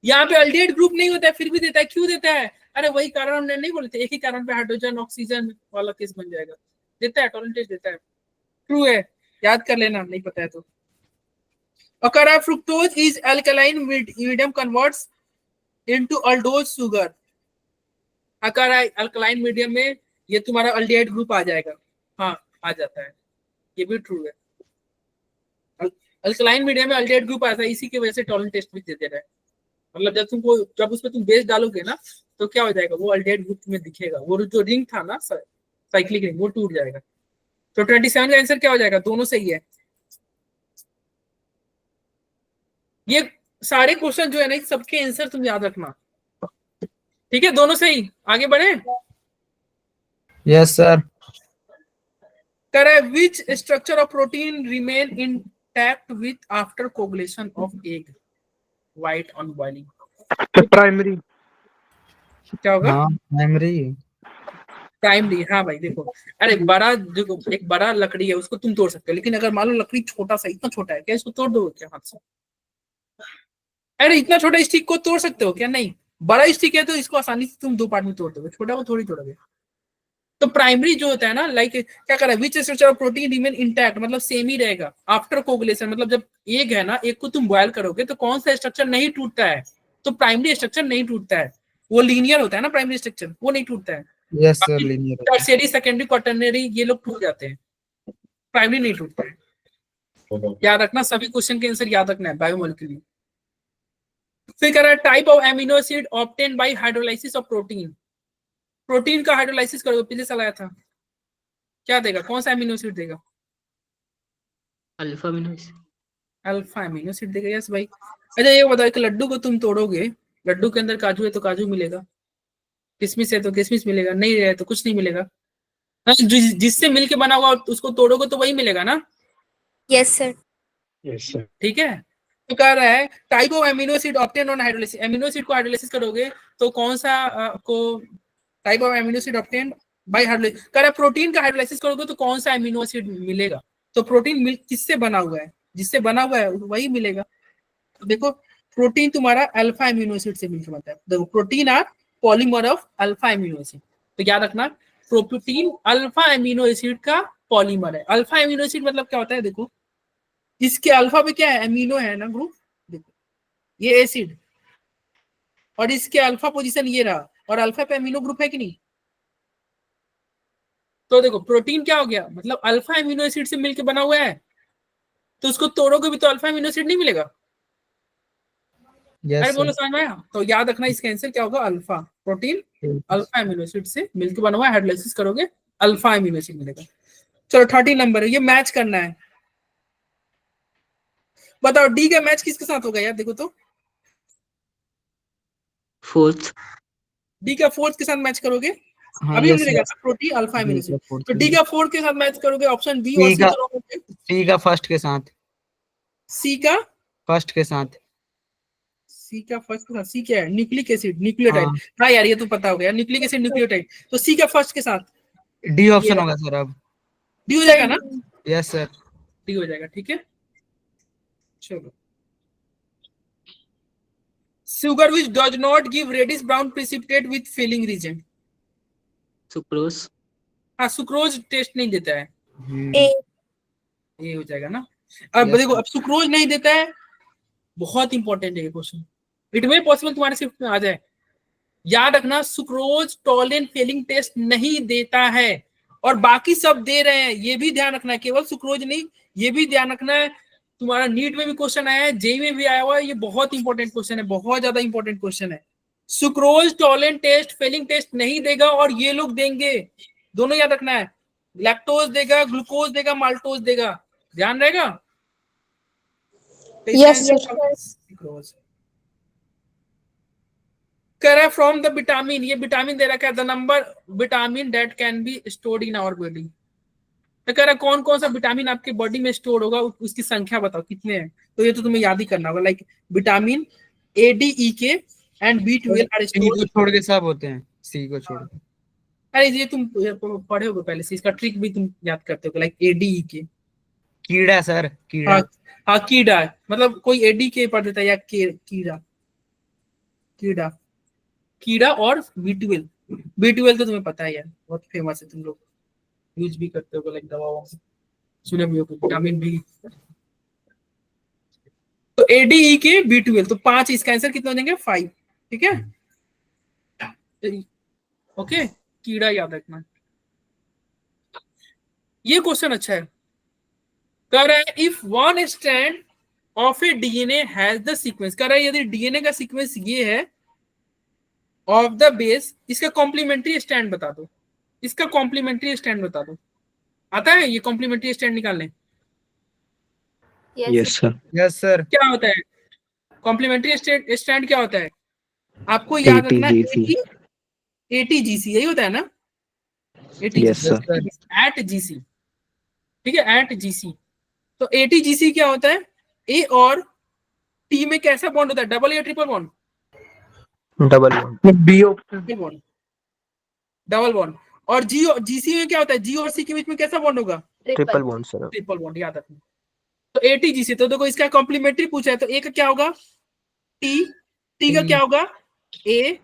यहाँ पे अल्डिहाइड ग्रुप नहीं होता है फिर भी देता है, क्यों देता है? अरे वही कारण हमने नहीं बोले थे, एक ही कारण पे हाइड्रोजन ऑक्सीजन वाला केस बन जाएगा। देता है, टॉलरेंटेज देता है, ट्रू है, याद कर लेना नहीं पता है तो। अगर fructose is alkaline medium converts into aldose sugar. अगर अल्कलाइन मीडियम में ये तुम्हारा अल्डिहाइड ग्रुप आ जाएगा, हाँ आ जाता है, ये भी ट्रू है। अल्कलाइन मीडियम में अल्डिहाइड ग्रुप आता है, इसी की वजह से टॉलरेंट टेस्ट भी देते रहे। मतलब जब उसमें तुम बेस डालोगे ना तो क्या हो जाएगा, वो अल्डिहाइड ग्रुप में दिखेगा, वो जो रिंग था ना साइक्लिक रिंग, वो टूट जाएगा। तो 27 का आंसर क्या हो जाएगा? दोनों सही है। ये सारे क्वेश्चन जो है ना सबके आंसर तुम याद रखना, ठीक है? दोनों सही, आगे बढ़े। Yes sir. करे which structure of protein remain intact with after coagulation of egg white on boiling? Primary. क्या होगा? हाँ प्राइमरी। प्राइमरी, हाँ भाई देखो, अरे बड़ा देखो, एक बड़ा लकड़ी है उसको तुम तोड़ सकते हो, लेकिन अगर मान लो लकड़ी छोटा सा, इतना छोटा है, क्या इसको तोड़ दोगे क्या हाथ से? अरे इतना छोटा स्टिक को तोड़ सकते हो क्या? नहीं। बड़ा स्टिक है तो इसको आसानी से तुम 2 पार्ट में तोड़ दोगे, छोटा को थोड़ी तोड़ोगे। तो प्राइमरी जो होता है ना, लाइक क्या कर रहा है, विच structure of protein remain intact, मतलब सेम ही रहेगा आफ्टर कोगुलेशन। मतलब जब एग है ना, एग को तुम बॉयल करोगे तो कौन सा स्ट्रक्चर नहीं टूटता है? तो प्राइमरी स्ट्रक्चर नहीं टूटता है, वो लीनियर होता है ना प्राइमरी स्ट्रक्चर, वो नहीं टूटता है। Yes sir, linear. Tertiary, secondary, quaternary ये लोग टूट जाते हैं, प्राइमरी नहीं टूटता है। याद रखना, सभी क्वेश्चन के आंसर याद रखना है बायोमोलिक्यूलर। फिर कह रहा है type of amino acid obtain bye hydrolysis of protein. Protein का हाइड्रोलाइसिस करोगे, पिछले साल आया था, क्या देगा? कौन सा एमिनो एसिड देगा? Alpha amino acid. Alpha amino acid देगा, यस भाई। अच्छा ये बताओ, एक लड्डू को तुम तोड़ोगे, लड्डू के अंदर काजू है तो काजू मिलेगा, किशमिश है तो किशमिश मिलेगा, नहीं है तो कुछ नहीं मिलेगा। जिससे मिलके बना हुआ उसको तोड़ोगे तो वही मिलेगा ना? Yes sir. Yes sir. ठीक है। तो कह रहा है type of amino acid obtain on hydrolysis. Amino acid को हाइड्रोलाइसिस करोगे तो कौन सा को type of amino acid obtain bye hydrolysis. कह रहा है प्रोटीन का हाइड्रोलाइसिस करोगे तो कौन सा एमिनो एसिड मिलेगा? तो प्रोटीन किससे बना हुआ है? जिससे बना हुआ है वही मिलेगा। तो देखो प्रोटीन तुम्हारा अल्फा एमिनो एसिड से मिलकर बनता है। देखो protein are polymer of alpha amino acid. तो याद रखना, प्रोटीन अल्फा एमिनो एसिड का पॉलीमर है। अल्फा एमिनो एसिड मतलब क्या होता है? देखो इसके अल्फा पे क्या है? एमिनो है ना ग्रुप, देखो ये एसिड, और इसके अल्फा पोजीशन ये रहा, और अल्फा पे एमिनो ग्रुप है कि नहीं? तो देखो प्रोटीन क्या हो गया, मतलब अल्फा एमिनो एसिड से मिलकर बना हुआ है, तो उसको तोड़ोगे भी तो अल्फा एमिनो एसिड नहीं मिलेगा। अरे बोलो समझ में आया? तो याद रखना इसका आंसर क्या होगा? Alpha. Protein alpha amino acid से मिलकर बना हुआ है, हाइड्रोलाइसिस करोगे अल्फा एमिनो एसिड मिलेगा। चलो 30 नंबर है, ये मैच करना है। बताओ डी का मैच किसके साथ होगा यार? देखो तो फोर्थ। डी का फोर्थ के साथ मैच करोगे। हाँ, अभी yes, हमने देखा yes. था protein alpha amino acid, fourth तो के डी साथ। का फोर्थ के साथ मैच करोगे, ऑप्शन बी और सी सी का- करोगे। सी का फर्स्ट के साथ। सी का फर्स्ट के साथ। सी का फर्स्ट के साथ, सी क्या है? Nucleic acid, nucleotide. हाँ। हाँ यार ये तो पता हो गया, न्यूक्लिक एसिड न्यूक्लियोटाइड। तो सी का फर्स्ट के साथ डी ये ऑप्शन होगा सर अब। डी हो जाएगा ना? Yes sir. डी हो जाएगा, ठीक है। चलो sugar which does not give reddish brown precipitate with Fehling reagent. Sucrose. हाँ सुक्रोज टेस्ट नहीं देता है, ए। ये हो जाएगा ना। अब Yes, देखो अब सुक्रोज नहीं देता है, बहुत इंपॉर्टेंट है ये क्वेश्चन, इट मे पॉसिबल तुम्हारे शिफ्ट में आ जाए। याद रखना सुक्रोज टॉलेन फेलिंग टेस्ट नहीं देता है, और बाकी सब दे रहे हैं, ये भी ध्यान रखना है, केवल सुक्रोज नहीं, ये भी ध्यान रखना है। तुम्हारा नीट में भी क्वेश्चन आया है, जेई में भी आया हुआ है, ये बहुत इंपॉर्टेंट क्वेश्चन है, बहुत ज्यादा इंपॉर्टेंट क्वेश्चन है। Sucrose Tollens test Fehling test नहीं देगा, और ये लोग देंगे, दोनों याद रखना है। लैक्टोज देगा, ग्लूकोज देगा, माल्टोज देगा, ध्यान रहेगा। Yes, sir. कह फ्रॉम द विटामिन, ये विटामिन दे रखा है, the number vitamin that can be stored in our body. तो कह रहा है कौन कौन सा विटामिन आपके बॉडी में स्टोर होगा, उसकी संख्या बताओ कितने हैं। तो ये तो तुम्हें याद ही करना होगा, लाइक विटामिन ए, डी, ई, के एंड B12 आर सी को स्टोर्ड। छोड़ के सब होते हैं, सी को छोड़ के। अरे ये तुम पढ़े होगे पहले से, इसका ट्रिक भी तुम याद करते हो, लाइक एडी के। कीड़ा सर, कीड़ा। हाँ हाँ, कीड़ा मतलब कोई एडी के पढ़ देता है, या कीड़ा कीड़ा कीड़ा। और B12, B12 तो तुम्हें पता है यार, बहुत फेमस है, तुम लोग यूज भी करते हो लाइक दवाओं में, सुने भी हो, विटामिन बी। तो ADE के B12, तो 5, इसका आंसर कितना हो जाएंगे 5, ठीक है। ओके, कीड़ा याद रखना। ये क्वेश्चन अच्छा है, कह रहा है if one strand of A DNA has the sequence, कह रहा है यदि DNA का सीक्वेंस ये है ऑफ द बेस, इसका कॉम्प्लीमेंट्री स्टैंड बता दो, इसका कॉम्प्लीमेंट्री स्टैंड बता दो। आता है ये कॉम्प्लीमेंट्री स्टैंड निकालने? Yes sir. Yes sir. क्या होता है कॉम्प्लीमेंट्री स्टैंड, क्या होता है आपको याद रखना है? ATGC यही होता है ना, यस सर। एट GC, ठीक है, एट GC। तो ATGC क्या होता है? A और T में कैसा बॉन्ड होता है, डबल या triple bond? Double bond, double bond. और GC में क्या होता है? G और C के बीच में कैसा बॉन्ड होगा? Triple bond sir. Triple bond, याद रखना। तो ATGC, तो देखो इसका कॉम्प्लीमेंट्री पूछा है, तो A का क्या होगा? T का क्या होगा? A।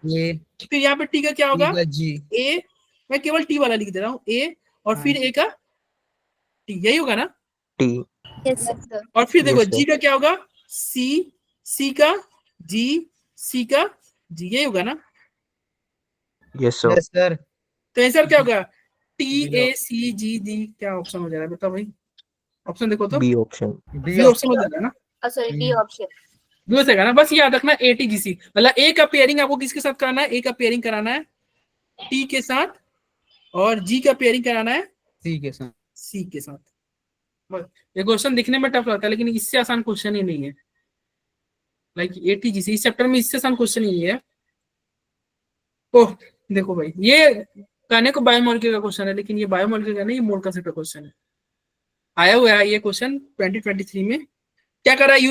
फिर यहाँ पे T का क्या होगा? A। मैं केवल T वाला लिख दे रहा हूँ, A, और फिर A का T, यही होगा ना? टी। Yes sir. और फिर देखो Yes, sir. G का क्या होगा? C का G, C का G, यही होगा ना? Yes sir. Yes sir. तो आंसर क्या होगा? TACGD, क्या ऑप्शन हो जाएगा बताओ भाई, ऑप्शन देखो तो। B option. बी ऑप्शन हो जाएगा ना, सॉरी, डी ऑप्शन। बी हो जाएगा ना। बस याद रखना ATGC, मतलब A का पेयरिंग आपको किसके साथ कराना है? A का पेयरिंग कराना है T के साथ, और G का पेयरिंग कराना है सी के साथ। C के साथ। बस, ये क्वेश्चन दिखने में टफ लगता है, लेकिन इससे आसान क्वेश्चन ही नहीं है। लाइक ATGC इस चैप्टर में इससे आसान क्वेश्चन ही है। ओह देखो भाई, ये कहने को बायोमोलिक्यूल का क्वेश्चन है, लेकिन ये बायोमोलिक्यूल का नहीं, ये मोल कंसेप्ट का क्वेश्चन है। आया हुआ है ये क्वेश्चन 2023 में। क्या कर रहा है?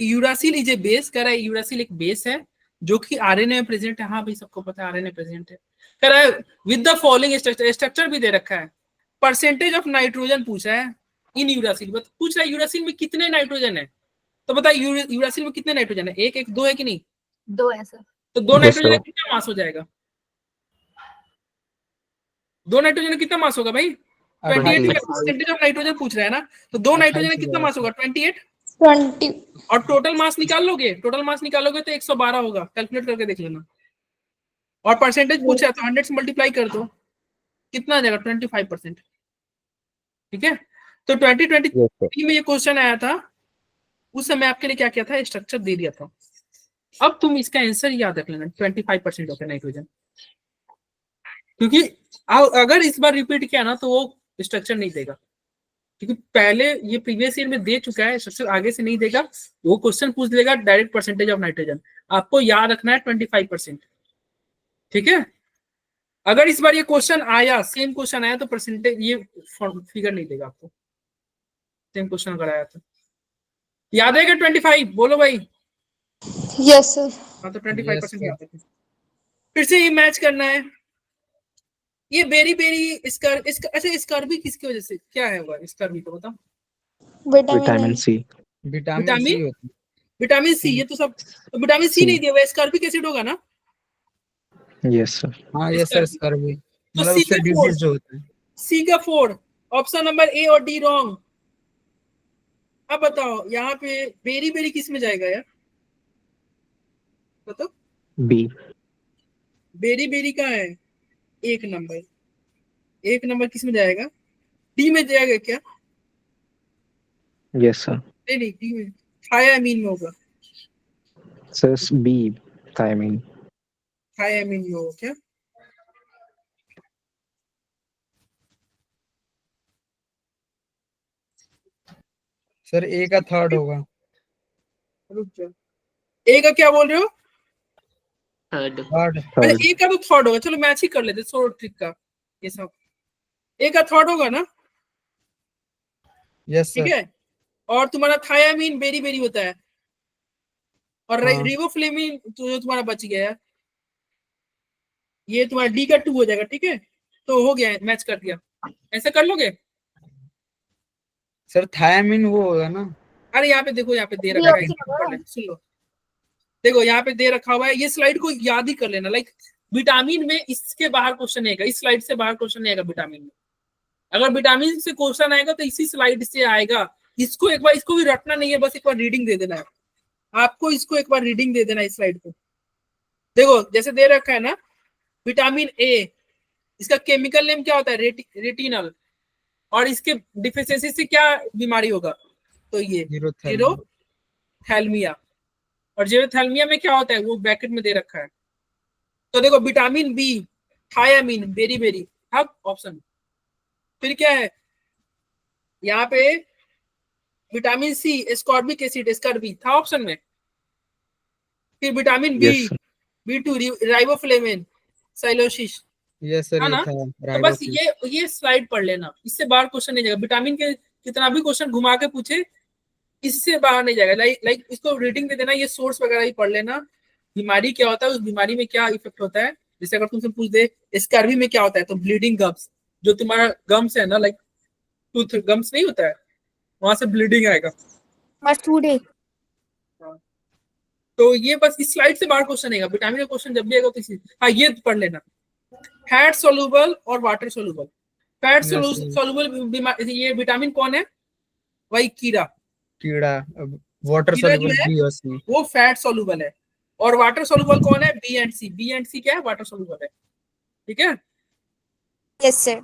यूरासिल इज ए बेस, कह रहा है यूरासिल एक बेस है जो कि आरएनए में प्रेजेंट है। हाँ भाई, सबको पता है आरएनए प्रेजेंट है। कह रहा है with the following structure, structure भी दे रखा है। परसेंटेज ऑफ नाइट्रोजन पूछा है इन यूरासिल, पूछ रहा है यूरासिल में कितने नाइट्रोजन है, तो बता यूरासिल में कितने नाइट्रोजन है? एक, दो है कि नहीं? 2 है सर। तो 2 Yes, नाइट्रोजन sir. का कितना मास हो जाएगा? 2 नाइट्रोजन का कितना मास होगा भाई? 28 परसेंटेज ऑफ नाइट्रोजन पूछ रहा है ना, तो 2 नाइट्रोजन का कितना मास होगा? 28। 20। और टोटल मास निकाल लोगे, तो 112 होगा, कैलकुलेट करके देख लेना। और परसेंटेज पूछा है तो 100 से मल्टीप्लाई कर दो, कितना आ जाएगा? 25%, ठीक है। तो 2023 में ये क्वेश्चन आया था, उस समय आपके लिए क्या किया था? स्ट्रक्चर दे दिया था। अब तुम इसका आंसर याद रख लेना, 25% होता है नाइट्रोजन, क्योंकि अगर इस बार रिपीट किया ना तो वो स्ट्रक्चर नहीं देगा, क्योंकि पहले ये प्रीवियस ईयर में दे चुका है स्ट्रक्चर, आगे से नहीं देगा। वो क्वेश्चन पूछ लेगा डायरेक्ट परसेंटेज ऑफ नाइट्रोजन, आपको याद रखना है 25%, ठीक है। अगर इस बार ये क्वेश्चन आया, सेम क्वेश्चन आया, तो परसेंटेज ये फिगर नहीं देगा आपको, सेम क्वेश्चन अगर आया तो। याद है क्या 25? बोलो भाई। Yes sir. हाँ, तो 25% याद रखें। फिर से ये मैच करना है। ये बेरी अच्छा, स्कर्वी किसकी वजह से, क्या है वो स्कर्वी, तो बताओ। Vitamin C. विटामिन सी, ये तो सब, तो विटामिन सी नहीं दिया हुआ, स्कर्विक एसिड होगा ना? Yes sir. हाँ यस सर, स्कर्वी तो मतलब उससे डिजीज जो होता है। C का 4, ऑप्शन नंबर A और D रॉन्ग। अब बताओ यहाँ पे बेरी किस में जाएगा यार, बताओ। बी। बेरी कहाँ है? 1 नंबर किस में जाएगा? D में जाएगा क्या? Yes sir. नहीं, D में, थायामीन में होगा। Sir B, thymine. थायामीन में होगा क्या? सर ए का थर्ड होगा। रुक जाओ, A का क्या बोल रहे हो? थर्ड। अच्छा, A का तो थर्ड होगा, चलो मैच ही कर लेते सोलो ट्रिक का, ये सब A का थर्ड होगा ना? यस ठीक सर। है। और तुम्हारा थायामीन बेरी होता है, और हाँ। रिबोफ्लेविन जो तुम्हारा बच गया है, ये तुम्हारा D का 2 हो जाएगा, ठीक है। तो हो गया, मैच कर दिया। ऐसे कर लोगे? सर थायमिन वो होगा ना? अरे यहाँ पे देखो, यहाँ पे दे रखा है, सुन लो, देखो यहाँ पे दे रखा हुआ है, ये स्लाइड को याद ही कर लेना। लाइक विटामिन में इसके बाहर क्वेश्चन आएगा, इस स्लाइड से बाहर क्वेश्चन नहीं आएगा विटामिन में। अगर विटामिन से क्वेश्चन आएगा तो इसी स्लाइड से आएगा। इसको एक बार, इसको भी रटना नहीं है, बस एक बार रीडिंग दे देना है आपको, इसको एक बार रीडिंग दे देना है इस स्लाइड को। देखो जैसे दे रखा है ना, विटामिन ए, इसका केमिकल नेम क्या होता है? रेटिनल। और इसके डिफिशियंसी से क्या बीमारी होगा? तो ये जीरोथैल्मिया। और जीरोथैल्मिया में क्या होता है वो ब्रैकेट में दे रखा है। तो देखो vitamin B, thiamine, beriberi, अब ऑप्शन। फिर क्या है यहाँ पे? Vitamin C, ascorbic acid, ascorbic था ऑप्शन में। फिर vitamin B, Yes, sir. B2, riboflavin, cheilosis, yes sir, है ये ना? था तो बस ये स्लाइड पढ़ लेना, इससे बाहर क्वेश्चन नहीं जाएगा। विटामिन के कितना भी क्वेश्चन घुमा के पूछे, इससे बाहर नहीं जाएगा। लाइक इसको रीडिंग दे देना, ये सोर्स वगैरह ही पढ़ लेना। बीमारी क्या होता है, उस बीमारी में क्या इफेक्ट होता है। जैसे अगर तुमसे पूछ दे स्कर्वी में क्या होता है, तो ब्लीडिंग गम्स, जो तुम्हारा गम्स है ना, लाइक टूथ गम्स नहीं होता है, वहां से ब्लीडिंग आएगा। मसूड़े। तो ये बस इस स्लाइड से बाहर क्वेश्चन आएगा। विटामिन का क्वेश्चन जब भी आएगा तो इसी, हाँ ये पढ़ लेना, फैट सोल्यूबल और वाटर सोल्यूबल। फैट सोल्यूबल ये विटामिन कौन है? वही कीड़ा। वाटर कीड़ा जो सॉल्युबल है बी और सी, वो फैट सोल्यूबल है। और वाटर सोल्यूबल कौन है? B and C. B and C क्या है? वाटर सोल्यूबल है। ठीक है। Yes sir.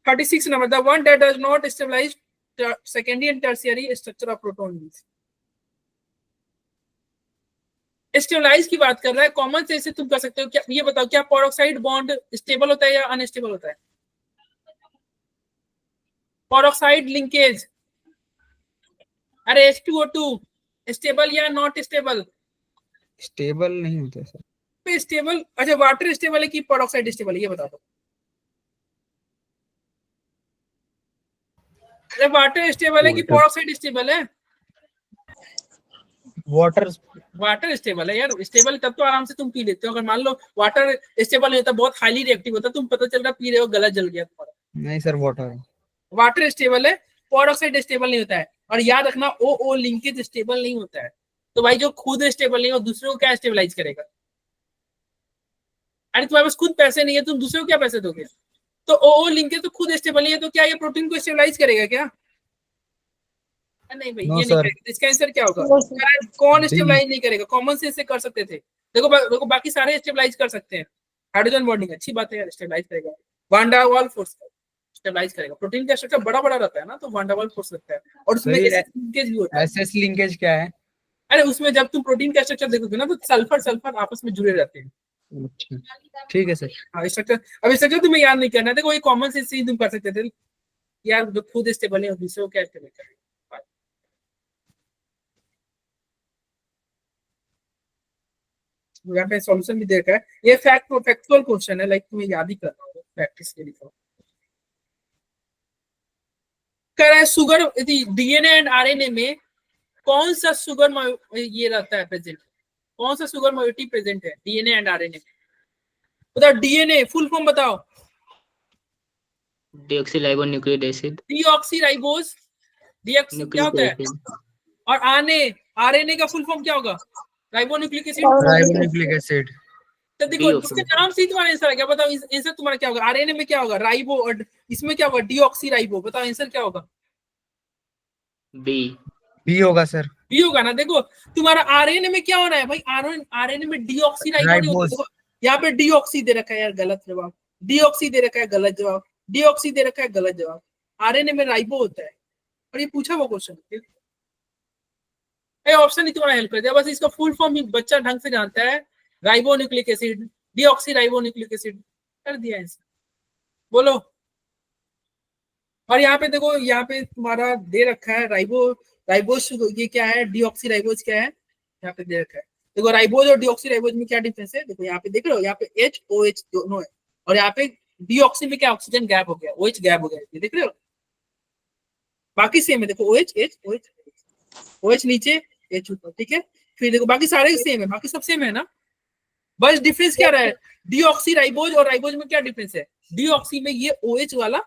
36 number, the one that does not stabilise secondary and tertiary structure of proton. Stabilise की बात कर रहा है, कॉमन सेंस से तुम कर सकते हो क्या? ये बताओ, क्या पेरोक्साइड बॉन्ड स्टेबल होता है या अनस्टेबल होता है? पेरोक्साइड लिंकेज, अरे H2O2 स्टेबल या नॉट स्टेबल? स्टेबल नहीं होता सर। स्टेबल, अच्छा वाटर स्टेबल है कि पेरोक्साइड स्टेबल है, ये बता दो। अरे वाटर स्टेबल है कि पेरोक्साइड स्टेबल है? वाटर स्टेबल है यार। स्टेबल तब तो आराम से तुम पी लेते हो। अगर मान लो वाटर स्टेबल नहीं होता, बहुत हाईली रिएक्टिव होता, तुम पता चल रहा पी रहे हो, गला जल गया तुम्हारा। नहीं सर, वाटर स्टेबल है, पेरोक्साइड स्टेबल नहीं होता है। और याद रखना ओ लिंकेज स्टेबल नहीं होता है। तो भाई जो खुद स्टेबल नहीं हो, दूसरे को क्या स्टेबलाइज करेगा? अरे तुम्हारे पास खुद पैसे नहीं है, तुम दूसरे को क्या पैसे दोगे? तो ओ लिंकेज तो खुद स्टेबल नहीं है, तो क्या ये प्रोटीन को स्टेबलाइज करेगा क्या? नहीं भाई, ये नहीं करेगा। इसका आंसर क्या होगा? कौन स्टेबलाइज नहीं करेगा? कॉमन सेंस से कर सकते थे। देखो बाकी सारे स्टेबलाइज कर सकते हैं। हाइड्रोजन बॉन्डिंग अच्छी बात है यार, स्टेबलाइज करेगा। वान डार वाल फोर्स स्टेबलाइज करेगा। प्रोटीन का स्ट्रक्चर बड़ा बड़ा रहता है ना, तो वान डार वाल फोर्स लगता है। और उसमें लिंकेज भी होता है। एसएस लिंकेज क्या है? अरे उसमें जब तुम प्रोटीन का स्ट्रक्चर देखोगे ना, तो सल्फर आपस में जुड़े रहते हैं। ठीक है सर। हाँ स्ट्रक्चर, अब स्ट्रक्चर तुम्हें याद नहीं करना है। देखो ये कॉमन सेंस से तुम कर सकते थे यार, जो खुद स्टेबल है दूसरे को क्या स्टेबल करेगा? यहाँ पे सॉल्यूशन भी देखा है। ये फैक्चुअल क्वेश्चन है, लाइक तुम्हें याद ही करना होगा, प्रैक्टिस के लिए। कह रहा है शुगर, डीएनए एंड आरएनए में कौन सा शुगर ये रहता है प्रेजेंट? कौन सा शुगर मोइटी प्रेजेंट है डीएनए एंड आरएनए में? बताओ डीएनए फुल फॉर्म बताओ। Deoxyribonucleic acid. डीऑक्सीराइबोस, डीऑक्सी क्या होता है? और आरएनए का फुल फॉर्म क्या होगा? Ribonucleic acid. तो देखो इसके नाम से ही तुम्हारा आंसर है। क्या बताओ आंसर तुम्हारा क्या होगा? आरएनए में क्या होगा? राइबो, और इसमें क्या होगा? डीऑक्सीराइबो। बताओ आंसर क्या होगा? बी होगा सर। बी होगा ना। देखो तुम्हारा आरएनए में क्या होना है भाई? आरएनए में डीऑक्सीराइबो। देखो यहाँ पे डीऑक्सी दे रखा है यार, गलत जवाब। डीऑक्सी दे रखा है, गलत जवाब। डीऑक्सी दे रखा है, गलत जवाब। आरएनए में राइबो होता है। और ये पूछा वो क्वेश्चन, ऑप्शन ही तुम्हारा हेल्प कर दिया। बस इसका फुल फॉर्म ही बच्चा ढंग से जानता है। राइबोन्यूक्लिक एसिड, डीऑक्सीराइबोन्यूक्लिक एसिड, कर दिया आंसर। बोलो। और यहाँ पे देखो, यहाँ पे तुम्हारा दे रखा है राइबोस, ये क्या है? डीऑक्सीराइबोज क्या है? यहाँ पे दे रखा है। देखो राइबोज और डीऑक्सीराइबोज में क्या डिफरेंस है? देखो यहाँ पे देख रहे हो, यहाँ पे HOH दोनों है, और यहाँ पे डीऑक्सी में क्या ऑक्सीजन गैप हो गया, OH गैप हो गया, ये देख रहे हो। बाकी सेम है, देखो OH नीचे, H ऊपर, ठीक है। फिर देखो बाकी सारे सेम है, बाकी सब सेम है ना। बस डिफरेंस क्या रहा है, डीऑक्सी राइबोज और राइबोज में क्या डिफरेंस है, डीऑक्सी में ये OH वाला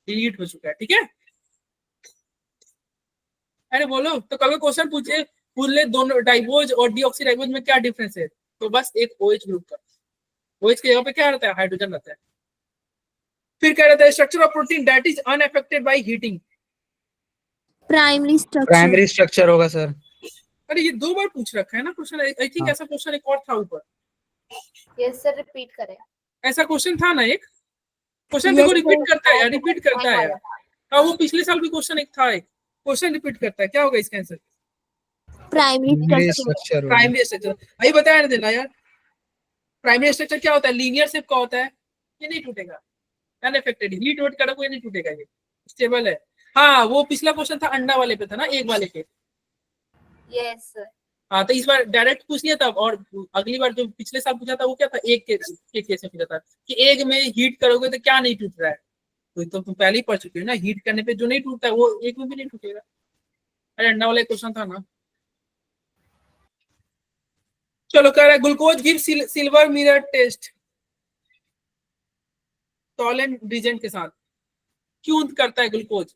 डिलीट हो चुका है, ठीक है। अरे बोलो, तो कल क्वेश्चन पूछ ले दोनों राइबोज और डीऑक्सी राइबोज में क्या डिफरेंस है, तो बस एक OH ग्रुप का, OH की जगह पे क्या रहता है, हाइड्रोजन रहता है। फिर क्या रहता है, structure of protein that is unaffected by heating. Primary structure. Primary structure होगा सर। अरे ये 2 बार पूछ रखा है ना क्वेश्चन, आई थिंक हाँ। ऐसा क्वेश्चन एक और था ऊपर, यस सर, रिपीट करें। ऐसा क्वेश्चन था ना एक क्वेश्चन, Yes, देखो sir. रिपीट करता है यार, रिपीट करता है यार। हाँ वो पिछले साल भी क्वेश्चन एक था, एक क्वेश्चन रिपीट करता है, क्या होगा इसका answer, primary primary structure. Structure होगा। Primary structure. अभी बताया ना देना यार, प्राइमरी स्ट्रक्चर क्या होता है, लीनियर शेप का होता है, ये नहीं टूटेगा, अनअफेक्टेड, हीट वेट करो कोई नहीं टूटेगा, ये स्टेबल है। हाँ वो पिछला क्वेश्चन था अंडा वाले पे था ना, एग वाले पे। Yes sir. हाँ तो इस बार डायरेक्ट पूछ लिया था, और अगली बार जो पिछले साल पूछा था वो क्या था, एग के केस में पूछा था कि एग में हीट करोगे तो क्या नहीं टूट रहा है, तो तुम पहले ही पढ़ चुके हो ना, हीट करने पे जो नहीं टूटता है वो एग में भी नहीं टूटेगा। अरे अंडा वाला क्वेश्चन था ना। चलो कह रहा है glucose give silver mirror test Tollens reagent के साथ, क्यों करता है glucose,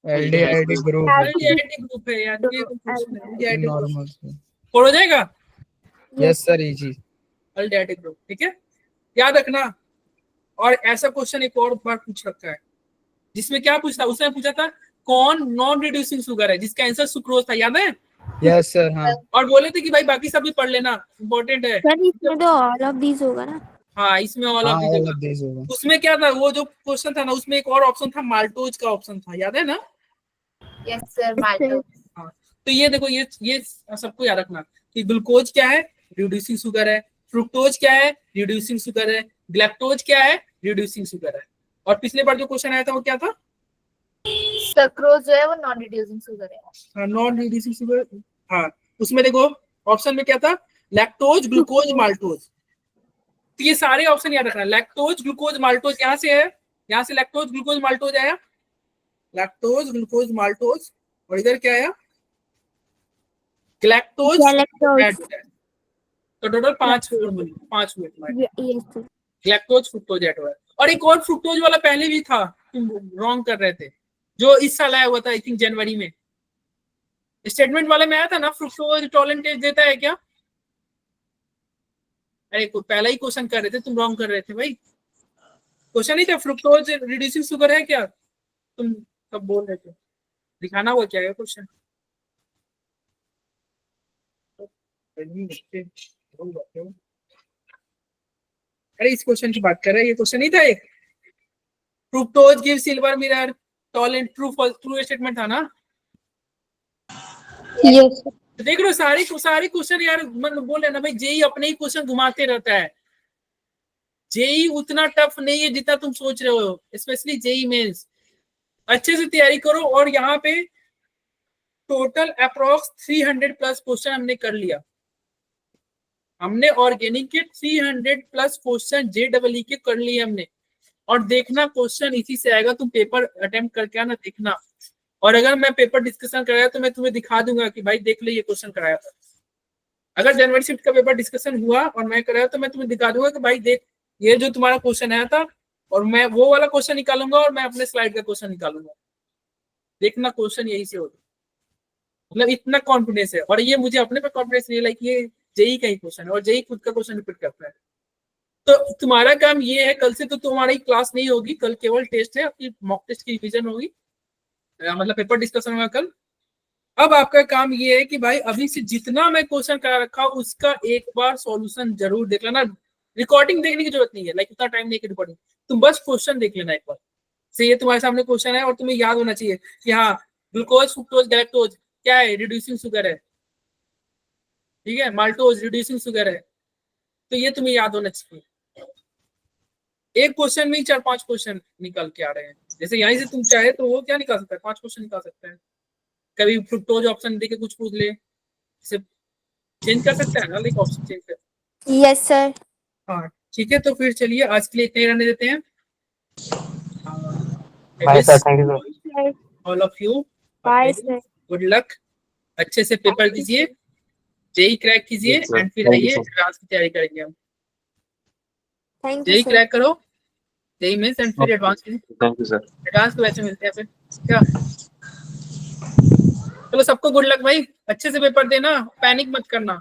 aldehyde group aldehyde group है यार, ये तो क्वेश्चन है, एल्डिहाइड नॉर्मल। हो जाएगा, yes sir, easy. Aldehyde group, ठीक है याद रखना। और ऐसा क्वेश्चन एक और बार पूछ रखा है, जिसमें क्या पूछता, उसने पूछा था कौन नॉन रिड्यूसिंग शुगर है, जिसका आंसर सुक्रोज था, याद है। यस सर, हाँ। और बोले थे कि भाई बाकी सब भी पढ़ लेना, इंपॉर्टेंट है। सर इसमें तो ऑल ऑफ दीज होगा ना। हाँ इसमें ऑल हाँ, ऑफ all of these होगा। उसमें क्या था, वो जो क्वेश्चन था ना, उसमें एक और ऑप्शन था, माल्टोज का ऑप्शन था, याद है ना। यस सर, माल्टो। हाँ तो ये देखो, ये सबको याद रखना कि ग्लूकोज क्या है, रिड्यूसिंग शुगर है, फ्रुक्टोज क्या है, रिड्यूसिंग शुगर है, ग्लैक्टोज क्या है, रिड्यूसिंग शुगर है। और पिछले बार जो क्वेश्चन आया था वो क्या था, सक्रोज जो है वो नॉन रिड्यूसिंग शुगर है। हाँ नॉन रिड्यूसिंग शुगर। हाँ उसमें देखो ऑप्शन में क्या था, लैक्टोज, ग्लूकोज, माल्टोज। तो ये सारे ऑप्शन याद रखना, लैक्टोज, ग्लूकोज, माल्टोज, यहाँ से है, यहाँ से लैक्टोज, ग्लूकोज, माल्टोज आया, लैक्टोज, ग्लूकोज, माल्टोज, और इधर क्या आया, ग्लैक्टोज, तो टोटल 5 हुए तुम्हारे, yes sir. Galactose, fructose add हुआ है। और एक और फ्रुक्टोज वाला पहले भी था, तुम रॉन्ग कर रहे थे, जो इस साल आया हुआ था, आई थिंक जनवरी में, स्टेटमेंट वाले में आया था ना, फ्रुक्टोज टॉलरेंट देता है क्या। अरे पहला ही क्वेश्चन कर रहे थे, तुम रॉन्ग कर रहे थे भाई, क्वेश्चन नहीं था फ्रुक्टोज रिड्यूसिंग शुगर है क्या, तुम सब बोल रहे थे, दिखाना हुआ क्या है क्वेश्चन। अरे इस क्वेश्चन की बात कर रहे हैं, ये क्वेश्चन नहीं था एक, fructose give silver mirror tolerant, true statement था ना। Yes sir. देख लो सारे क्वेश्चन यार, मतलब बोल रहे ना भाई, जेई अपने ही क्वेश्चन घुमाते रहता है, जेई उतना टफ नहीं है जितना तुम सोच रहे हो, स्पेशली जेई मेंस। अच्छे से तैयारी करो, और यहाँ पे टोटल अप्रोक्स 300 प्लस क्वेश्चन हमने कर लिया, हमने ऑर्गेनिक के 300 प्लस क्वेश्चन JEE के कर लिए हमने। और देखना क्वेश्चन इसी से आएगा, तुम पेपर अटेम्प्ट करके आना, देखना। और अगर मैं पेपर डिस्कशन कराया तो मैं तुम्हें दिखा दूंगा कि भाई देख ले ये क्वेश्चन कराया था। अगर जनवरी शिफ्ट का पेपर डिस्कशन हुआ और मैं कराया तो मैं तुम्हें दिखा दूंगा कि भाई देख ये जो तुम्हारा क्वेश्चन आया था, और मैं वो वाला क्वेश्चन निकालूंगा और मैं अपने स्लाइड का क्वेश्चन निकालूंगा। देखना क्वेश्चन यही से होगा, मतलब इतना कॉन्फिडेंस है। और ये मुझे अपने पे कॉन्फिडेंस नहीं है, लाइक ये जेई का ही क्वेश्चन है, और जेई खुद का क्वेश्चन रिपीट करता है। तो तुम्हारा काम ये है, कल से तो तुम्हारी क्लास नहीं होगी, कल केवल टेस्ट है, आपकी मॉक टेस्ट की रिवीजन होगी, मतलब पेपर डिस्कशन होगा कल। अब आपका काम ये है कि भाई अभी से जितना मैं क्वेश्चन करा रखा उसका एक बार सॉल्यूशन जरूर देख लेना। रिकॉर्डिंग देखने की जरूरत नहीं है, लाइक इतना टाइम नहीं है रिकॉर्डिंग, तुम बस क्वेश्चन देख लेना एक बार से। ये तुम्हारे सामने क्वेश्चन है और तुम्हें याद होना चाहिए कि हाँ ग्लूकोज, फ्रुक्टोज, गैलेक्टोज क्या है, रिड्यूसिंग शुगर है, ठीक है, माल्टोज रिड्यूसिंग शुगर है। तो ये तुम्हें याद होना चाहिए। एक क्वेश्चन में ही 4-5 क्वेश्चन निकल के आ रहे हैं, जैसे यहीं से तुम चाहे तो वो क्या निकाल सकता है, 5 क्वेश्चन निकाल सकता है। कभी फ्रुक्टोज ऑप्शन देके कुछ पूछ ले, इसे चेंज कर सकता है ना, लाइक ऑप्शन चेंज कर। Yes sir. हाँ ठीक है, तो फिर चलिए आज के लिए इतने ही रहने देते हैं। Bye sir, thank you sir. All of you bye sir. Good luck, अच्छे से पेपर दीजिए, जेई क्रैक कीजिए Yes, sir. एंड फिर Thank you, आइए sir. एडवांस की तैयारी करेंगे हम। Thank you JEE sir. Crack करो, जेई मेंस एंड फिर एडवांस कीजिए। Thank you sir. एडवांस को वैसे मिलते हैं फिर क्या। चलो सबको गुड लक भाई, अच्छे से पेपर देना, पैनिक मत करना।